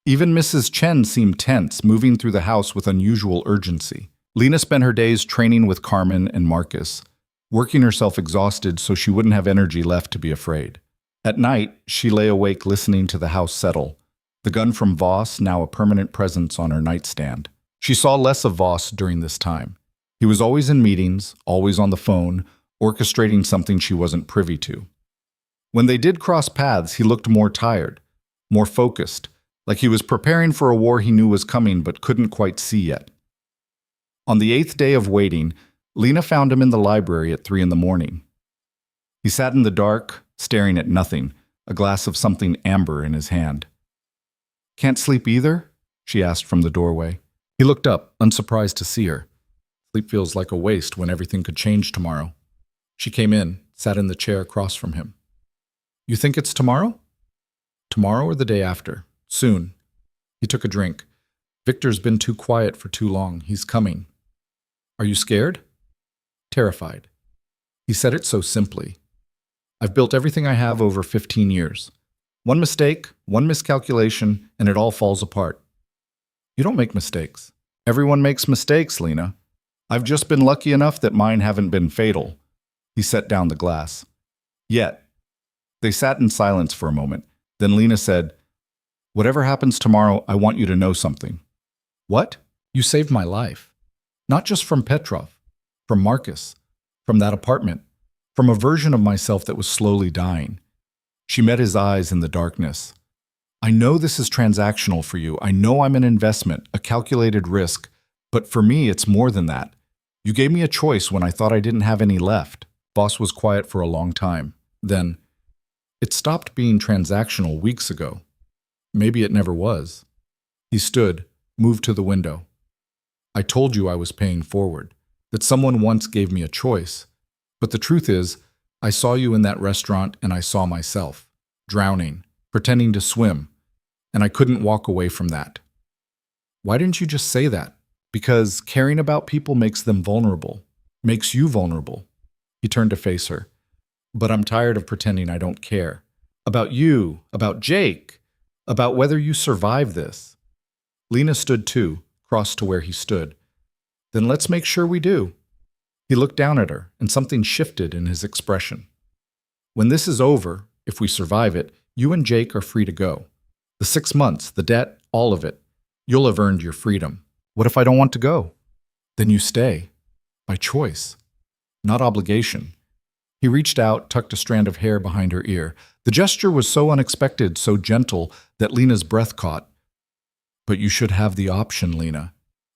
Even Mrs. Chen seemed tense, moving through the house with unusual urgency. Lena spent her days training with Carmen and Marcus, working herself exhausted so she wouldn't have energy left to be afraid. At night, she lay awake listening to the house settle, the gun from Voss now a permanent presence on her nightstand. She saw less of Voss during this time. He was always in meetings, always on the phone, orchestrating something she wasn't privy to. When they did cross paths, he looked more tired, more focused, like he was preparing for a war he knew was coming but couldn't quite see yet. On the 8th day of waiting, Lena found him in the library at 3 in the morning. He sat in the dark, staring at nothing, a glass of something amber in his hand. "Can't sleep either?" she asked from the doorway. He looked up, unsurprised to see her. Sleep feels like a waste when everything could change tomorrow. She came in, sat in the chair across from him. "You think it's tomorrow?" "Tomorrow or the day after. Soon." He took a drink. "Victor's been too quiet for too long. He's coming." "Are you scared?" "Terrified." He said it so simply. "I've built everything I have over 15 years. One mistake, one miscalculation, and it all falls apart." "You don't make mistakes." "Everyone makes mistakes, Lena. I've just been lucky enough that mine haven't been fatal." He set down the glass. "Yet." They sat in silence for a moment. Then Lena said, "Whatever happens tomorrow, I want you to know something." "What?" "You saved my life. Not just from Petrov, from Marcus, from that apartment, from a version of myself that was slowly dying." She met his eyes in the darkness. "I know this is transactional for you. I know I'm an investment, a calculated risk. But for me, it's more than that. You gave me a choice when I thought I didn't have any left." Voss was quiet for a long time. Then, "It stopped being transactional weeks ago. Maybe it never was." He stood, moved to the window. "I told you I was paying forward, that someone once gave me a choice. But the truth is, I saw you in that restaurant and I saw myself, drowning, pretending to swim, and I couldn't walk away from that." "Why didn't you just say that?" "Because caring about people makes them vulnerable, makes you vulnerable." He turned to face her. "But I'm tired of pretending I don't care. About you, about Jake, about whether you survive this." Lena stood too, crossed to where he stood. "Then let's make sure we do." He looked down at her, and something shifted in his expression. "When this is over, if we survive it, you and Jake are free to go. The 6 months, the debt, all of it. You'll have earned your freedom. What if I don't want to go?" "Then you stay. By choice. Not obligation." He reached out, tucked a strand of hair behind her ear. The gesture was so unexpected, so gentle, that Lena's breath caught. "But you should have the option, Lena,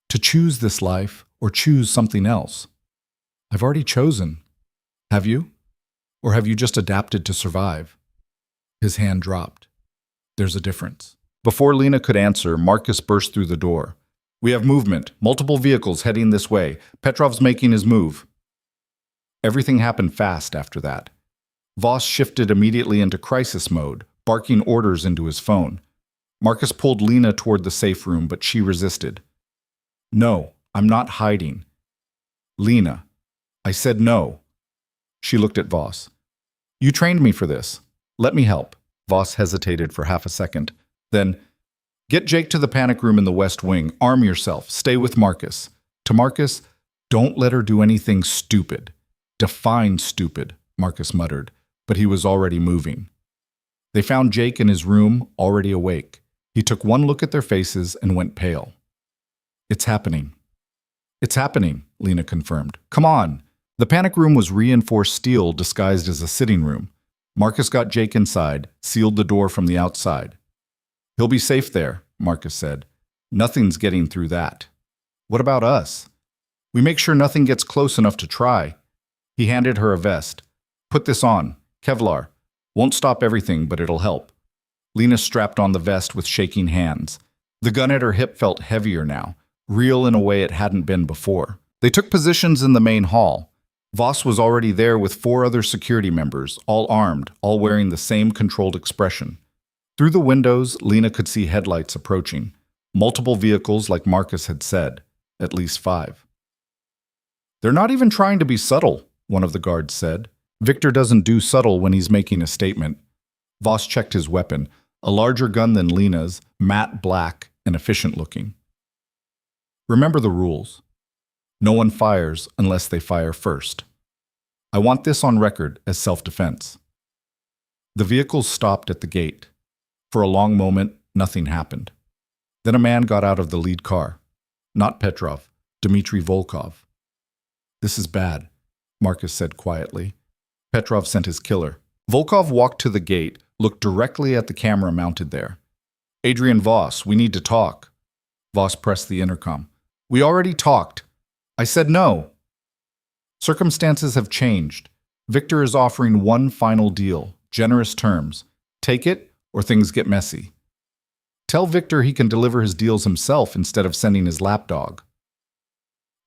to choose this life or choose something else." "I've already chosen." "Have you? Or have you just adapted to survive?" His hand dropped. "There's a difference." Before Lena could answer, Marcus burst through the door. "We have movement, multiple vehicles heading this way. Petrov's making his move." Everything happened fast after that. Voss shifted immediately into crisis mode, barking orders into his phone. Marcus pulled Lena toward the safe room, but she resisted. "No, I'm not hiding." "Lena, I said no." She looked at Voss. "You trained me for this. Let me help." Voss hesitated for half a second. Then, "Get Jake to the panic room in the West Wing. Arm yourself. Stay with Marcus. To Marcus, don't let her do anything stupid." "Define stupid," Marcus muttered, but he was already moving. They found Jake in his room, already awake. He took one look at their faces and went pale. "It's happening." "It's happening," Lena confirmed. "Come on." The panic room was reinforced steel disguised as a sitting room. Marcus got Jake inside, sealed the door from the outside. "He'll be safe there," Marcus said. "Nothing's getting through that." "What about us?" "We make sure nothing gets close enough to try." He handed her a vest. "Put this on. Kevlar. Won't stop everything, but it'll help." Lena strapped on the vest with shaking hands. The gun at her hip felt heavier now, real in a way it hadn't been before. They took positions in the main hall. Voss was already there with 4 other security members, all armed, all wearing the same controlled expression. Through the windows, Lena could see headlights approaching. Multiple vehicles, like Marcus had said. At least 5. "They're not even trying to be subtle," one of the guards said. "Victor doesn't do subtle when he's making a statement." Voss checked his weapon, a larger gun than Lena's, matte black and efficient looking. "Remember the rules. No one fires unless they fire first. I want this on record as self-defense." The vehicles stopped at the gate. For a long moment, nothing happened. Then a man got out of the lead car. Not Petrov, Dmitry Volkov. "This is bad," Marcus said quietly. "Petrov sent his killer." Volkov walked to the gate, looked directly at the camera mounted there. "Adrian Voss, we need to talk." Voss pressed the intercom. "We already talked." "I said no." Circumstances have changed. Victor is offering one final deal, generous terms. Take it, or things get messy. Tell Victor he can deliver his deals himself instead of sending his lapdog.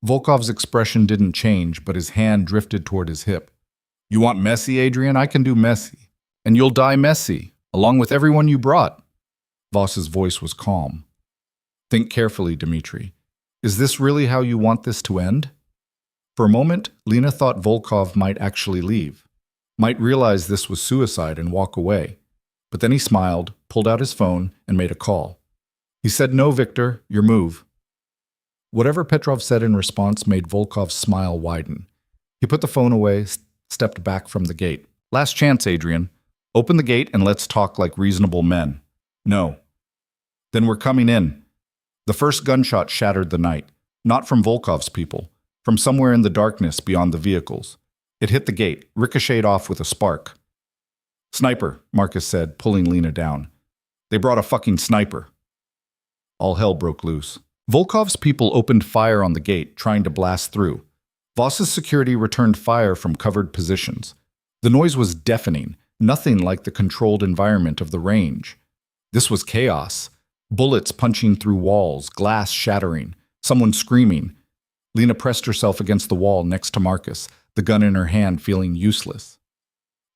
Volkov's expression didn't change, but his hand drifted toward his hip. You want messy, Adrian? I can do messy. And you'll die messy, along with everyone you brought. Voss's voice was calm. Think carefully, Dmitri. Is this really how you want this to end? For a moment, Lena thought Volkov might actually leave, might realize this was suicide and walk away. But then he smiled, pulled out his phone, and made a call. He said, "No, Victor, your move." Whatever Petrov said in response made Volkov's smile widen. He put the phone away, stepped back from the gate. Last chance, Adrian. Open the gate and let's talk like reasonable men. No. Then we're coming in. The first gunshot shattered the night, not from Volkov's people, from somewhere in the darkness beyond the vehicles. It hit the gate, ricocheted off with a spark. Sniper, Marcus said, pulling Lena down. They brought a fucking sniper. All hell broke loose. Volkov's people opened fire on the gate, trying to blast through. Voss's security returned fire from covered positions. The noise was deafening, nothing like the controlled environment of the range. This was chaos. Bullets punching through walls, glass shattering, someone screaming. Lena pressed herself against the wall next to Marcus, the gun in her hand feeling useless.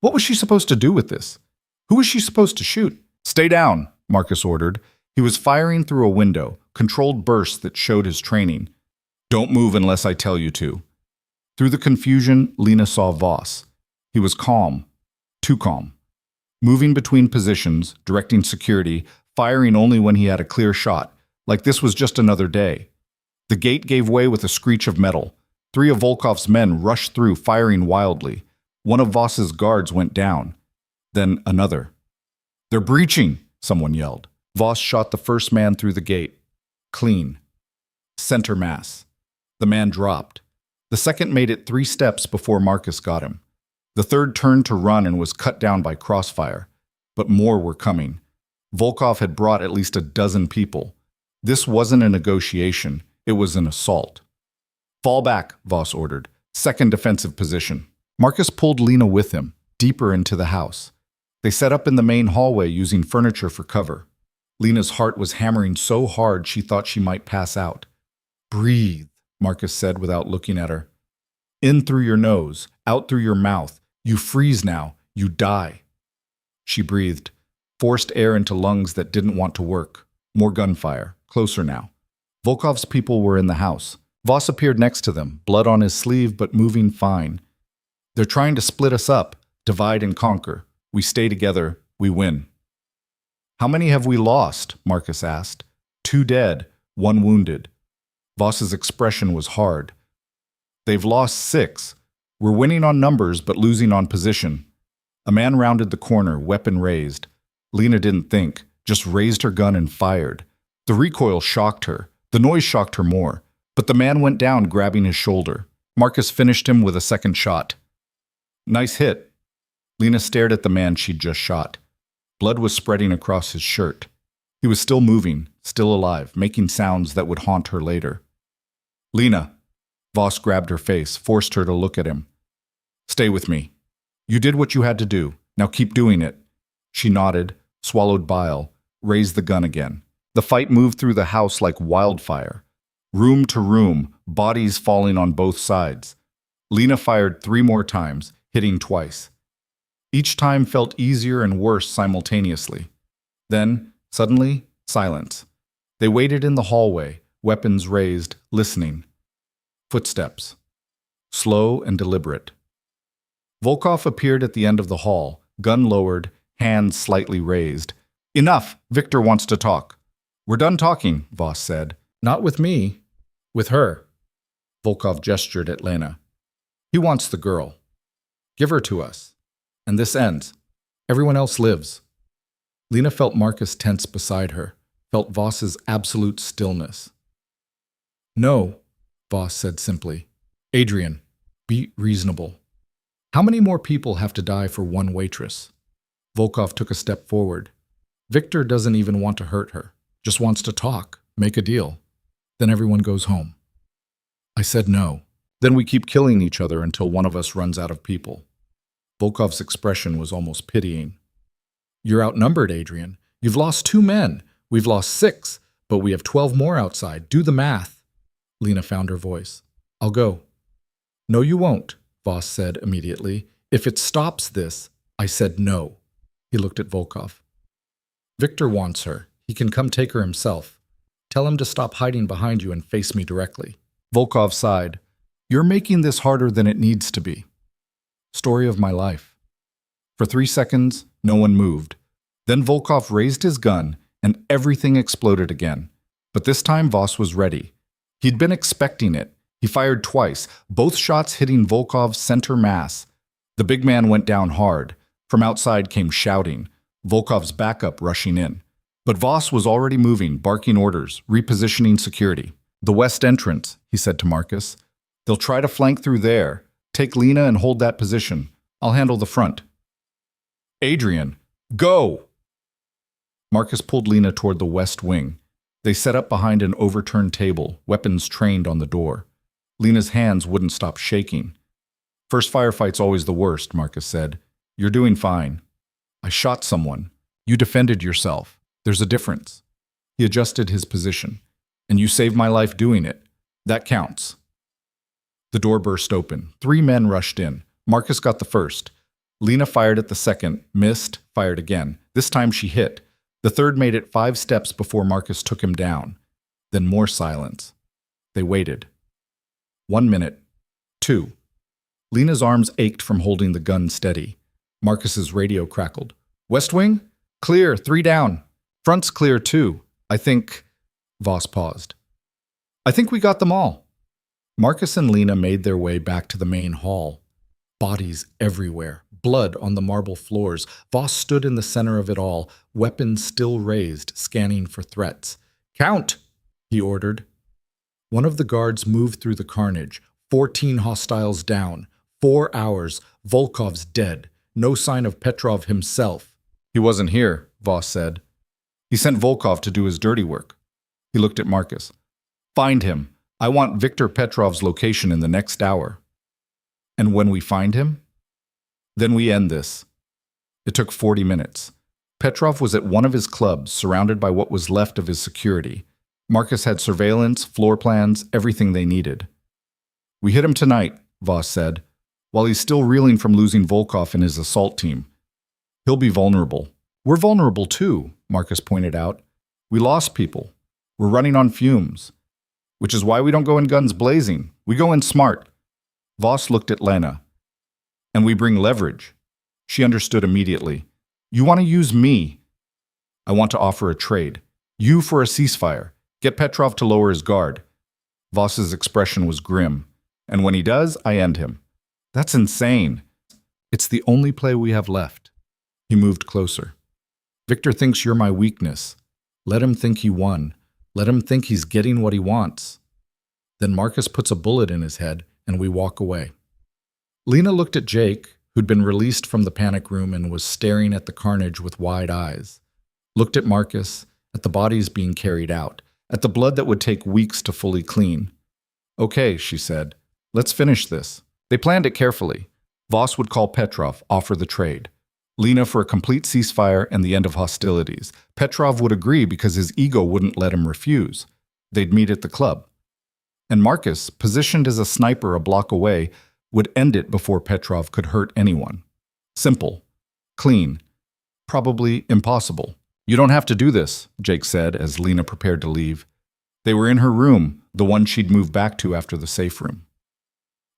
What was she supposed to do with this? Who was she supposed to shoot? Stay down, Marcus ordered. He was firing through a window, controlled bursts that showed his training. Don't move unless I tell you to. Through the confusion, Lena saw Voss. He was calm, too calm. Moving between positions, directing security, firing only when he had a clear shot, like this was just another day. The gate gave way with a screech of metal. 3 of Volkov's men rushed through, firing wildly. One of Voss's guards went down. Then another. They're breaching, someone yelled. Voss shot the first man through the gate. Clean. Center mass. The man dropped. The second made it 3 steps before Marcus got him. The third turned to run and was cut down by crossfire. But more were coming. Volkov had brought at least a dozen people. This wasn't a negotiation. It was an assault. Fall back, Voss ordered. Second defensive position. Marcus pulled Lena with him, deeper into the house. They set up in the main hallway using furniture for cover. Lena's heart was hammering so hard she thought she might pass out. Breathe, Marcus said without looking at her. In through your nose, out through your mouth. You freeze now. You die. She breathed, forced air into lungs that didn't want to work. More gunfire, closer now. Volkov's people were in the house. Voss appeared next to them, blood on his sleeve but moving fine. They're trying to split us up, divide and conquer. We stay together, we win. How many have we lost? Marcus asked. 2 dead, 1 wounded. Voss's expression was hard. They've lost 6. We're winning on numbers but losing on position. A man rounded the corner, weapon raised. Lena didn't think, just raised her gun and fired. The recoil shocked her. The noise shocked her more. But the man went down, grabbing his shoulder. Marcus finished him with a second shot. Nice hit. Lena stared at the man she'd just shot. Blood was spreading across his shirt. He was still moving, still alive, making sounds that would haunt her later. Lena. Voss grabbed her face, forced her to look at him. Stay with me. You did what you had to do. Now keep doing it. She nodded, swallowed bile, raised the gun again. The fight moved through the house like wildfire. Room to room, bodies falling on both sides. Lena fired 3 more times, hitting twice. Each time felt easier and worse simultaneously. Then, suddenly, silence. They waited in the hallway, weapons raised, listening. Footsteps. Slow and deliberate. Volkov appeared at the end of the hall, gun lowered, hands slightly raised. Enough! Victor wants to talk. We're done talking, Voss said. Not with me. With her. Volkov gestured at Lena. He wants the girl. Give her to us. And this ends. Everyone else lives. Lena felt Marcus tense beside her, felt Voss's absolute stillness. No, Voss said simply. Adrian, be reasonable. How many more people have to die for one waitress? Volkov took a step forward. Victor doesn't even want to hurt her, just wants to talk, make a deal. Then everyone goes home. I said no. Then we keep killing each other until one of us runs out of people. Volkov's expression was almost pitying. You're outnumbered, Adrian. You've lost 2 men. We've lost 6, but we have 12 more outside. Do the math. Lena found her voice. I'll go. No, you won't, Voss said immediately. If it stops this, I said no. He looked at Volkov. Victor wants her. He can come take her himself. Tell him to stop hiding behind you and face me directly. Volkov sighed. You're making this harder than it needs to be. Story of my life. For 3 seconds, no one moved. Then Volkov raised his gun, and everything exploded again. But this time Voss was ready. He'd been expecting it. He fired twice, both shots hitting Volkov's center mass. The big man went down hard. From outside came shouting, Volkov's backup rushing in. But Voss was already moving, barking orders, repositioning security. The west entrance, he said to Marcus. They'll try to flank through there. Take Lena and hold that position. I'll handle the front. Adrian, go! Marcus pulled Lena toward the west wing. They set up behind an overturned table, weapons trained on the door. Lena's hands wouldn't stop shaking. First firefight's always the worst, Marcus said. You're doing fine. I shot someone. You defended yourself. There's a difference. He adjusted his position. And you saved my life doing it. That counts. The door burst open. 3 men rushed in. Marcus got the first. Lena fired at the second, missed, fired again. This time she hit. The third made it 5 steps before Marcus took him down. Then more silence. They waited. 1 minute. 2. Lena's arms ached from holding the gun steady. Marcus's radio crackled. West wing? Clear, 3 down. Front's clear too. I think... Voss paused. I think we got them all. Marcus and Lena made their way back to the main hall. Bodies everywhere, blood on the marble floors. Voss stood in the center of it all, weapons still raised, scanning for threats. Count, he ordered. One of the guards moved through the carnage. 14 hostiles down. 4 hours. Volkov's dead. No sign of Petrov himself. He wasn't here, Voss said. He sent Volkov to do his dirty work. He looked at Marcus. Find him. I want Viktor Petrov's location in the next hour. And when we find him? Then we end this. It took 40 minutes. Petrov was at one of his clubs, surrounded by what was left of his security. Marcus had surveillance, floor plans, everything they needed. We hit him tonight, Voss said, while he's still reeling from losing Volkov and his assault team. He'll be vulnerable. We're vulnerable too, Marcus pointed out. We lost people. We're running on fumes. Which is why we don't go in guns blazing. We go in smart. Voss looked at Lena. And we bring leverage. She understood immediately. You want to use me. I want to offer a trade. You for a ceasefire. Get Petrov to lower his guard. Voss's expression was grim. And when he does, I end him. That's insane. It's the only play we have left. He moved closer. Victor thinks you're my weakness. Let him think he won. Let him think he's getting what he wants. Then Marcus puts a bullet in his head, and we walk away. Lena looked at Jake, who'd been released from the panic room and was staring at the carnage with wide eyes. Looked at Marcus, at the bodies being carried out, at the blood that would take weeks to fully clean. Okay, she said. Let's finish this. They planned it carefully. Voss would call Petrov, offer the trade. Lena for a complete ceasefire and the end of hostilities. Petrov would agree because his ego wouldn't let him refuse. They'd meet at the club. And Marcus, positioned as a sniper a block away, would end it before Petrov could hurt anyone. Simple. Clean. Probably impossible. You don't have to do this, Jake said as Lena prepared to leave. They were in her room, the one she'd moved back to after the safe room.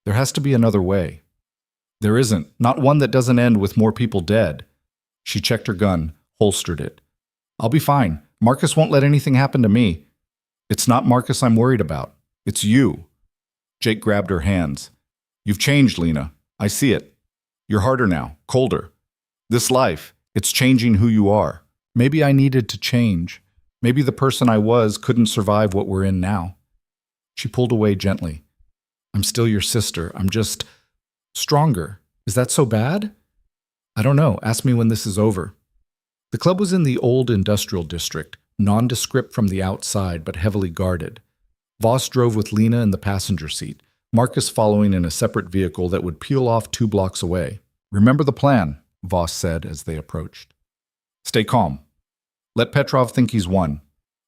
There has to be another way. There isn't, not one that doesn't end with more people dead. She checked her gun, holstered it. I'll be fine. Marcus won't let anything happen to me. It's not Marcus I'm worried about. It's you. Jake grabbed her hands. You've changed, Lena. I see it. You're harder now, colder. This life, it's changing who you are. Maybe I needed to change. Maybe the person I was couldn't survive what we're in now. She pulled away gently. I'm still your sister. I'm just stronger. Is that so bad? I don't know. Ask me when this is over. The club was in the old industrial district, nondescript from the outside but heavily guarded. Voss drove with Lena in the passenger seat. Marcus following in a separate vehicle that would peel off 2 blocks away. "Remember the plan," Voss said as they approached. "Stay calm. Let Petrov think he's won.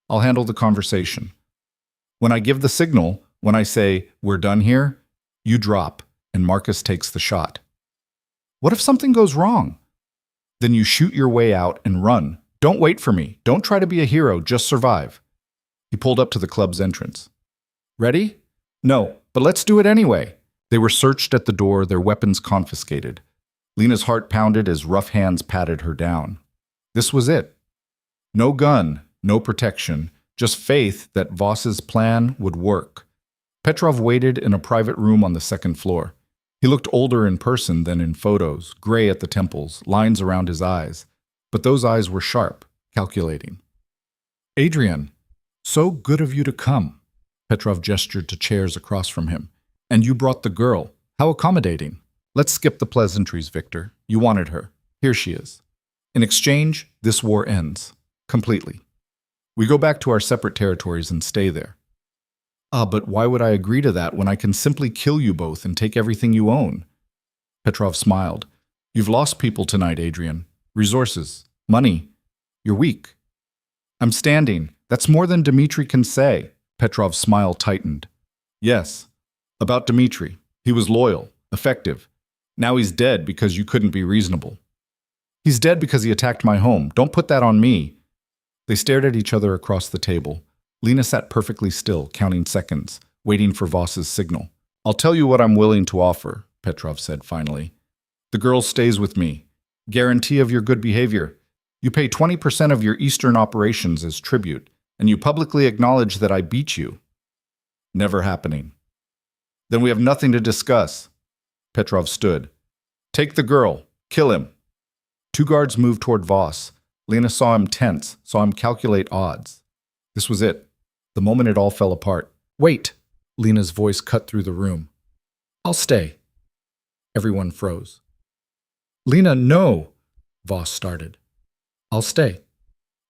I'll handle the conversation. When I give the signal, when I say, 'We're done here,' you drop, and Marcus takes the shot. What if something goes wrong? Then you shoot your way out and run. Don't wait for me. Don't try to be a hero. Just survive." He pulled up to the club's entrance. "Ready?" "No, but let's do it anyway." They were searched at the door, their weapons confiscated. Lena's heart pounded as rough hands patted her down. This was it. No gun, no protection, just faith that Voss's plan would work. Petrov waited in a private room on the 2nd floor. He looked older in person than in photos, gray at the temples, lines around his eyes. But those eyes were sharp, calculating. "Adrian, so good of you to come." Petrov gestured to chairs across from him. "And you brought the girl. How accommodating. Let's skip the pleasantries, Victor. You wanted her. Here she is. In exchange, this war ends. Completely. We go back to our separate territories and stay there." "Ah, but why would I agree to that when I can simply kill you both and take everything you own?" Petrov smiled. "You've lost people tonight, Adrian. Resources. Money. You're weak." "I'm standing. That's more than Dmitri can say." Petrov's smile tightened. "Yes. About Dmitri. He was loyal, effective. Now he's dead because you couldn't be reasonable." "He's dead because he attacked my home. Don't put that on me." They stared at each other across the table. Lena sat perfectly still, counting seconds, waiting for Voss's signal. "I'll tell you what I'm willing to offer," Petrov said finally. "The girl stays with me. Guarantee of your good behavior. You pay 20% of your Eastern operations as tribute, and you publicly acknowledge that I beat you." "Never happening." "Then we have nothing to discuss." Petrov stood. "Take the girl. Kill him." 2 guards moved toward Voss. Lena saw him tense, saw him calculate odds. This was it. The moment it all fell apart. "Wait!" Lena's voice cut through the room. "I'll stay." Everyone froze. "Lena, no!" Voss started. "I'll stay,"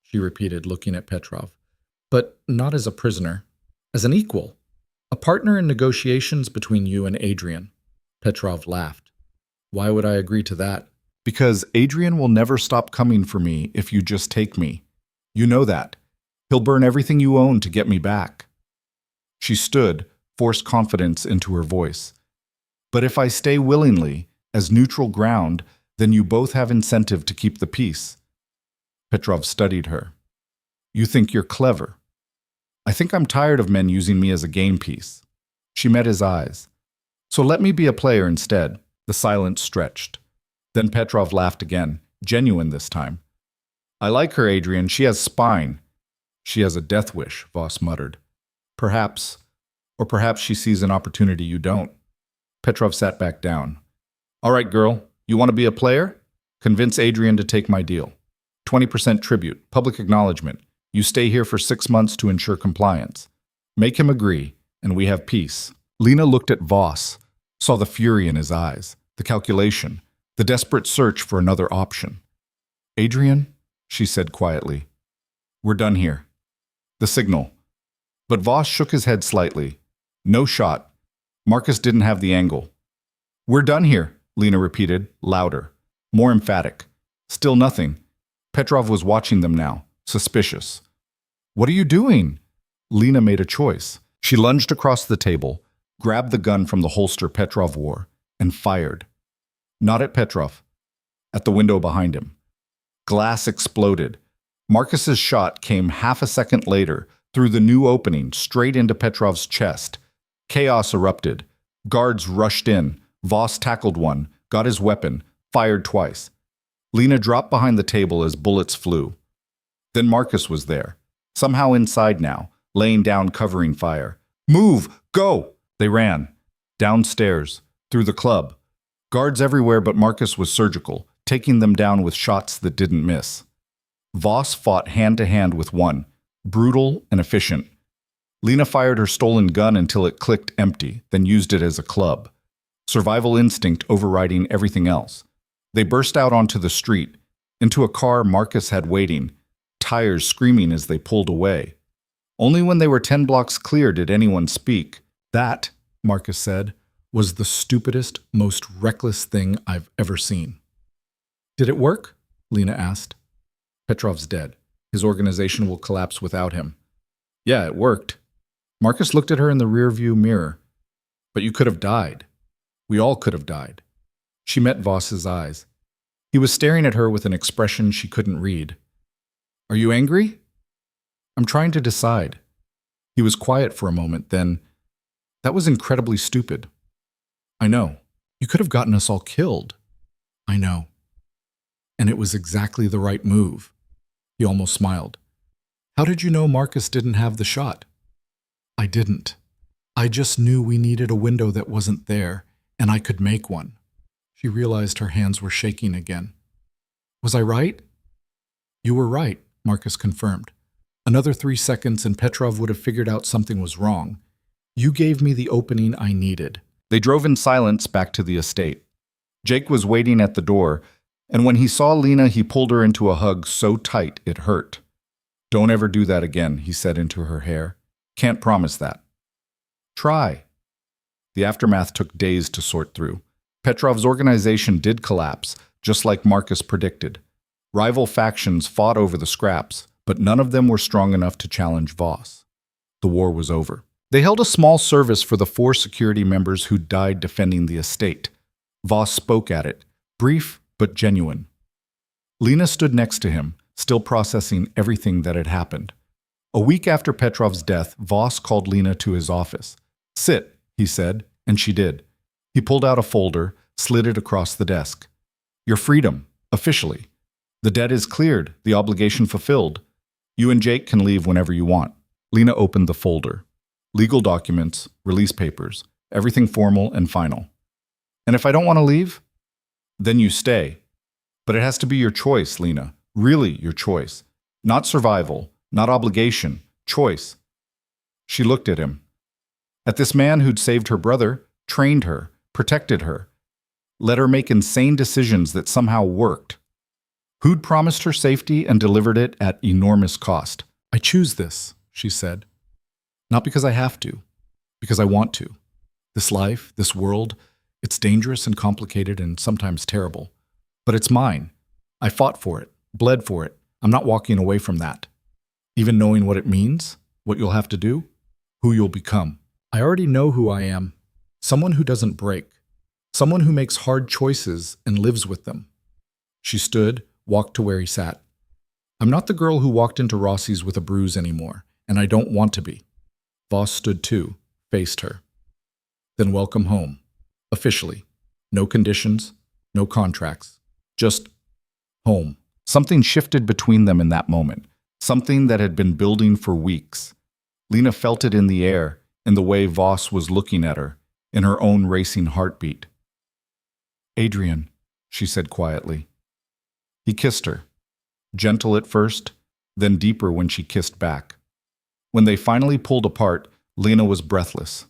she repeated, looking at Petrov. "But not as a prisoner. As an equal. A partner in negotiations between you and Adrian." Petrov laughed. "Why would I agree to that?" "Because Adrian will never stop coming for me if you just take me. You know that. He'll burn everything you own to get me back." She stood, forced confidence into her voice. "But if I stay willingly, as neutral ground, then you both have incentive to keep the peace." Petrov studied her. "You think you're clever. I think I'm tired of men using me as a game piece." She met his eyes. "So let me be a player instead." The silence stretched. Then Petrov laughed again, genuine this time. "I like her, Adrian. She has spine." "She has a death wish," Voss muttered. "Perhaps. Or perhaps she sees an opportunity you don't." Petrov sat back down. "All right, girl. You want to be a player? Convince Adrian to take my deal. 20% tribute, public acknowledgement. You stay here for 6 months to ensure compliance. Make him agree, and we have peace." Lena looked at Voss, saw the fury in his eyes, the calculation, the desperate search for another option. "Adrian," she said quietly, "we're done here. The signal." But Voss shook his head slightly. "No shot. Marcus didn't have the angle." "We're done here," Lena repeated, louder, more emphatic. Still nothing. Petrov was watching them now, suspicious. "What are you doing?" Lena made a choice. She lunged across the table, grabbed the gun from the holster Petrov wore, and fired. Not at Petrov. At the window behind him. Glass exploded. Marcus's shot came half a second later, through the new opening, straight into Petrov's chest. Chaos erupted. Guards rushed in. Voss tackled one, got his weapon, fired twice. Lena dropped behind the table as bullets flew. Then Marcus was there, somehow inside now, laying down covering fire. "Move! Go!" They ran. Downstairs, through the club. Guards everywhere, but Marcus was surgical, taking them down with shots that didn't miss. Voss fought hand-to-hand with one, brutal and efficient. Lena fired her stolen gun until it clicked empty, then used it as a club. Survival instinct overriding everything else. They burst out onto the street, into a car Marcus had waiting, tires screaming as they pulled away. Only when they were 10 blocks clear did anyone speak. That Marcus said, was the stupidest, most reckless thing I've ever seen. Did it work? Lena asked. Petrov's dead. His organization will collapse without him. Yeah, it worked. Marcus looked at her in the rearview mirror. But you could have died. We all could have died. She met Voss's eyes. He was staring at her with an expression she couldn't read. Are you angry? I'm trying to decide. He was quiet for a moment, then, that was incredibly stupid. I know. You could have gotten us all killed. I know. And it was exactly the right move. He almost smiled. How did you know Marcus didn't have the shot? I didn't. I just knew we needed a window that wasn't there, and I could make one. She realized her hands were shaking again. Was I right? You were right, Marcus confirmed. Another 3 seconds and Petrov would have figured out something was wrong. You gave me the opening I needed. They drove in silence back to the estate. Jake was waiting at the door, and when he saw Lena, he pulled her into a hug so tight it hurt. Don't ever do that again, he said into her hair. Can't promise that. Try. The aftermath took days to sort through. Petrov's organization did collapse, just like Marcus predicted. Rival factions fought over the scraps, but none of them were strong enough to challenge Voss. The war was over. They held a small service for the 4 security members who died defending the estate. Voss spoke at it, brief but genuine. Lena stood next to him, still processing everything that had happened. A week after Petrov's death, Voss called Lena to his office. Sit, he said, and she did. He pulled out a folder, slid it across the desk. Your freedom, officially. The debt is cleared, the obligation fulfilled. You and Jake can leave whenever you want. Lena opened the folder. Legal documents, release papers, everything formal and final. And if I don't want to leave? Then you stay. But it has to be your choice, Lena. Really your choice. Not survival, not obligation, choice. She looked at him. At this man who'd saved her brother, trained her, protected her, let her make insane decisions that somehow worked. Who'd promised her safety and delivered it at enormous cost. I choose this, she said. Not because I have to, because I want to. This life, this world, it's dangerous and complicated and sometimes terrible. But it's mine. I fought for it, bled for it. I'm not walking away from that. Even knowing what it means, what you'll have to do, who you'll become. I already know who I am. Someone who doesn't break. Someone who makes hard choices and lives with them. She stood, walked to where he sat. I'm not the girl who walked into Rossi's with a bruise anymore, and I don't want to be. Voss stood too, faced her. Then welcome home. Officially. No conditions, no contracts. Just home. Something shifted between them in that moment. Something that had been building for weeks. Lena felt it in the air, in the way Voss was looking at her, in her own racing heartbeat. Adrian, she said quietly. He kissed her. Gentle at first, then deeper when she kissed back. When they finally pulled apart, Lena was breathless.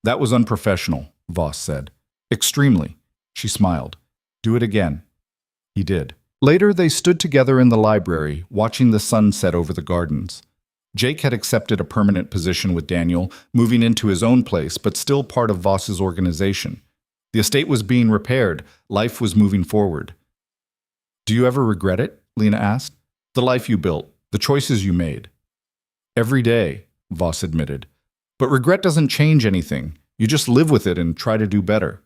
That was unprofessional, Voss said. Extremely. She smiled. Do it again. He did. Later, they stood together in the library, watching the sun set over the gardens. Jake had accepted a permanent position with Daniel, moving into his own place, but still part of Voss's organization. The estate was being repaired. Life was moving forward. Do you ever regret it? Lena asked. The life you built, the choices you made. Every day, Voss admitted. But regret doesn't change anything. You just live with it and try to do better.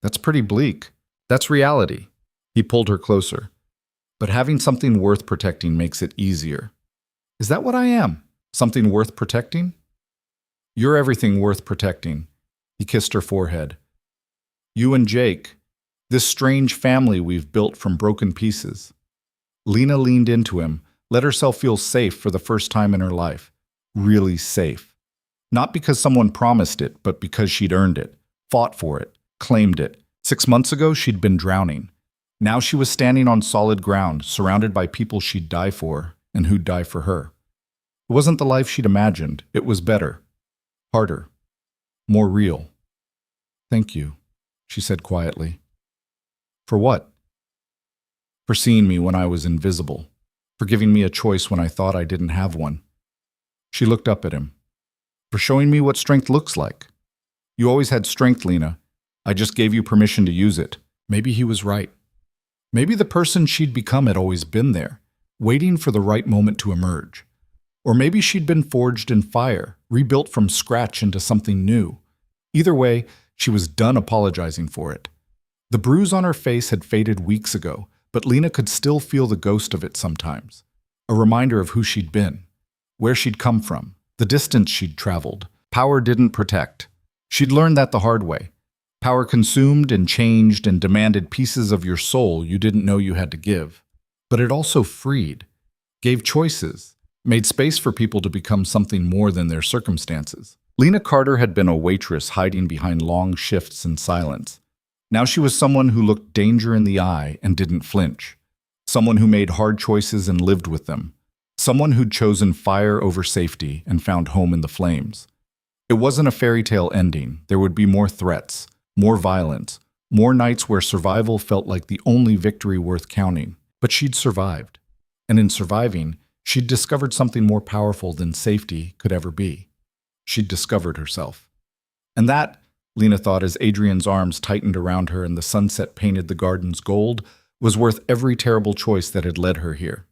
That's pretty bleak. That's reality. He pulled her closer. But having something worth protecting makes it easier. Is that what I am? Something worth protecting? You're everything worth protecting. He kissed her forehead. You and Jake, this strange family we've built from broken pieces. Lena leaned into him, let herself feel safe for the first time in her life. Really safe. Not because someone promised it, but because she'd earned it, fought for it, claimed it. 6 months ago, she'd been drowning. Now she was standing on solid ground, surrounded by people she'd die for and who'd die for her. It wasn't the life she'd imagined. It was better, harder, more real. Thank you, she said quietly. For what? For seeing me when I was invisible, for giving me a choice when I thought I didn't have one. She looked up at him. For showing me what strength looks like. You always had strength, Lena. I just gave you permission to use it. Maybe he was right. Maybe the person she'd become had always been there, waiting for the right moment to emerge. Or maybe she'd been forged in fire, rebuilt from scratch into something new. Either way, she was done apologizing for it. The bruise on her face had faded weeks ago, but Lena could still feel the ghost of it sometimes. A reminder of who she'd been, where she'd come from, the distance she'd traveled. Power didn't protect. She'd learned that the hard way. Power consumed and changed and demanded pieces of your soul you didn't know you had to give. But it also freed, gave choices, made space for people to become something more than their circumstances. Lena Carter had been a waitress hiding behind long shifts in silence. Now she was someone who looked danger in the eye and didn't flinch. Someone who made hard choices and lived with them. Someone who'd chosen fire over safety and found home in the flames. It wasn't a fairy tale ending. There would be more threats, more violence, more nights where survival felt like the only victory worth counting. But she'd survived. And in surviving, she'd discovered something more powerful than safety could ever be. She'd discovered herself. And that, Lena thought as Adrian's arms tightened around her and the sunset painted the gardens gold, was worth every terrible choice that had led her here.